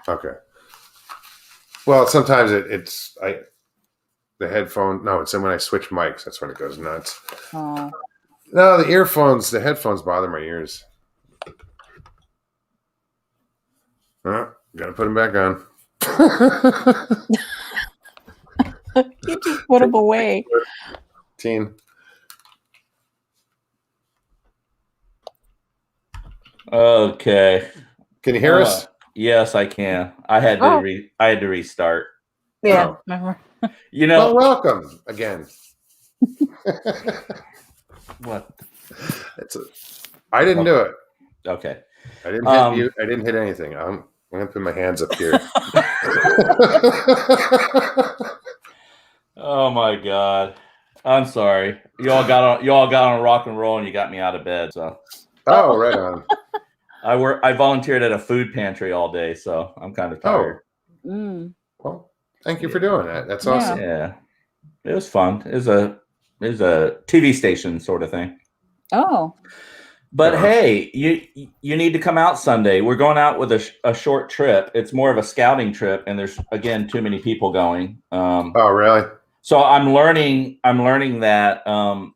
Speaker 1: Okay. Well, sometimes the headphone. No, it's when I switch mics. That's when it goes nuts.
Speaker 2: Oh.
Speaker 1: No, the headphones bother my ears. Gotta put them back on.
Speaker 2: You just put them away.
Speaker 1: Teen.
Speaker 3: Okay.
Speaker 1: Can you hear us?
Speaker 3: Yes, I can. I had to restart.
Speaker 2: Yeah.
Speaker 1: Oh.
Speaker 3: Well,
Speaker 1: welcome again.
Speaker 3: What?
Speaker 1: I didn't do it.
Speaker 3: Okay.
Speaker 1: I didn't hit you. I didn't hit anything. I'm gonna put my hands up here.
Speaker 3: Oh my God. I'm sorry. You all got on rock and roll and you got me out of bed. So.
Speaker 1: Oh, right on.
Speaker 3: I volunteered at a food pantry all day, so I'm kind of tired.
Speaker 1: Oh. Well, thank you for doing that. That's awesome.
Speaker 3: Yeah. It was fun. It was a TV station sort of thing.
Speaker 2: Oh.
Speaker 3: But hey, you need to come out Sunday. We're going out with a short trip. It's more of a scouting trip, and there's again too many people going.
Speaker 1: Oh, really?
Speaker 3: So I'm learning that I'm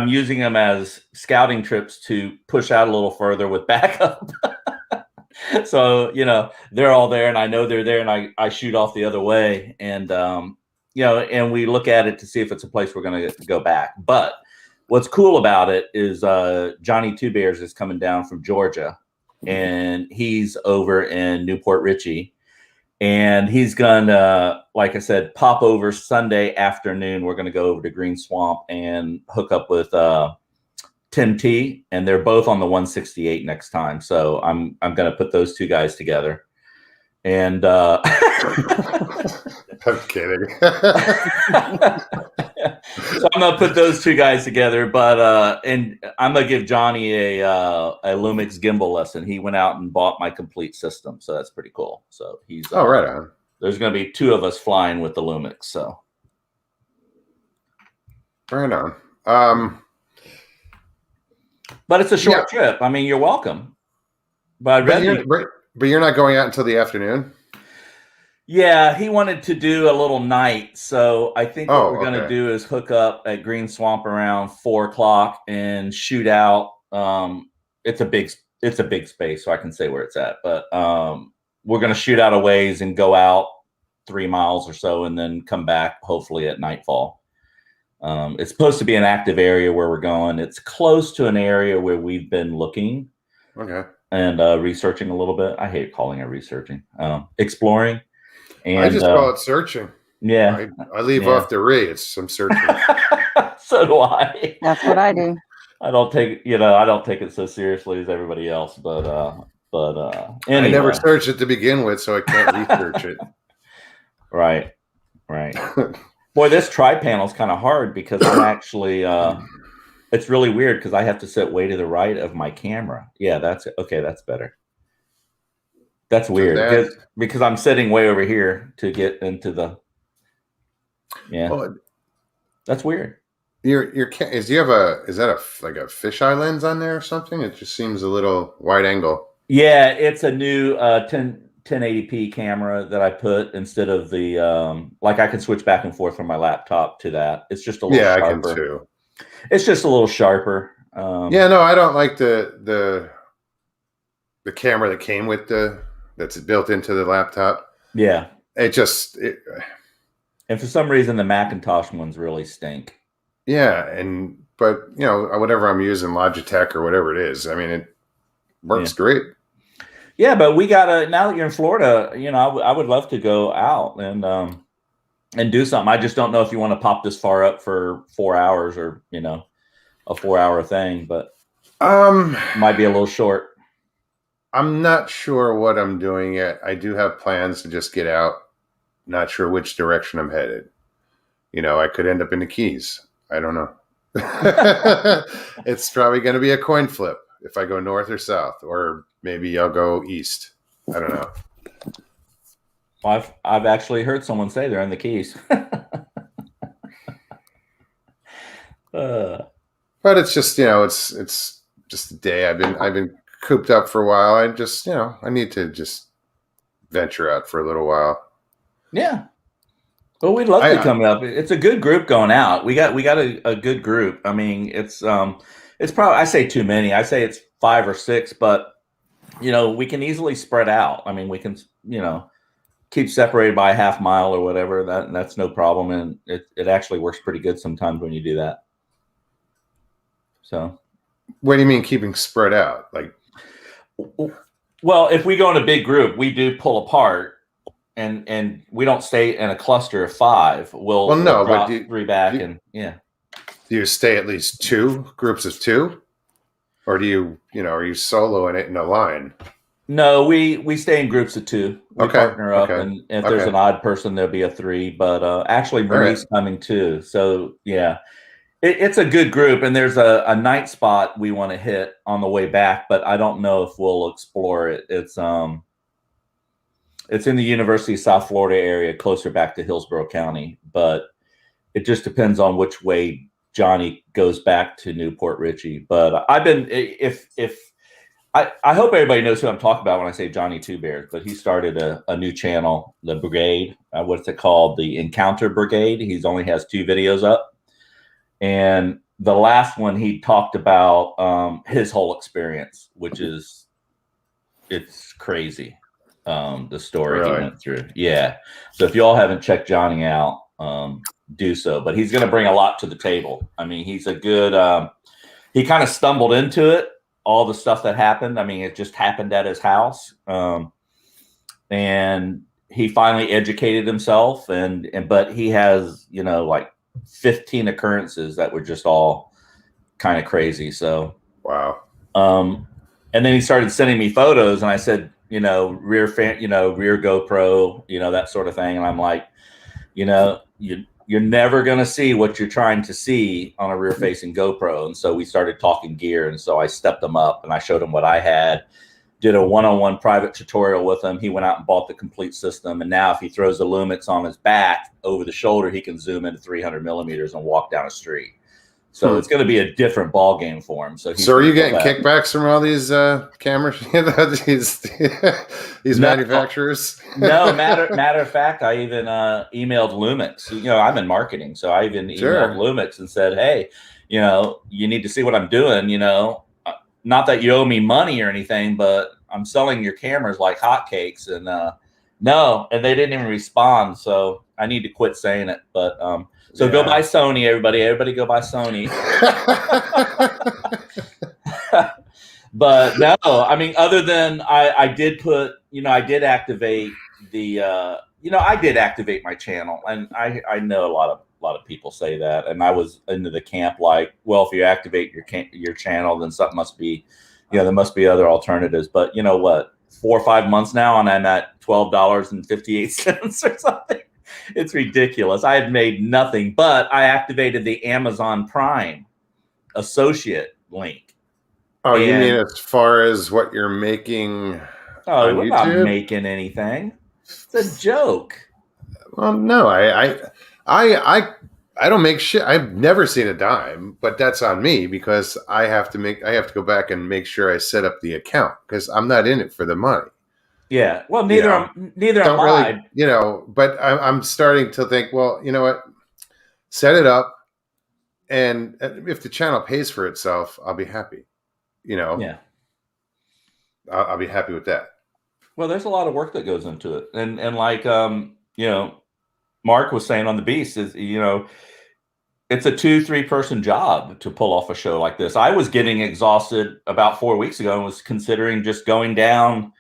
Speaker 3: using them as scouting trips to push out a little further with backup. So they're all there, and I know they're there, and I shoot off the other way, and and we look at it to see if it's a place we're going to go back. But what's cool about it is Johnny Two Bears is coming down from Georgia, and he's over in Newport Richey, and he's gonna, like I said, pop over Sunday afternoon. We're gonna go over to Green Swamp and hook up with Tim T, and they're both on the 168 next time. So I'm gonna put those two guys together. And
Speaker 1: I'm kidding.
Speaker 3: So I'm gonna put those two guys together, but and I'm gonna give Johnny a Lumix gimbal lesson. He went out and bought my complete system, so that's pretty cool. So he's
Speaker 1: right on.
Speaker 3: There's gonna be two of us flying with the Lumix, so
Speaker 1: right on.
Speaker 3: But it's a short trip. I mean, you're welcome. But
Speaker 1: you're not going out until the afternoon.
Speaker 3: Yeah, he wanted to do a little night, so I think what we're going to do is hook up at Green Swamp around 4:00 and shoot out. It's a big space, so I can say where it's at. But we're going to shoot out a ways and go out 3 miles or so, and then come back hopefully at nightfall. It's supposed to be an active area where we're going. It's close to an area where we've been looking, and researching a little bit. I hate calling it researching, exploring. And,
Speaker 1: I just call it searching.
Speaker 3: Yeah.
Speaker 1: I leave off the re. It's some searching.
Speaker 3: So do I.
Speaker 2: That's what I do.
Speaker 3: I don't take it so seriously as everybody else, but anyway.
Speaker 1: I never searched it to begin with, so I can't research it.
Speaker 3: Right. Boy, this tri-panel is kind of hard because I'm actually it's really weird because I have to sit way to the right of my camera. Yeah, that's better. That's weird because I'm sitting way over here to get into the. Yeah, that's weird.
Speaker 1: Is that a fisheye lens on there or something? It just seems a little wide angle.
Speaker 3: Yeah, it's a new 10 1080p camera that I put instead of the like I can switch back and forth from my laptop to that. It's just a little
Speaker 1: Yeah, I can
Speaker 3: sharper.
Speaker 1: too.
Speaker 3: It's just a little sharper.
Speaker 1: Yeah, no, I don't like the camera that came with that's built into the laptop.
Speaker 3: Yeah.
Speaker 1: And
Speaker 3: for some reason, the Macintosh ones really stink.
Speaker 1: Yeah, but whatever I'm using, Logitech or whatever it is, I mean, it works great.
Speaker 3: Yeah, but we gotta, now that you're in Florida, I would love to go out and do something. I just don't know if you want to pop this far up for 4 hours or a 4-hour thing, but might be a little short.
Speaker 1: I'm not sure what I'm doing yet. I do have plans to just get out. Not sure which direction I'm headed. I could end up in the Keys. I don't know. It's probably going to be a coin flip if I go north or south, or maybe I'll go east. I don't know.
Speaker 3: Well, I've actually heard someone say they're in the Keys.
Speaker 1: But it's just it's just a day. I've been cooped up for a while. I just I need to just venture out for a little while.
Speaker 3: Yeah. Well, we'd love to come up. It's a good group going out. We got a good group. I mean, it's probably, I say too many. I say it's 5 or 6, but we can easily spread out. I mean, we can keep separated by a half mile or whatever. That's no problem, and it actually works pretty good sometimes when you do that. So,
Speaker 1: what do you mean keeping spread out? Like,
Speaker 3: well, if we go in a big group, we do pull apart. And we don't stay in a cluster of 5. We'll drop 3 back and yeah.
Speaker 1: Do you stay at least 2 groups of 2, or do you are you soloing it in a line?
Speaker 3: No, we stay in groups of 2. We partner up, and if there's an odd person, there'll be a 3. But actually, Marie's coming too. So yeah, it's a good group, and there's a night spot we want to hit on the way back, but I don't know if we'll explore it. It's in the University of South Florida area, closer back to Hillsborough County, but it just depends on which way Johnny goes back to Newport Richey. But I've been, I hope everybody knows who I'm talking about when I say Johnny Two Bears, but he started a new channel, the Brigade. What's it called? The Encounter Brigade. He only has 2 videos up. And the last one, he talked about his whole experience, which is, it's crazy. The story he went through. Yeah. So if y'all haven't checked Johnny out, do so. But he's going to bring a lot to the table. I mean, he's a good, he kind of stumbled into it, all the stuff that happened. I mean, it just happened at his house. And he finally educated himself but he has, like 15 occurrences that were just all kind of crazy. So,
Speaker 1: wow.
Speaker 3: And then he started sending me photos, and I said, rear GoPro, that sort of thing. And I'm like, you're never going to see what you're trying to see on a rear facing GoPro. And so we started talking gear. And so I stepped him up and I showed him what I had, did a one-on-one private tutorial with him. He went out and bought the complete system. And now if he throws the Lumix on his back over the shoulder, he can zoom into 300 millimeters and walk down a street. So it's going to be a different ball game for him. So
Speaker 1: are you getting kickbacks from all these cameras? these manufacturers?
Speaker 3: No, matter of fact, I even emailed Lumix. I'm in marketing, so I even emailed Lumix and said, "Hey, you need to see what I'm doing. Not that you owe me money or anything, but I'm selling your cameras like hotcakes." And no, and they didn't even respond. So I need to quit saying it, but. So go buy Sony, everybody. Everybody go buy Sony. But no, I mean, other than I did put, I did activate I did activate my channel, and I know a lot of people say that, and I was into the camp like, well, if you activate your channel, then something must be, there must be other alternatives. But you know what? 4 or 5 months now, and I'm at $12.58 or something. It's ridiculous. I had made nothing, but I activated the Amazon Prime associate link.
Speaker 1: Oh, you mean as far as what you're making?
Speaker 3: Oh, we're not making anything. It's a joke.
Speaker 1: Well, no, I don't make shit. I've never seen a dime, but that's on me because I have to go back and make sure I set up the account because I'm not in it for the money.
Speaker 3: Yeah. Well,
Speaker 1: You know,
Speaker 3: neither am
Speaker 1: don't really,
Speaker 3: I.
Speaker 1: but I'm starting to think, well, you know what? Set it up, and if the channel pays for itself, I'll be happy.
Speaker 3: Yeah.
Speaker 1: I'll be happy with that.
Speaker 3: Well, there's a lot of work that goes into it, and like Mark was saying on the Beast is it's a 2-3 person job to pull off a show like this. I was getting exhausted about 4 weeks ago and was considering just going down.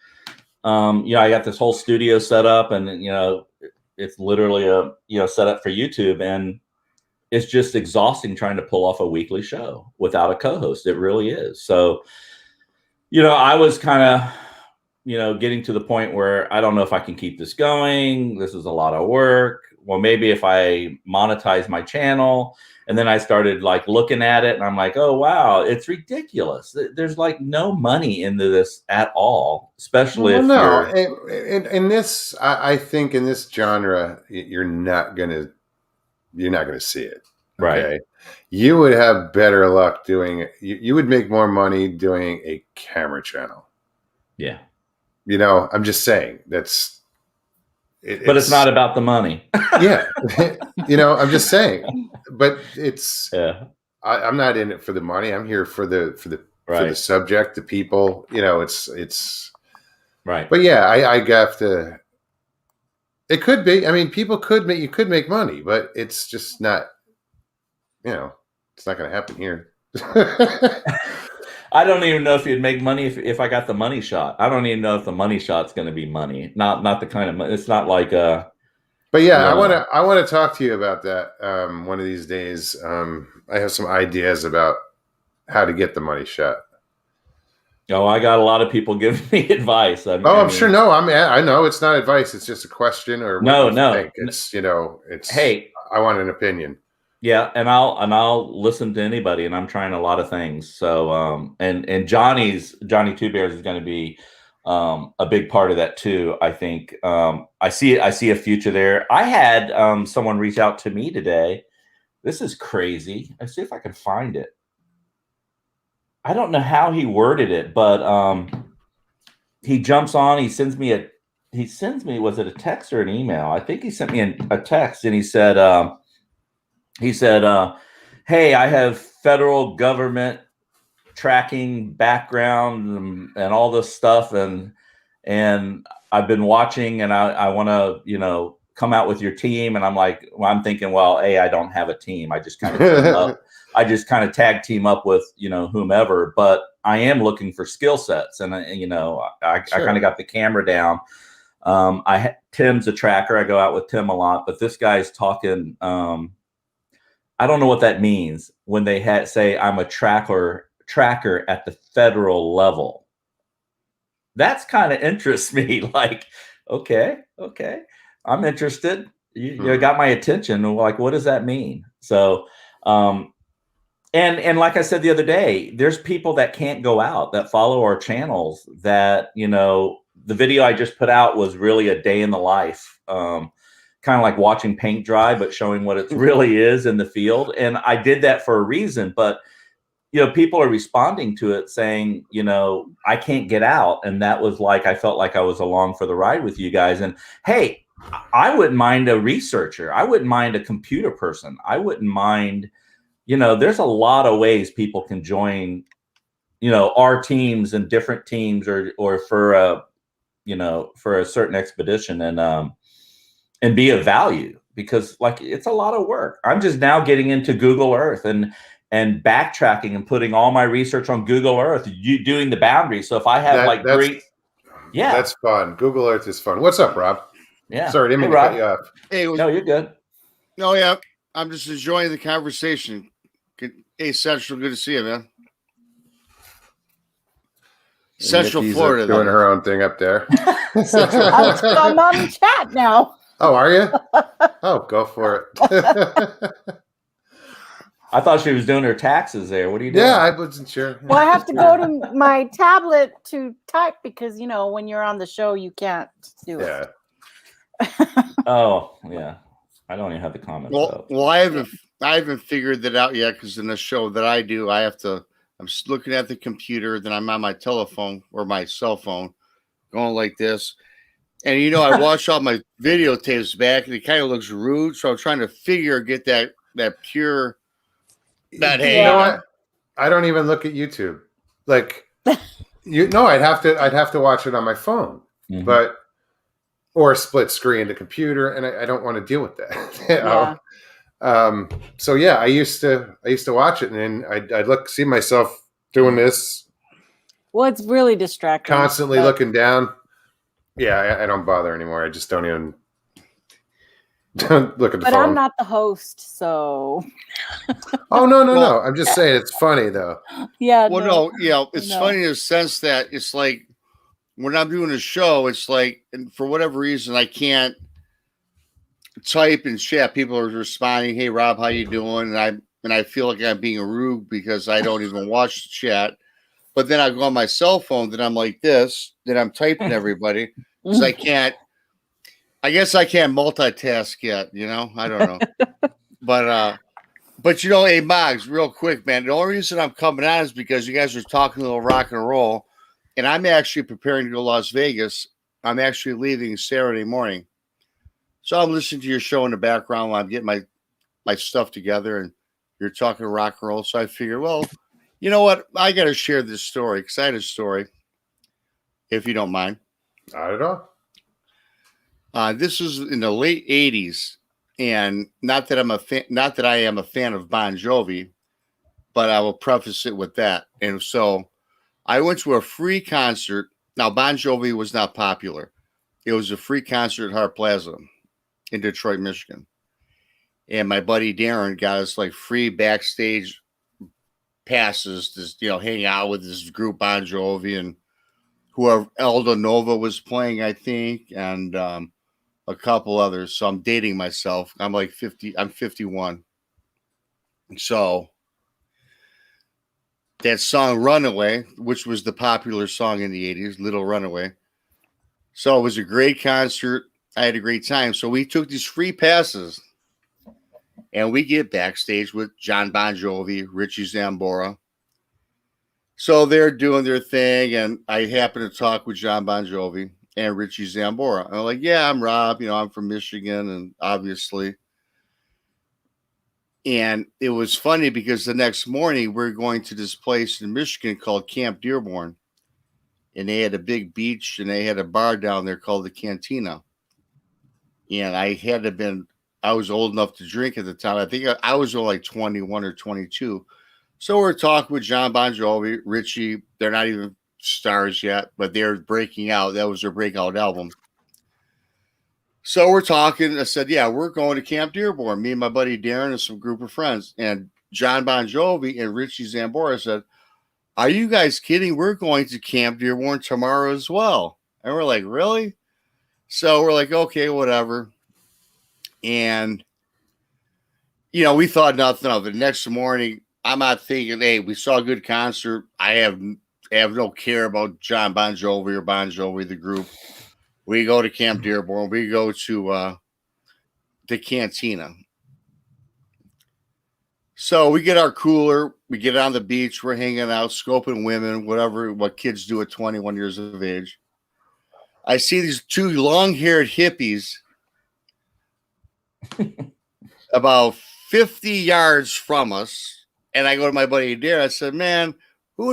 Speaker 3: I got this whole studio set up, and it's literally a set up for YouTube, and it's just exhausting trying to pull off a weekly show without a co-host. It really is. So, I was kind of, getting to the point where I don't know if I can keep this going. This is a lot of work. Well, maybe if I monetize my channel. And then I started like looking at it, and I'm like, oh, wow, it's ridiculous. There's like no money into this at all, especially if
Speaker 1: no.
Speaker 3: you're.
Speaker 1: In this, I think in this genre, you're not gonna see it. Okay.
Speaker 3: Right.
Speaker 1: You would have better luck doing. You would make more money doing a camera channel.
Speaker 3: Yeah.
Speaker 1: I'm just saying that's.
Speaker 3: But it's not about the money.
Speaker 1: Yeah. I'm just saying. But it's.
Speaker 3: Yeah.
Speaker 1: I'm not in it for the money. I'm here for the
Speaker 3: Right.
Speaker 1: for the subject, the people. It's.
Speaker 3: Right.
Speaker 1: But yeah, I have to. It could be. I mean, you could make money, but it's just not. It's not going to happen here.
Speaker 3: I don't even know if you'd make money if I got the money shot. I don't even know if the money shot's going to be money. Not the kind of money. It's not like
Speaker 1: But yeah, I want to talk to you about that one of these days. I have some ideas about how to get the money shot.
Speaker 3: Oh, I got a lot of people giving me advice.
Speaker 1: I'm sure. No, I know it's not advice. It's just a question or
Speaker 3: no.
Speaker 1: Think. It's it's.
Speaker 3: Hey,
Speaker 1: I want an opinion.
Speaker 3: Yeah, and I'll listen to anybody, and I'm trying a lot of things. So and Johnny Two Bears is going to be a big part of that too. I think I see a future there. I had someone reach out to me today. This is crazy. I see if I can find it. I don't know how he worded it, but he jumps on. He sends me was it a text or an email? I think he sent me a text, and he said. Hey, I have federal government tracking background and all this stuff. And I've been watching, and I want to, come out with your team. And I'm like, well, I'm thinking, well, I don't have a team. I just kind of tag team up with, whomever, but I am looking for skill sets. And I kind of got the camera down. Tim's a tracker. I go out with Tim a lot, but this guy's talking, I don't know what that means when they say I'm a tracker at the federal level. That's kind of interests me. Like, okay, I'm interested. You got my attention. Like, what does that mean? So, and like I said the other day, there's people that can't go out that follow our channels that, the video I just put out was really a day in the life. Kind of like watching paint dry, but showing what it really is in the field. And I did that for a reason, but people are responding to it saying, I can't get out. And that was like, I felt like I was along for the ride with you guys. And hey, I wouldn't mind a researcher. I wouldn't mind a computer person. I wouldn't mind, there's a lot of ways people can join, our teams and different teams or for a certain expedition and be of value, because like it's a lot of work. I'm just now getting into Google Earth and backtracking and putting all my research on Google Earth, doing the boundaries. So if I have
Speaker 1: that's fun. Google Earth is fun. What's up, Rob?
Speaker 3: Yeah.
Speaker 1: Sorry, didn't mean to cut you off.
Speaker 4: Hey,
Speaker 3: no, you're good.
Speaker 4: No, yeah, I'm just enjoying the conversation. Hey, Central, good to see you, man. Central Florida,
Speaker 1: doing her own thing up there.
Speaker 2: I'm on chat now.
Speaker 1: Oh, are you? Oh, go for it.
Speaker 3: I thought she was doing her taxes there. What are you doing?
Speaker 1: Yeah, I wasn't sure.
Speaker 2: Well, I have to go to my tablet to type because, when you're on the show, you can't do it.
Speaker 3: Oh, yeah. I don't even have the comments.
Speaker 4: Well, I haven't figured that out yet, because in the show that I do, I'm looking at the computer, then I'm on my telephone or my cell phone, going like this. And I watched all my videotapes back, and it kind of looks rude. So I'm trying to get that pure. That
Speaker 1: You
Speaker 4: hey,
Speaker 1: know what? I don't even look at YouTube. Like I'd have to watch it on my phone, but or split screen the computer, and I don't want to deal with that. So yeah, I used to watch it, and then I'd see myself doing this.
Speaker 2: Well, it's really distracting.
Speaker 1: Constantly looking down. Yeah, I don't bother anymore. I just don't even look at the phone.
Speaker 2: But I'm not the host, so.
Speaker 1: Oh no! I'm just saying it's funny though.
Speaker 2: Yeah.
Speaker 4: Well, no, it's funny in the sense that it's like when I'm doing a show, it's like, and for whatever reason, I can't type and chat. People are responding, "Hey, Rob, how you doing?" And I feel like I'm being rude because I don't even watch the chat. But then I go on my cell phone, then I'm like this, then I'm typing everybody because I can't. I guess I can't multitask yet. I don't know, but hey, Moggs, real quick, man. The only reason I'm coming out is because you guys are talking a little rock and roll, and I'm actually preparing to go to Las Vegas. I'm actually leaving Saturday morning, so I'm listening to your show in the background while I'm getting my stuff together, and you're talking rock and roll. So I figure, well, you know what? I got to share this story because I had a story, if you don't mind.
Speaker 1: Not at all.
Speaker 4: This was in the late '80s, and not that I am a fan of Bon Jovi, but I will preface it with that. And so, I went to a free concert. Now, Bon Jovi was not popular. It was a free concert at Hart Plaza in Detroit, Michigan, and my buddy Darren got us like free backstage passes to hang out with this group Bon Jovi and whoever Elda Nova was playing, I think, and a couple others. So I'm dating myself. I'm like 50. I'm 51. So that song Runaway, which was the popular song in the 80s, Little Runaway. So it was a great concert. I had a great time. So we took these free passes and we get backstage with John Bon Jovi, Richie Zambora. So they're doing their thing, and I happen to talk with John Bon Jovi and Richie Zambora. I'm like, yeah, I'm Rob. I'm from Michigan, and obviously. And it was funny because the next morning we're going to this place in Michigan called Camp Dearborn. And they had a big beach, and they had a bar down there called the Cantina. And I was old enough to drink at the time. I think I was only like 21 or 22. So we're talking with John Bon Jovi, Richie. They're not even stars yet, but they're breaking out. That was their breakout album. So we're talking. I said, yeah, we're going to Camp Dearborn. Me and my buddy Darren and some group of friends. And John Bon Jovi and Richie Zambora said, are you guys kidding? We're going to Camp Dearborn tomorrow as well. And we're like, really? So we're like, okay, whatever. And, we thought nothing of it. Next morning, I'm not thinking, hey, we saw a good concert. I have no care about John Bon Jovi or Bon Jovi, the group. We go to Camp Dearborn. We go to the Cantina. So we get our cooler. We get on the beach. We're hanging out, scoping women, what kids do at 21 years of age. I see these two long-haired hippies about 50 yards from us. And I go to my buddy Darren. I said, man, who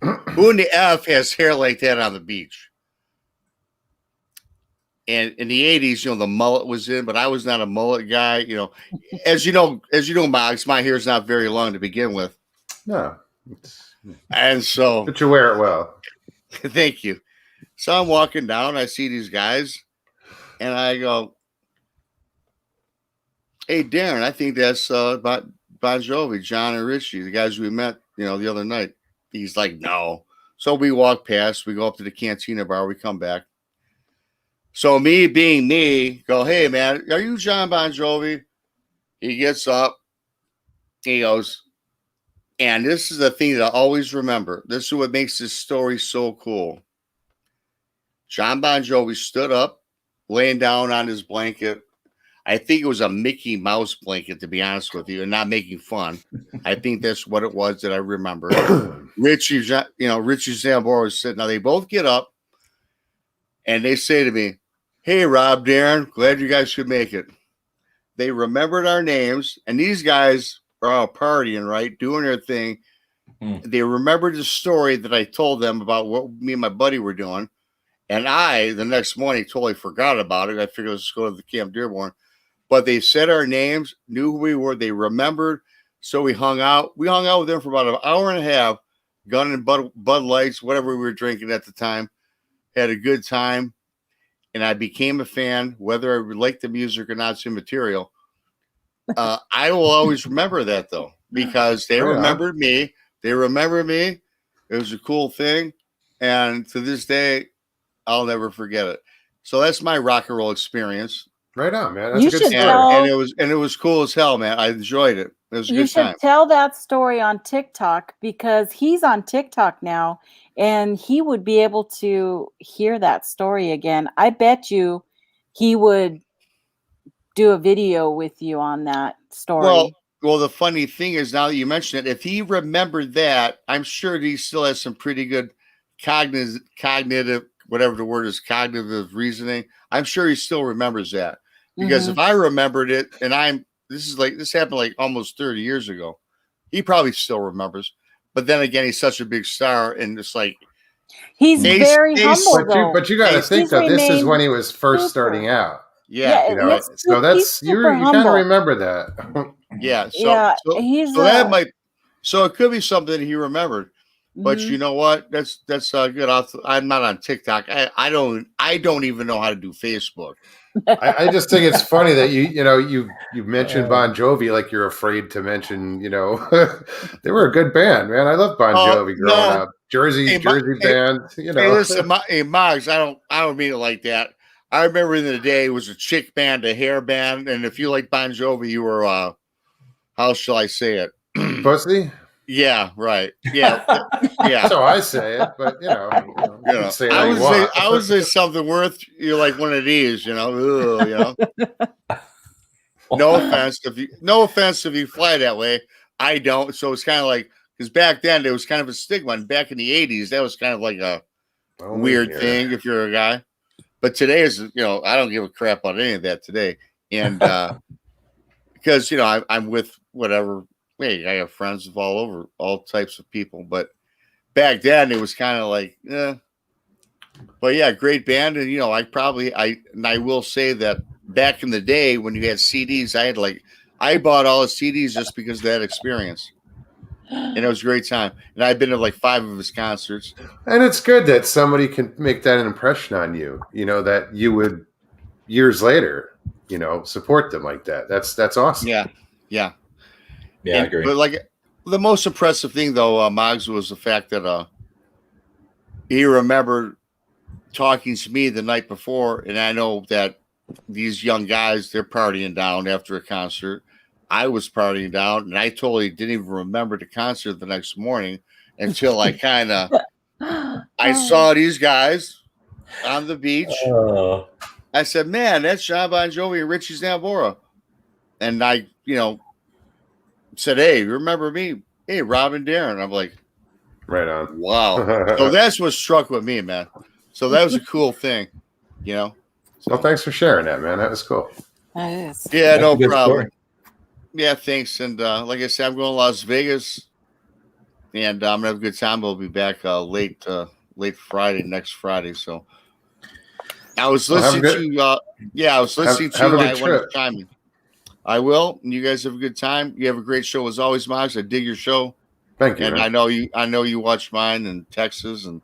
Speaker 4: in the F has hair like that on the beach? And in the 80s, the mullet was in, but I was not a mullet guy. As you know, Moggs, my hair is not very long to begin with.
Speaker 1: No.
Speaker 4: And so.
Speaker 1: But you wear it well.
Speaker 4: Thank you. So I'm walking down. I see these guys. And I go, hey, Darren, I think that's Bon Jovi, John and Richie, the guys we met, the other night. He's like, no. So we walk past. We go up to the Cantina bar. We come back. So me being me, go, hey, man, are you John Bon Jovi? He gets up. He goes, and this is the thing that I always remember. This is what makes this story so cool. John Bon Jovi stood up, laying down on his blanket. I think it was a Mickey Mouse blanket, to be honest with you, and not making fun. I think that's what it was that I remember. Richie Zambora was sitting. Now they both get up and they say to me, "Hey, Rob, Darren, glad you guys could make it." They remembered our names, and these guys are all partying, right, doing their thing. They remembered the story that I told them about what me and my buddy were doing. And I, the next morning, totally forgot about it. I figured let's go to the Camp Dearborn. But they said our names, knew who we were. They remembered. So we hung out. We hung out with them for about an hour and a half, gun and Bud Lights, whatever we were drinking at the time. Had a good time. And I became a fan, whether I liked the music or not, it's immaterial. I will always remember that, though, because they remembered me. They remember me. It was a cool thing. And to this day, I'll never forget it. So that's my rock and roll experience.
Speaker 1: Right on, man. That's a good story.
Speaker 4: And it was cool as hell, man. I enjoyed it. It was a good time.
Speaker 2: You should tell that story on TikTok, because he's on TikTok now and he would be able to hear that story again. I bet you he would do a video with you on that story.
Speaker 4: Well, the funny thing is, now that you mention it, if he remembered that, I'm sure he still has some pretty good cognitive, whatever the word is, cognitive reasoning. I'm sure he still remembers that, because if I remembered it, and this happened like almost 30 years ago, he probably still remembers. But then again, he's such a big star, and it's like
Speaker 2: he's very humble.
Speaker 1: But you got to think that this is when he was first starting out.
Speaker 4: Yeah,
Speaker 1: you know, so that's you kind of remember that.
Speaker 4: Yeah, so it could be something that he remembered. But you know what? That's good. I'm not on TikTok. I don't even know how to do Facebook.
Speaker 1: I just think it's funny that you mentioned Bon Jovi like you're afraid to mention. They were a good band, man. I love Bon Jovi growing up. Jersey band.
Speaker 4: Hey, listen, Moggs, I don't mean it like that. I remember in the day it was a chick band, a hair band, and if you like Bon Jovi, you were how shall I say it?
Speaker 1: Pussy?
Speaker 4: Yeah, right. Yeah, yeah.
Speaker 1: So I say it, but say it
Speaker 4: I would say something worth you like one of these, No offense if you fly that way. I don't. So it's kind of like, because back then there was kind of a stigma, and back in the 80s that was kind of like a weird thing if you're a guy. But today is, I don't give a crap about any of that today. And because, I'm with whatever. Hey, I have friends of all types of people. But back then it was kind of like, But yeah, great band. And, I will say that back in the day when you had CDs, I bought all the CDs just because of that experience. And it was a great time. And I've been to like 5 of his concerts.
Speaker 1: And it's good that somebody can make that impression on you, that you would years later, support them like that. That's awesome.
Speaker 4: Yeah.
Speaker 3: Yeah, I agree.
Speaker 4: But like the most impressive thing though, Moggs, was the fact that he remembered talking to me the night before. And I know that these young guys, they're partying down after a concert. I was partying down, and I totally didn't even remember the concert the next morning until I I saw these guys on the beach. I said, "Man, that's John Bon Jovi and Richie Zambora." And I, said, "Hey, you remember me? Hey, Rob and Darren." I'm like,
Speaker 1: right on.
Speaker 4: Wow. So that's what struck with me, man. So that was a cool thing, So,
Speaker 1: well, thanks for sharing that, man. That was cool.
Speaker 2: That is.
Speaker 4: Yeah, no problem. Story. Yeah, thanks. And like I said, I'm going to Las Vegas, and I'm gonna have a good time. We'll be back late Friday, next Friday. So I was listening to I was listening to you. I wanted to chime in. I will. And you guys have a good time. You have a great show as always, Miles. I dig your show.
Speaker 1: Thank you.
Speaker 4: And man. I know you watch mine in Texas, and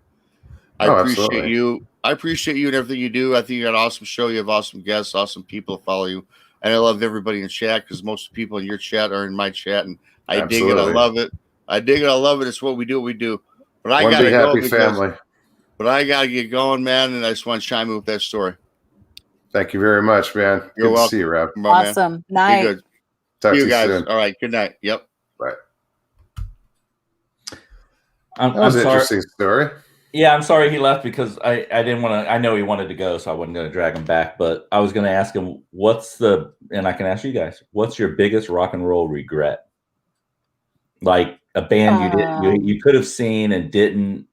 Speaker 4: I appreciate
Speaker 1: absolutely.
Speaker 4: you. I appreciate you and everything you do. I think you got an awesome show. You have awesome guests, awesome people to follow you. And I love everybody in chat, because most of the people in your chat are in my chat, and I dig it. I love it. I dig it. I love it. It's what we do. But I gotta go
Speaker 1: family.
Speaker 4: But I gotta get going, man. And I just want to chime in with that story.
Speaker 1: Thank you very much, man.
Speaker 4: You're
Speaker 1: good
Speaker 4: welcome.
Speaker 1: To see you, Rob.
Speaker 2: Awesome. Night.
Speaker 4: Be good.
Speaker 1: Talk
Speaker 4: see
Speaker 1: to
Speaker 4: you guys.
Speaker 1: Soon.
Speaker 4: All right. Good night. Yep.
Speaker 1: Bye.
Speaker 3: I'm
Speaker 1: That was an
Speaker 3: sorry.
Speaker 1: interesting story.
Speaker 3: Yeah, I'm sorry he left because I didn't want to. I know he wanted to go, so I wasn't going to drag him back. But I was going to ask him, and I can ask you guys, what's your biggest rock and roll regret? Like a band you could have seen and didn't,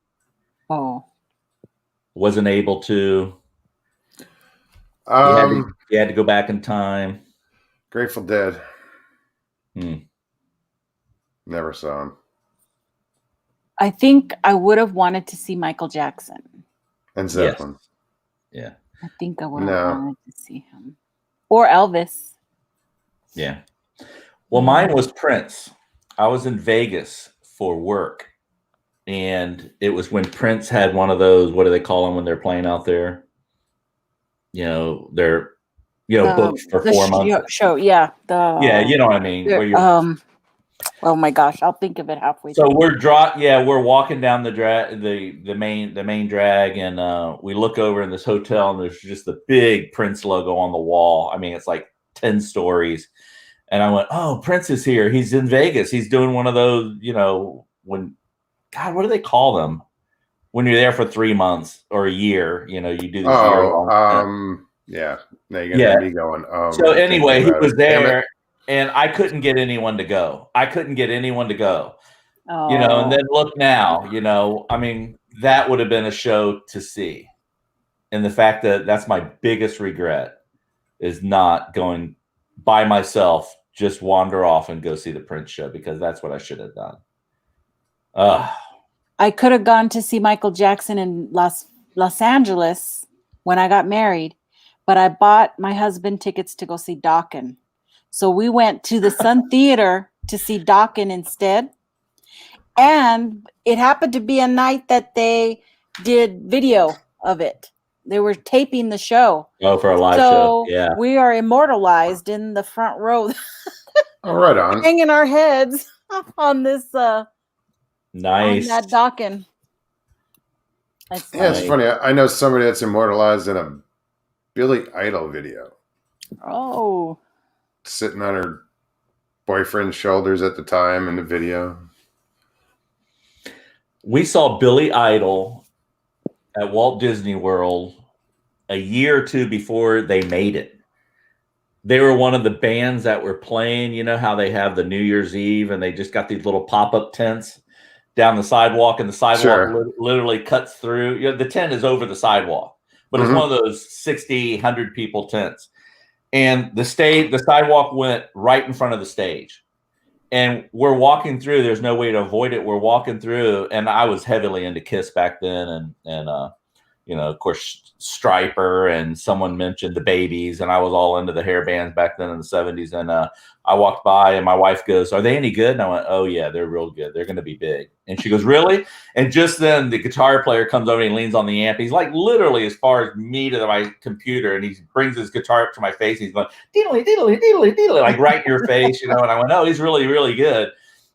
Speaker 3: wasn't able to. You had to go back in time.
Speaker 1: Grateful Dead.
Speaker 3: Hmm.
Speaker 1: Never saw him.
Speaker 2: I think I would have wanted to see Michael Jackson.
Speaker 1: And Zeppelin.
Speaker 3: Yes. Yeah.
Speaker 2: I think I would have wanted to see him. Or Elvis.
Speaker 3: Yeah. Well, mine was Prince. I was in Vegas for work. And it was when Prince had one of those, what do they call them when they're playing out there? They're booked for 4 months.
Speaker 2: Show, yeah.
Speaker 3: Yeah, you know what I mean. Where you're,
Speaker 2: oh my gosh, I'll think of it halfway.
Speaker 3: So we're walking down the main drag, and we look over in this hotel, and there's just the big Prince logo on the wall. I mean, it's like 10 stories. And I went, oh, Prince is here. He's in Vegas. He's doing one of those, what do they call them? When you're there for 3 months or a year, you do this year-long.
Speaker 1: Yeah. Now you're going to be going.
Speaker 3: So anyway, he was there, and I couldn't get anyone to go. And then look now, I mean, that would have been a show to see. And the fact that that's my biggest regret is not going by myself, just wander off and go see the Prince show, because that's what I should have done.
Speaker 2: I could have gone to see Michael Jackson in Los Angeles when I got married, but I bought my husband tickets to go see Dokken. So we went to the Sun Theater to see Dokken instead. And it happened to be a night that they did video of it. They were taping the show.
Speaker 3: Oh, for a live show. Yeah.
Speaker 2: We are immortalized in the front row.
Speaker 1: Oh, right on.
Speaker 2: Hanging our heads on this
Speaker 3: nice.
Speaker 2: On that Dokken.
Speaker 1: It's funny. I know somebody that's immortalized in a Billy Idol video.
Speaker 2: Oh.
Speaker 1: Sitting on her boyfriend's shoulders at the time in the video.
Speaker 3: We saw Billy Idol at Walt Disney World a year or two before they made it. They were one of the bands that were playing, how they have the New Year's Eve and they just got these little pop-up tents down the sidewalk, and the sidewalk literally cuts through. The tent is over the sidewalk, but it's one of those 60, 100 people tents. And the sidewalk went right in front of the stage. And we're walking through. There's no way to avoid it. We're walking through, and I was heavily into Kiss back then, and of course, Striper, and someone mentioned the Babies, and I was all into the hair bands back then in the 70s. And I walked by, and my wife goes, "Are they any good?" And I went, "Oh yeah, they're real good. They're going to be big." And she goes, "Really?" And just then, the guitar player comes over and he leans on the amp. He's like literally as far as me to my computer, and he brings his guitar up to my face. He's going, "Diddly, diddly, diddly, diddly," like right in your face, And I went, "Oh, he's really, really good."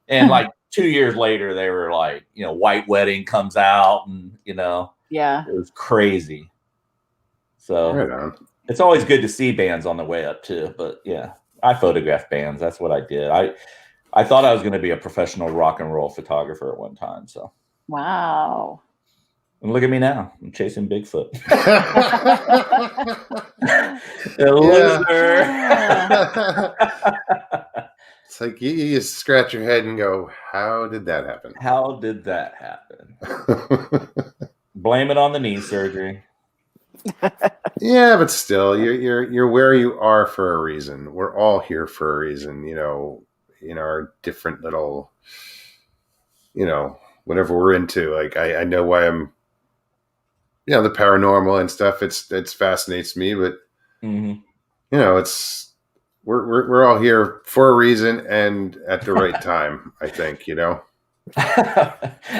Speaker 3: And like 2 years later, they were like, White Wedding comes out, and
Speaker 2: yeah,
Speaker 3: it was crazy. So it's always good to see bands on the way up too. But yeah, I photographed bands. That's what I did. I thought I was going to be a professional rock and roll photographer at one time. So
Speaker 2: wow.
Speaker 3: And look at me now. I'm chasing Bigfoot. Loser.
Speaker 1: It's like you just scratch your head and go, how did that happen?
Speaker 3: How did that happen? Blame it on the knee surgery.
Speaker 1: Yeah, but still, you're where you are for a reason. We're all here for a reason, our different little, whatever we're into. Like I know why I'm, the paranormal and stuff. It's fascinates me, but it's we're all here for a reason and at the right time. I think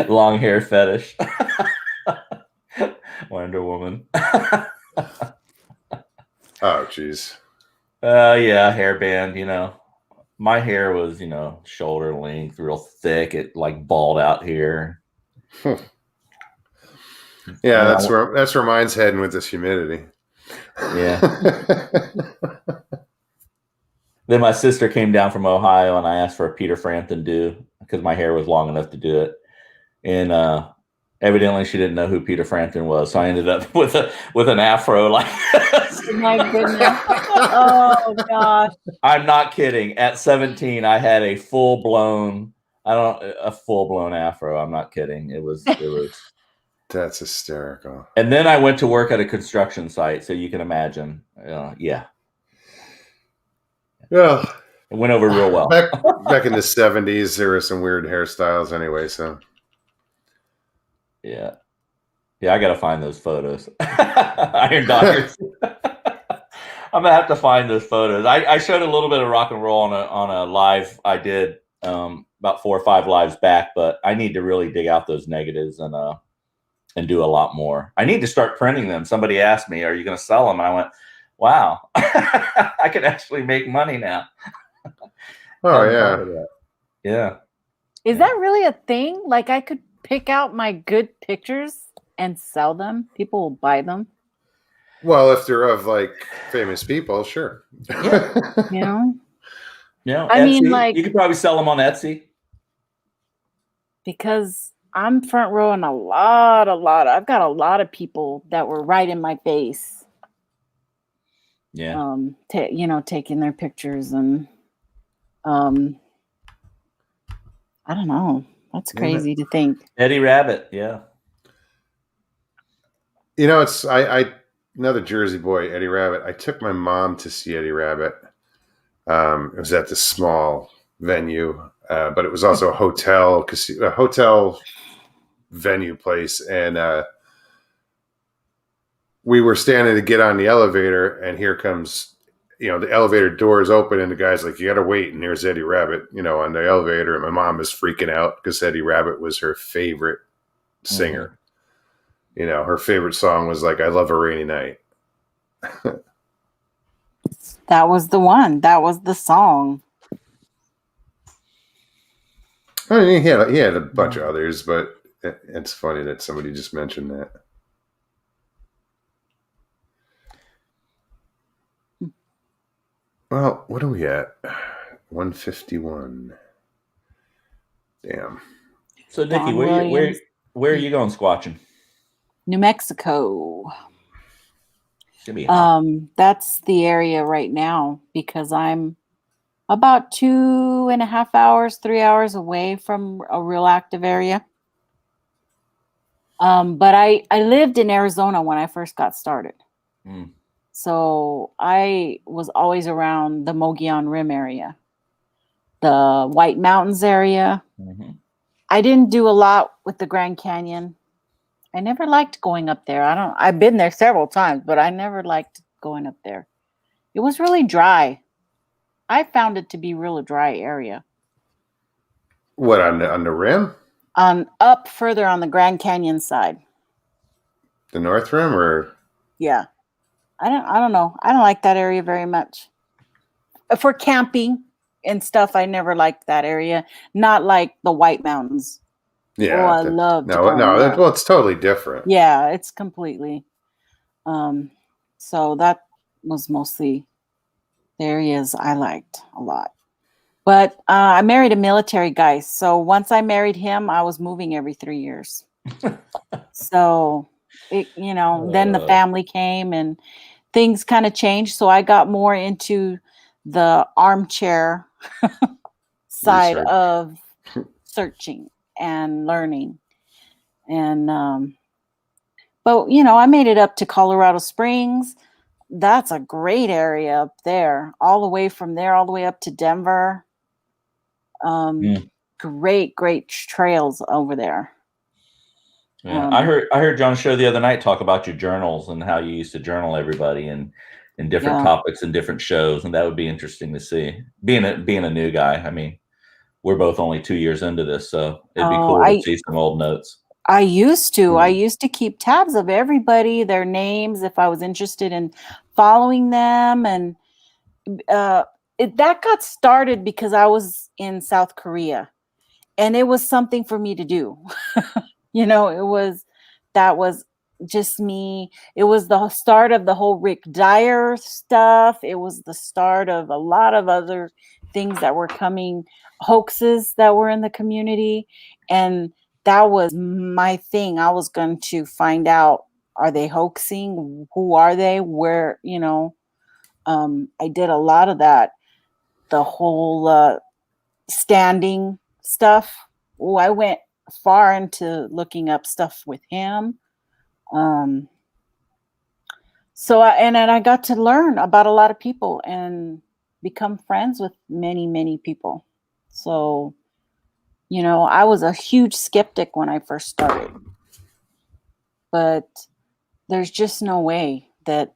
Speaker 3: long hair fetish. Wonder Woman.
Speaker 1: Oh, geez.
Speaker 3: Yeah, hairband. My hair was, shoulder length, real thick. It like balled out here.
Speaker 1: Yeah, that's where mine's heading with this humidity.
Speaker 3: Yeah. Then my sister came down from Ohio, and I asked for a Peter Frampton do because my hair was long enough to do it. And Evidently, she didn't know who Peter Frampton was, so I ended up with an afro like this.
Speaker 2: Oh my goodness. Oh gosh.
Speaker 3: I'm not kidding. At 17, I had a full blown afro. I'm not kidding. It was.
Speaker 1: That's hysterical.
Speaker 3: And then I went to work at a construction site, so you can imagine. Yeah.
Speaker 1: Well,
Speaker 3: it went over real well.
Speaker 1: Back in the 70s, there were some weird hairstyles anyway, so.
Speaker 3: Yeah, I got to find those photos. Iron Dockers. I'm gonna have to find those photos. I showed a little bit of rock and roll on a live I did about 4 or 5 lives back, but I need to really dig out those negatives and do a lot more. I need to start printing them. Somebody asked me, "Are you going to sell them?" And I went, "Wow, I can actually make money now."
Speaker 1: Oh yeah,
Speaker 3: yeah.
Speaker 2: Is that really a thing? Like I could pick out my good pictures and sell them? People will buy them?
Speaker 1: Well, if they're of like famous people, sure.
Speaker 3: Yeah.
Speaker 2: You know?
Speaker 3: Yeah.
Speaker 2: I mean,
Speaker 3: Etsy,
Speaker 2: like,
Speaker 3: you could probably sell them on Etsy.
Speaker 2: Because I'm front row in a lot. I've got a lot of people that were right in my face.
Speaker 3: Yeah.
Speaker 2: Taking their pictures and I don't know. That's crazy to think.
Speaker 3: Eddie Rabbit, yeah.
Speaker 1: It's I another Jersey boy, Eddie Rabbit. I took my mom to see Eddie Rabbit. It was at this small venue, but it was also a hotel venue place, and we were standing to get on the elevator, and here comes, the elevator doors open, and the guy's like, "You got to wait," and there's Eddie Rabbit, on the elevator, and my mom is freaking out because Eddie Rabbit was her favorite singer. Mm-hmm. Her favorite song was like, "I Love a Rainy Night."
Speaker 2: That was the one. That was the song.
Speaker 1: I mean, he had a bunch of others, but it's funny that somebody just mentioned that. Well, what are we at? 151. Damn.
Speaker 3: So, Nikki, where are you going squatching?
Speaker 2: New Mexico.
Speaker 3: That's
Speaker 2: the area right now because I'm about 2.5 hours, 3 hours away from a real active area. But I lived in Arizona when I first got started. So I was always around the Mogollon Rim area, the White Mountains area. Mm-hmm. I didn't do a lot with the Grand Canyon. I never liked going up there. I've been there several times, but I never liked going up there. It was really dry. I found it to be really dry area.
Speaker 1: What, on the rim?
Speaker 2: Up further on the Grand Canyon side.
Speaker 1: The North Rim, or?
Speaker 2: Yeah. I don't know. I don't like that area very much. For camping and stuff, I never liked that area. Not like the White Mountains.
Speaker 1: Yeah.
Speaker 2: I love.
Speaker 1: Well, it's totally different.
Speaker 2: Yeah, it's completely. So that was mostly the areas I liked a lot. But I married a military guy, so once I married him, I was moving every 3 years. So then the family came and things kind of changed. So I got more into the armchair side of searching and learning. And, but I made it up to Colorado Springs. That's a great area up there, all the way from there, all the way up to Denver. Great trails over there.
Speaker 3: Yeah, I heard John Show the other night talk about your journals and how you used to journal everybody and different topics and different shows, and that would be interesting to see. Being a new guy, I mean, we're both only 2 years into this, so it'd be cool to see some old notes.
Speaker 2: I used to keep tabs of everybody, their names, if I was interested in following them, and that got started because I was in South Korea, and it was something for me to do. That was just me. It was the start of the whole Rick Dyer stuff. It was the start of a lot of other things that were coming, hoaxes that were in the community. And that was my thing. I was going to find out, are they hoaxing? Who are they? Where, I did a lot of that. The whole standing stuff. Oh, I went far into looking up stuff with him. And then I got to learn about a lot of people and become friends with many, many people. So, I was a huge skeptic when I first started, but there's just no way that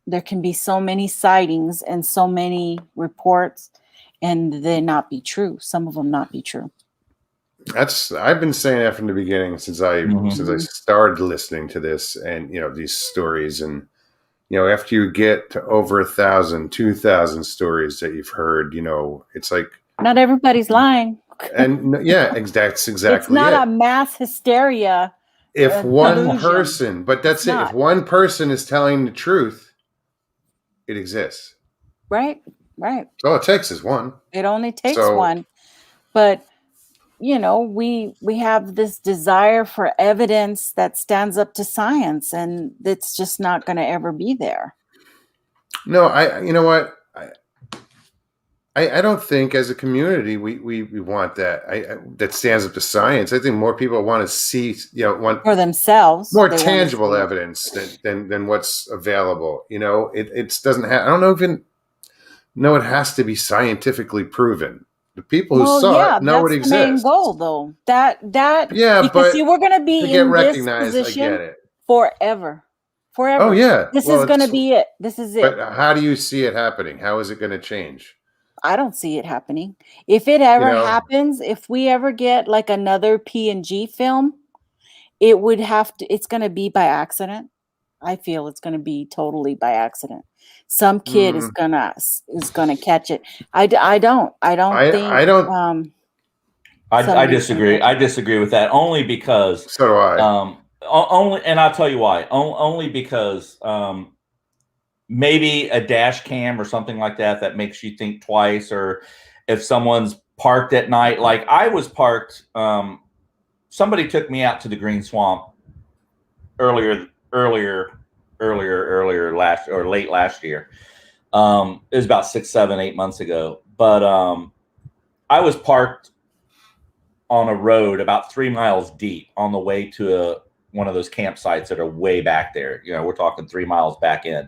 Speaker 2: there can be so many sightings and so many reports and they not be true. Some of them not be true.
Speaker 1: I've been saying that from the beginning since I started listening to this and these stories, and after you get to over 1,000, 2,000 stories that you've heard, it's like
Speaker 2: not everybody's lying.
Speaker 1: And that's exactly
Speaker 2: it's not a mass hysteria.
Speaker 1: If one person, but that's it. If one person is telling the truth, it exists.
Speaker 2: Right.
Speaker 1: All it takes is one.
Speaker 2: It only takes one. But we have this desire for evidence that stands up to science, and it's just not going to ever be there.
Speaker 1: No, you know what? I don't think as a community we want that. That stands up to science. I think more people want to see, want
Speaker 2: for themselves
Speaker 1: more tangible evidence than what's available. It doesn't have. I don't know even know it has to be scientifically proven. The people who saw it know it exists.
Speaker 2: That's the main goal, though. That
Speaker 1: because
Speaker 2: but see, we're going to be in this position
Speaker 1: I get it.
Speaker 2: forever.
Speaker 1: Oh yeah,
Speaker 2: this is going to be it. This is it.
Speaker 1: But how do you see it happening? How is it going to change?
Speaker 2: I don't see it happening. If it ever happens, if we ever get like another P&G film, it would have to. It's going to be by accident. I feel it's going to be totally by accident. Some kid is gonna catch it. I
Speaker 3: disagree. I disagree with that only because.
Speaker 1: So do I.
Speaker 3: Only, and I'll tell you why. Only because maybe a dash cam or something like that makes you think twice, or if someone's parked at night, like I was parked. Somebody took me out to the Green Swamp earlier late last year. It was about 6, 7, 8 months ago. But I was parked on a road about 3 miles deep on the way to one of those campsites that are way back there. We're talking 3 miles back in.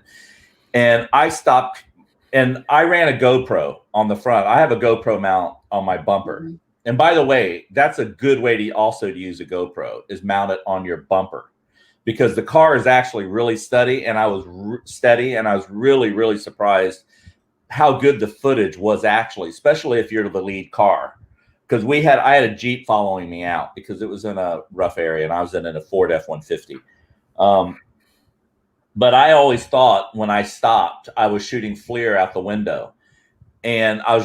Speaker 3: And I stopped and I ran a GoPro on the front. I have a GoPro mount on my bumper. Mm-hmm. And by the way, that's a good way to use a GoPro, is mount it on your bumper, because the car is actually really steady. And I was really, really surprised how good the footage was actually, especially if you're the lead car. Because I had a Jeep following me out because it was in a rough area and I was in a Ford F-150. But I always thought when I stopped, I was shooting FLIR out the window, and I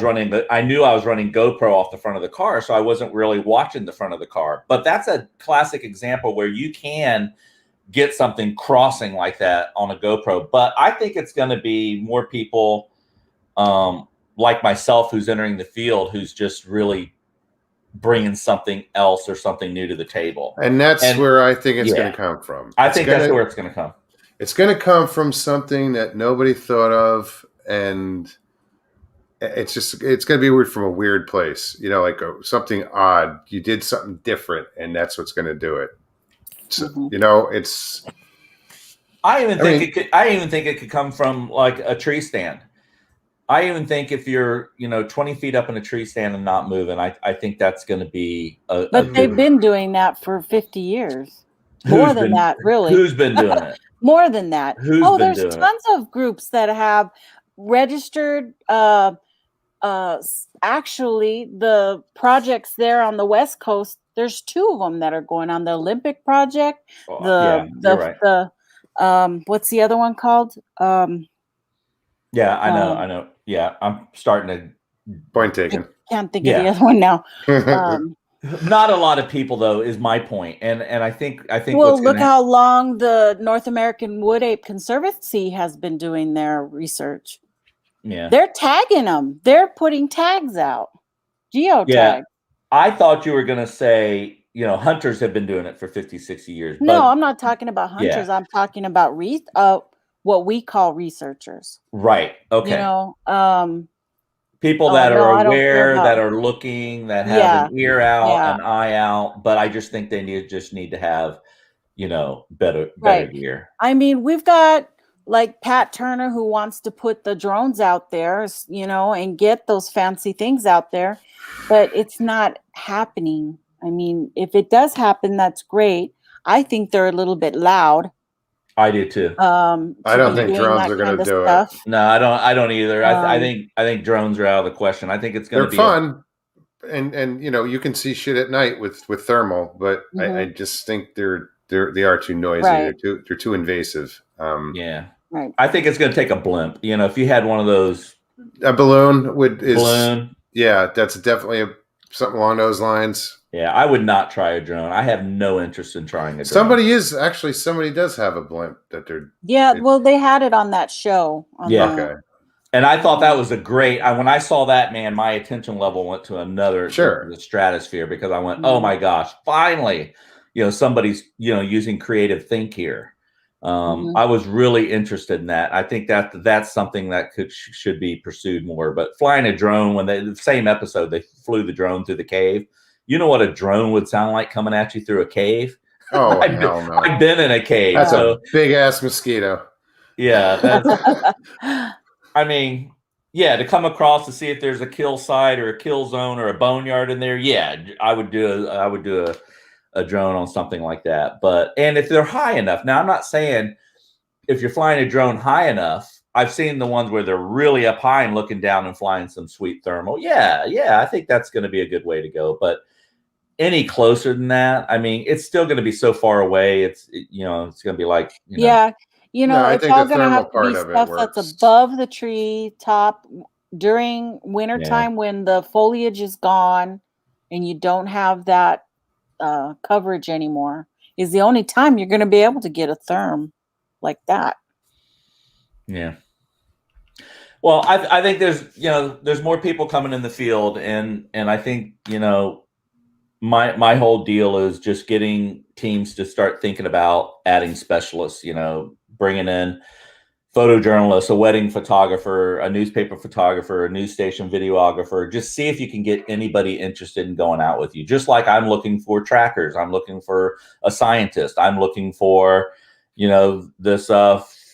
Speaker 3: knew I was running GoPro off the front of the car. So I wasn't really watching the front of the car. But that's a classic example where you can get something crossing like that on a GoPro. But I think it's going to be more people like myself who's entering the field, who's just really bringing something else or something new to the table.
Speaker 1: And that's where I think it's going to come from.
Speaker 3: I think that's where it's going to come.
Speaker 1: It's going to come from something that nobody thought of, and it's going to be weird from a weird place, like something odd. You did something different, and that's what's going to do it. So, it's.
Speaker 3: I even think it could come from like a tree stand. I even think if you're, 20 feet up in a tree stand and not moving, I think that's going to be.
Speaker 2: But they've been doing that for 50 years. More than that, really.
Speaker 3: Who's been doing it?
Speaker 2: More than that. There's tons of groups that have registered. Actually, the projects there on the West Coast, there's 2 of them that are going on. The Olympic Project. You're right. What's the other one called?
Speaker 3: Yeah, I know. Yeah, I'm starting to.
Speaker 1: Point taken.
Speaker 2: I can't think of the other one now.
Speaker 3: Not a lot of people, though, is my point. And I think.
Speaker 2: Well, look how long the North American Wood Ape Conservancy has been doing their research.
Speaker 3: Yeah,
Speaker 2: they're tagging them. They're putting tags out. Geotag.
Speaker 3: Yeah, I thought you were going to say hunters have been doing it for 50, 60 years.
Speaker 2: No,
Speaker 3: But
Speaker 2: I'm not talking about hunters. I'm talking about what we call researchers.
Speaker 3: right. Okay. People that are
Speaker 2: no, I don't care
Speaker 3: aware, that
Speaker 2: about.
Speaker 3: are looking, that have
Speaker 2: Yeah,
Speaker 3: an ear out,
Speaker 2: yeah,
Speaker 3: an eye out. But I just think they need to have, better
Speaker 2: right.
Speaker 3: gear.
Speaker 2: I mean, we've got like Pat Turner who wants to put the drones out there, and get those fancy things out there, but it's not happening. I mean, if it does happen, that's great. I think they're a little bit loud.
Speaker 3: I do too.
Speaker 1: I don't think drones are going to do it.
Speaker 3: No, I don't either. I think drones are out of the question. I think it's going to be
Speaker 1: fun. And you can see shit at night with thermal, but I just think they are too noisy.
Speaker 2: Right.
Speaker 1: They're too invasive.
Speaker 3: Yeah.
Speaker 2: Right.
Speaker 3: I think it's going to take a blimp. If you had one of those,
Speaker 1: a balloon
Speaker 3: balloon.
Speaker 1: Yeah, that's definitely something along those lines.
Speaker 3: Yeah, I would not try a drone. I have no interest in trying a drone.
Speaker 1: Somebody does have a blimp that they're.
Speaker 2: Yeah, well, they had it on that show.
Speaker 1: Okay.
Speaker 3: And I thought that was a great. When I saw that, man, my attention level went to the stratosphere, because I went, oh my gosh, finally, somebody's using creative think here. I was really interested in that. I think that's something that should be pursued more. But flying a drone, when the same episode they flew the drone through the cave. You know what a drone would sound like coming at you through a cave?
Speaker 1: Oh, hell no.
Speaker 3: I've been in a cave.
Speaker 1: That's a big ass mosquito.
Speaker 3: Yeah. I mean, to come across to see if there's a kill site or a kill zone or a boneyard in there. Yeah, I would do a drone on something like that. And if they're high enough. Now, I'm not saying if you're flying a drone high enough. I've seen the ones where they're really up high and looking down and flying some sweet thermal. Yeah, I think that's going to be a good way to go. But any closer than that, I mean, it's still going to be so far away. It's it's going to be like
Speaker 2: yeah, it's all going to have to be stuff that's above the tree top during wintertime when the foliage is gone and you don't have that coverage anymore. Is the only time you're going to be able to get a therm like that.
Speaker 3: Yeah. Well, I think there's more people coming in the field, and I think my whole deal is just getting teams to start thinking about adding specialists. Bringing in photojournalists, a wedding photographer, a newspaper photographer, a news station videographer. Just see if you can get anybody interested in going out with you. Just like I'm looking for trackers, I'm looking for a scientist, I'm looking for this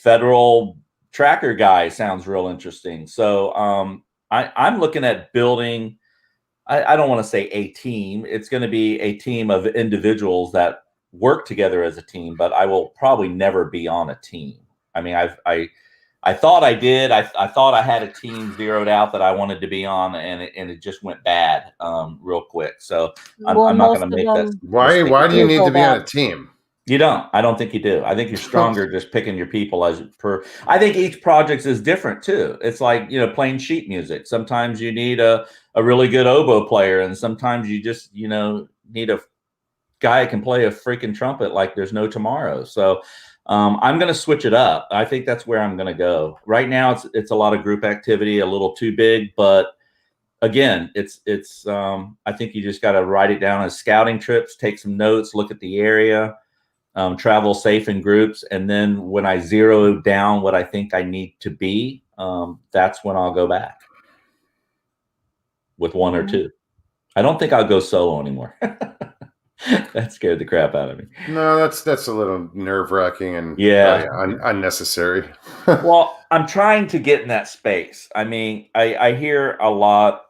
Speaker 3: federal tracker guy sounds real interesting. So I'm looking at building, I don't want to say a team. It's going to be a team of individuals that work together as a team, but I will probably never be on a team. I mean, I thought I did. I thought I had a team zeroed out that I wanted to be on, and it just went bad real quick. So I'm not going to make that.
Speaker 1: Why do you need to be on a team?
Speaker 3: You don't. I don't think you do. I think you're stronger just picking your people I think each project is different too. It's like, playing sheet music. Sometimes you need a really good oboe player, and sometimes you just, need a guy who can play a freaking trumpet like there's no tomorrow. So I'm going to switch it up. I think that's where I'm going to go. Right now it's a lot of group activity, a little too big, but again, it's I think you just got to write it down as scouting trips, take some notes, look at the area. Travel safe in groups, and then when I zero down what I think I need to be, that's when I'll go back with one or two. I don't think I'll go solo anymore. That scared the crap out of me.
Speaker 1: No, that's a little nerve-wracking and unnecessary.
Speaker 3: Well, I'm trying to get in that space. I mean, I hear a lot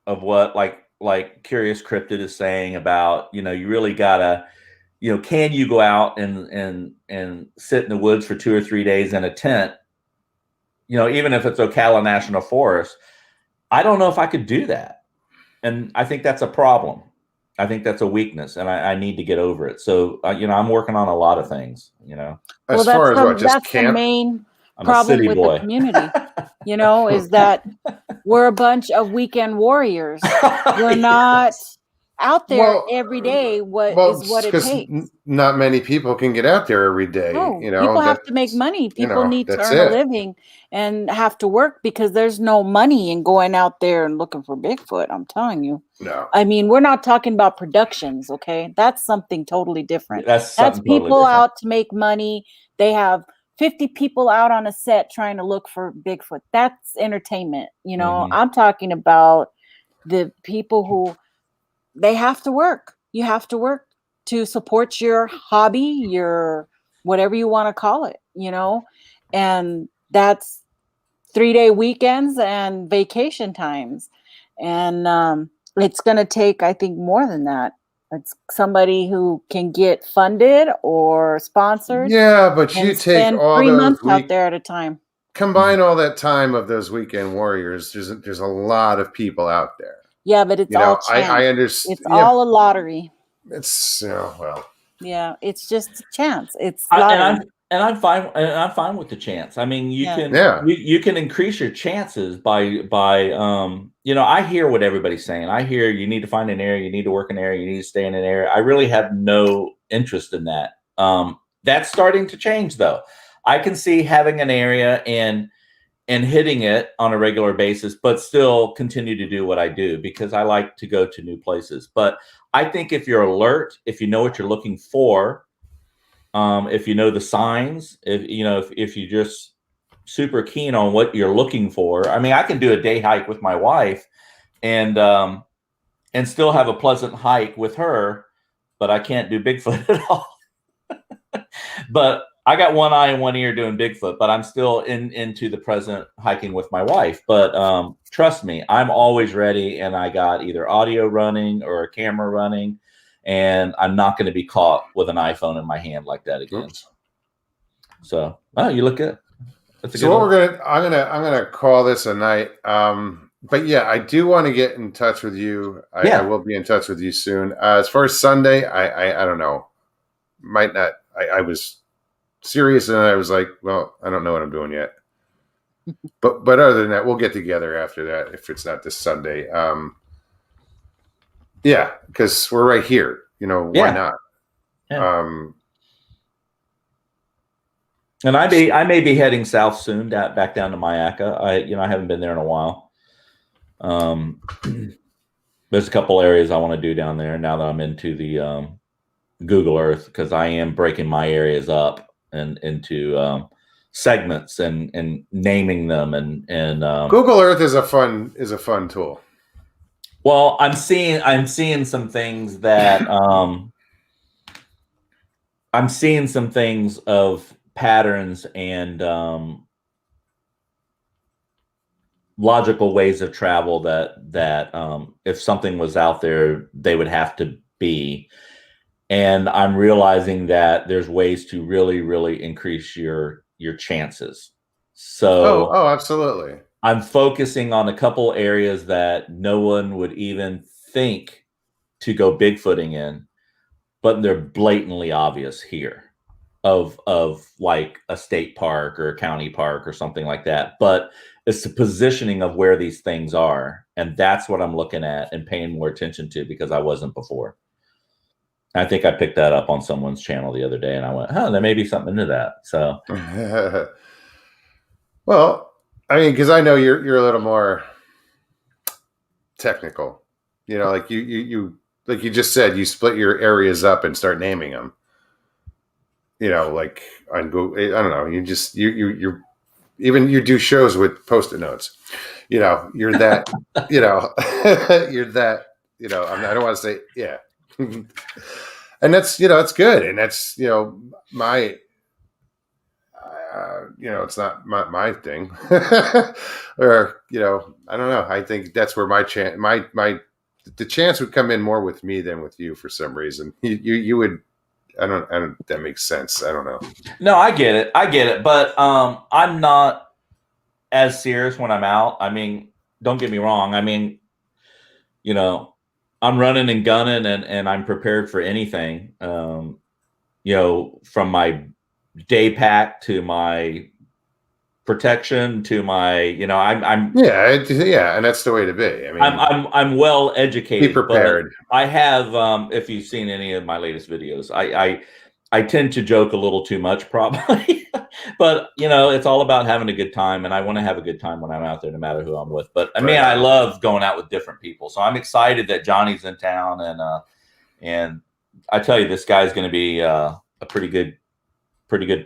Speaker 3: of what like Curious Cryptid is saying about, you really gotta, can you go out and sit in the woods for 2 or 3 days in a tent? Even if it's Ocala National Forest, I don't know if I could do that. And I think that's a problem. I think that's a weakness, and I need to get over it. So, I'm working on a lot of things,
Speaker 1: As far as just camp?
Speaker 2: The main problem with the community, is that we're a bunch of weekend warriors. We're not out there
Speaker 1: Well,
Speaker 2: every day what it
Speaker 1: because
Speaker 2: takes.
Speaker 1: not many people can get out there every day.
Speaker 2: No,
Speaker 1: You know,
Speaker 2: people have to make money. People need to
Speaker 1: that's
Speaker 2: earn a
Speaker 1: it.
Speaker 2: living and have to work because there's no money in going out there and looking for Bigfoot. I'm telling you.
Speaker 1: No.
Speaker 2: I mean, we're not talking about productions, okay? That's something totally different.
Speaker 3: That's
Speaker 2: That's
Speaker 3: something totally
Speaker 2: people
Speaker 3: different.
Speaker 2: out to make money. They have 50 people out on a set trying to look for Bigfoot. That's entertainment. You know,
Speaker 3: Mhm.
Speaker 2: I'm talking about the people who they have to work. You have to work to support your hobby, your whatever you want to call it, you know? And that's 3-day weekends and vacation times. And it's going to take, I think, more than that. It's somebody who can get funded or sponsored
Speaker 1: Yeah, but you
Speaker 2: and
Speaker 1: take
Speaker 2: spend
Speaker 1: all
Speaker 2: 3
Speaker 1: those
Speaker 2: months out there at a time.
Speaker 1: combine all that time of those weekend warriors. There's a lot of people out there.
Speaker 2: Yeah, but it's
Speaker 1: You
Speaker 2: all
Speaker 1: know,
Speaker 2: chance.
Speaker 1: I
Speaker 2: It's
Speaker 1: understand. Yeah,
Speaker 2: all a lottery.
Speaker 1: it's well.
Speaker 2: Yeah, it's just a chance. It's
Speaker 3: And
Speaker 2: lottery.
Speaker 3: I'm fine. And I'm fine with the chance. I mean, you
Speaker 2: Yeah.
Speaker 3: can
Speaker 1: Yeah.
Speaker 3: you can increase your chances by you know, I hear what everybody's saying. I hear you need to find an area, you need to work an area, you need to stay in an area. I really have no interest in that. That's starting to change though. I can see having an area and hitting it on a regular basis, but still continue to do what I do because I like to go to new places. But I think if you're alert, if you know what you're looking for, if you know the signs, if you're just super keen on what you're looking for. I mean, I can do a day hike with my wife and still have a pleasant hike with her, but I can't do Bigfoot at all. But I got one eye and one ear doing Bigfoot, but I'm still into the present hiking with my wife. But trust me, I'm always ready, and I got either audio running or a camera running, and I'm not going to be caught with an iPhone in my hand like that again.
Speaker 1: Oops.
Speaker 3: So, oh, you look good. That's a
Speaker 1: So
Speaker 3: good
Speaker 1: what
Speaker 3: one.
Speaker 1: I'm gonna call this a night. But yeah, I do want to get in touch with you. I will be in touch with you soon. As far as Sunday, I don't know. Might not. I was serious and I was like, well, I don't know what I'm doing yet. But other than that, we'll get together after that if it's not this Sunday. Yeah, because we're right here. You know, why not?
Speaker 3: Yeah. And I may be heading south soon, back down to Mayaca. I haven't been there in a while. There's a couple areas I want to do down there now that I'm into the Google Earth, because I am breaking my areas up and into segments and naming them and
Speaker 1: Google Earth is a fun tool.
Speaker 3: Well, I'm seeing some things that I'm seeing some things of patterns and logical ways of travel that if something was out there, they would have to be. And I'm realizing that there's ways to really, really increase your chances. So
Speaker 1: oh, absolutely.
Speaker 3: I'm focusing on a couple areas that no one would even think to go Bigfooting in, but they're blatantly obvious here of like a state park or a county park or something like that. But it's the positioning of where these things are. And that's what I'm looking at and paying more attention to because I wasn't before. I think I picked that up on someone's channel the other day and I went, there may be something to that. So,
Speaker 1: well, I mean, because I know you're a little more technical, you know, like you like you just said, you split your areas up and start naming them. You know, like on Google, I don't know. You're even you do shows with Post-it notes. You know, you're that. You know, you're that. You know, I don't want to say yeah, and that's it's good, and that's my. It's not my thing, or I don't know. I think that's where my chance, the chance would come in more with me than with you for some reason. You would. I don't. That makes sense. I don't know.
Speaker 3: No, I get it. But I'm not as serious when I'm out. I mean, don't get me wrong. I mean, I'm running and gunning and I'm prepared for anything. From my day pack to my protection to my, I'm
Speaker 1: yeah, and that's the way to be. I mean,
Speaker 3: I'm well educated.
Speaker 1: be prepared.
Speaker 3: But I have, if you've seen any of my latest videos, I tend to joke a little too much, probably. But it's all about having a good time, and I want to have a good time when I'm out there, no matter who I'm with. But I mean, I love going out with different people, so I'm excited that Johnny's in town, and I tell you, this guy's going to be a pretty good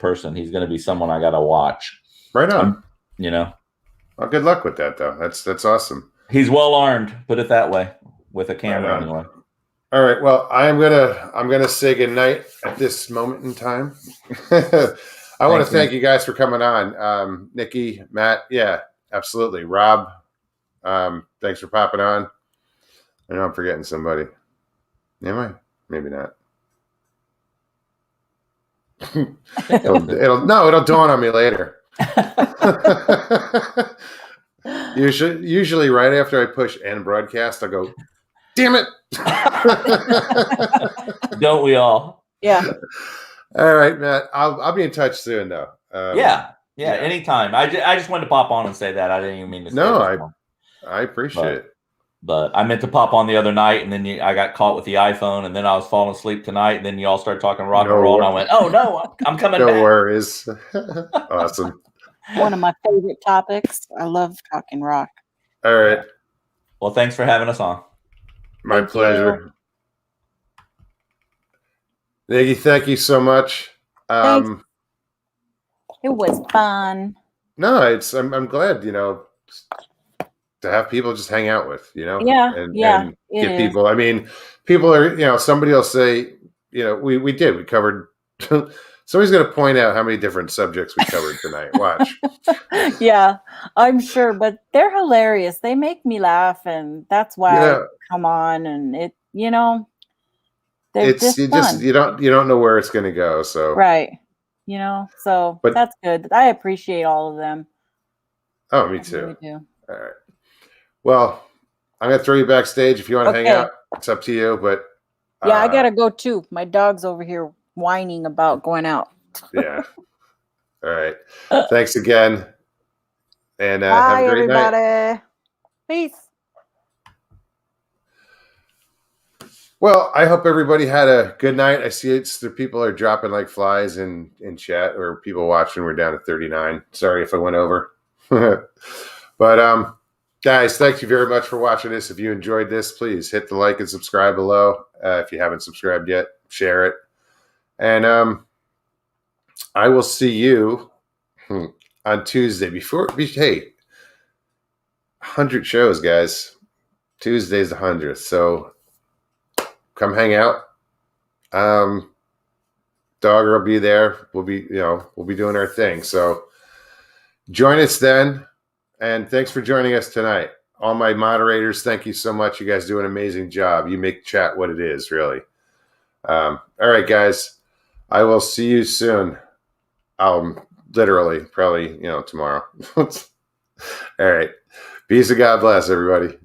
Speaker 3: person. He's going to be someone I got to watch.
Speaker 1: Right on.
Speaker 3: Well,
Speaker 1: good luck with that, though. That's awesome.
Speaker 3: He's well armed, put it that way, with a camera anyway.
Speaker 1: All right. Well, I'm gonna say goodnight at this moment in time. I want to thank you guys for coming on. Nikki, Matt, yeah, absolutely. Rob, thanks for popping on. I know I'm forgetting somebody. Am I? Maybe not. it'll dawn on me later. Usually right after I push end broadcast, I'll go, damn it.
Speaker 3: Don't we all?
Speaker 2: Yeah.
Speaker 1: All right, Matt. I'll be in touch soon, though.
Speaker 3: Yeah. Anytime. I just wanted to pop on and say that. I didn't even mean to say that.
Speaker 1: I appreciate it.
Speaker 3: But I meant to pop on the other night, and then I got caught with the iPhone, and then I was falling asleep tonight, and then you all started talking rock and roll, and I went, oh, no, I'm coming back.
Speaker 1: No worries. Awesome.
Speaker 2: One of my favorite topics. I love talking rock.
Speaker 1: All right.
Speaker 3: Well, thanks for having us on.
Speaker 1: My pleasure. Nikki, thank you so much.
Speaker 2: Thanks. It was fun.
Speaker 1: No, I'm glad, to have people just hang out with, and get people. I mean, people are, somebody will say, we covered. Somebody's going to point out how many different subjects we covered tonight. Watch.
Speaker 2: Yeah, I'm sure, but they're hilarious. They make me laugh, and that's why I come on. And they're just fun.
Speaker 1: You don't know where it's going to go. So
Speaker 2: right, so that's good. I appreciate all of them.
Speaker 1: Oh, me too.
Speaker 2: I really do.
Speaker 1: All right. Well, I'm going to throw you backstage if you want to hang out. It's up to you, but
Speaker 2: yeah, I gotta go too. My dog's over here whining about going out.
Speaker 1: Yeah. All right. Thanks again. And
Speaker 2: bye,
Speaker 1: have a great
Speaker 2: everybody.
Speaker 1: night.
Speaker 2: Peace.
Speaker 1: Well, I hope everybody had a good night. I see the people are dropping like flies in chat, or people watching. We're down to 39. Sorry if I went over. But guys, thank you very much for watching this. If you enjoyed this, please hit the like and subscribe below. If you haven't subscribed yet, share it. And I will see you on Tuesday. Hey, 100 shows, guys. Tuesday's the 100th. So come hang out. Dogger will be there. We'll be doing our thing. So join us then. And thanks for joining us tonight. All my moderators, thank you so much. You guys do an amazing job. You make chat what it is, really. All right, guys. I will see you soon. Literally, probably, tomorrow. All right. Peace and God bless, everybody.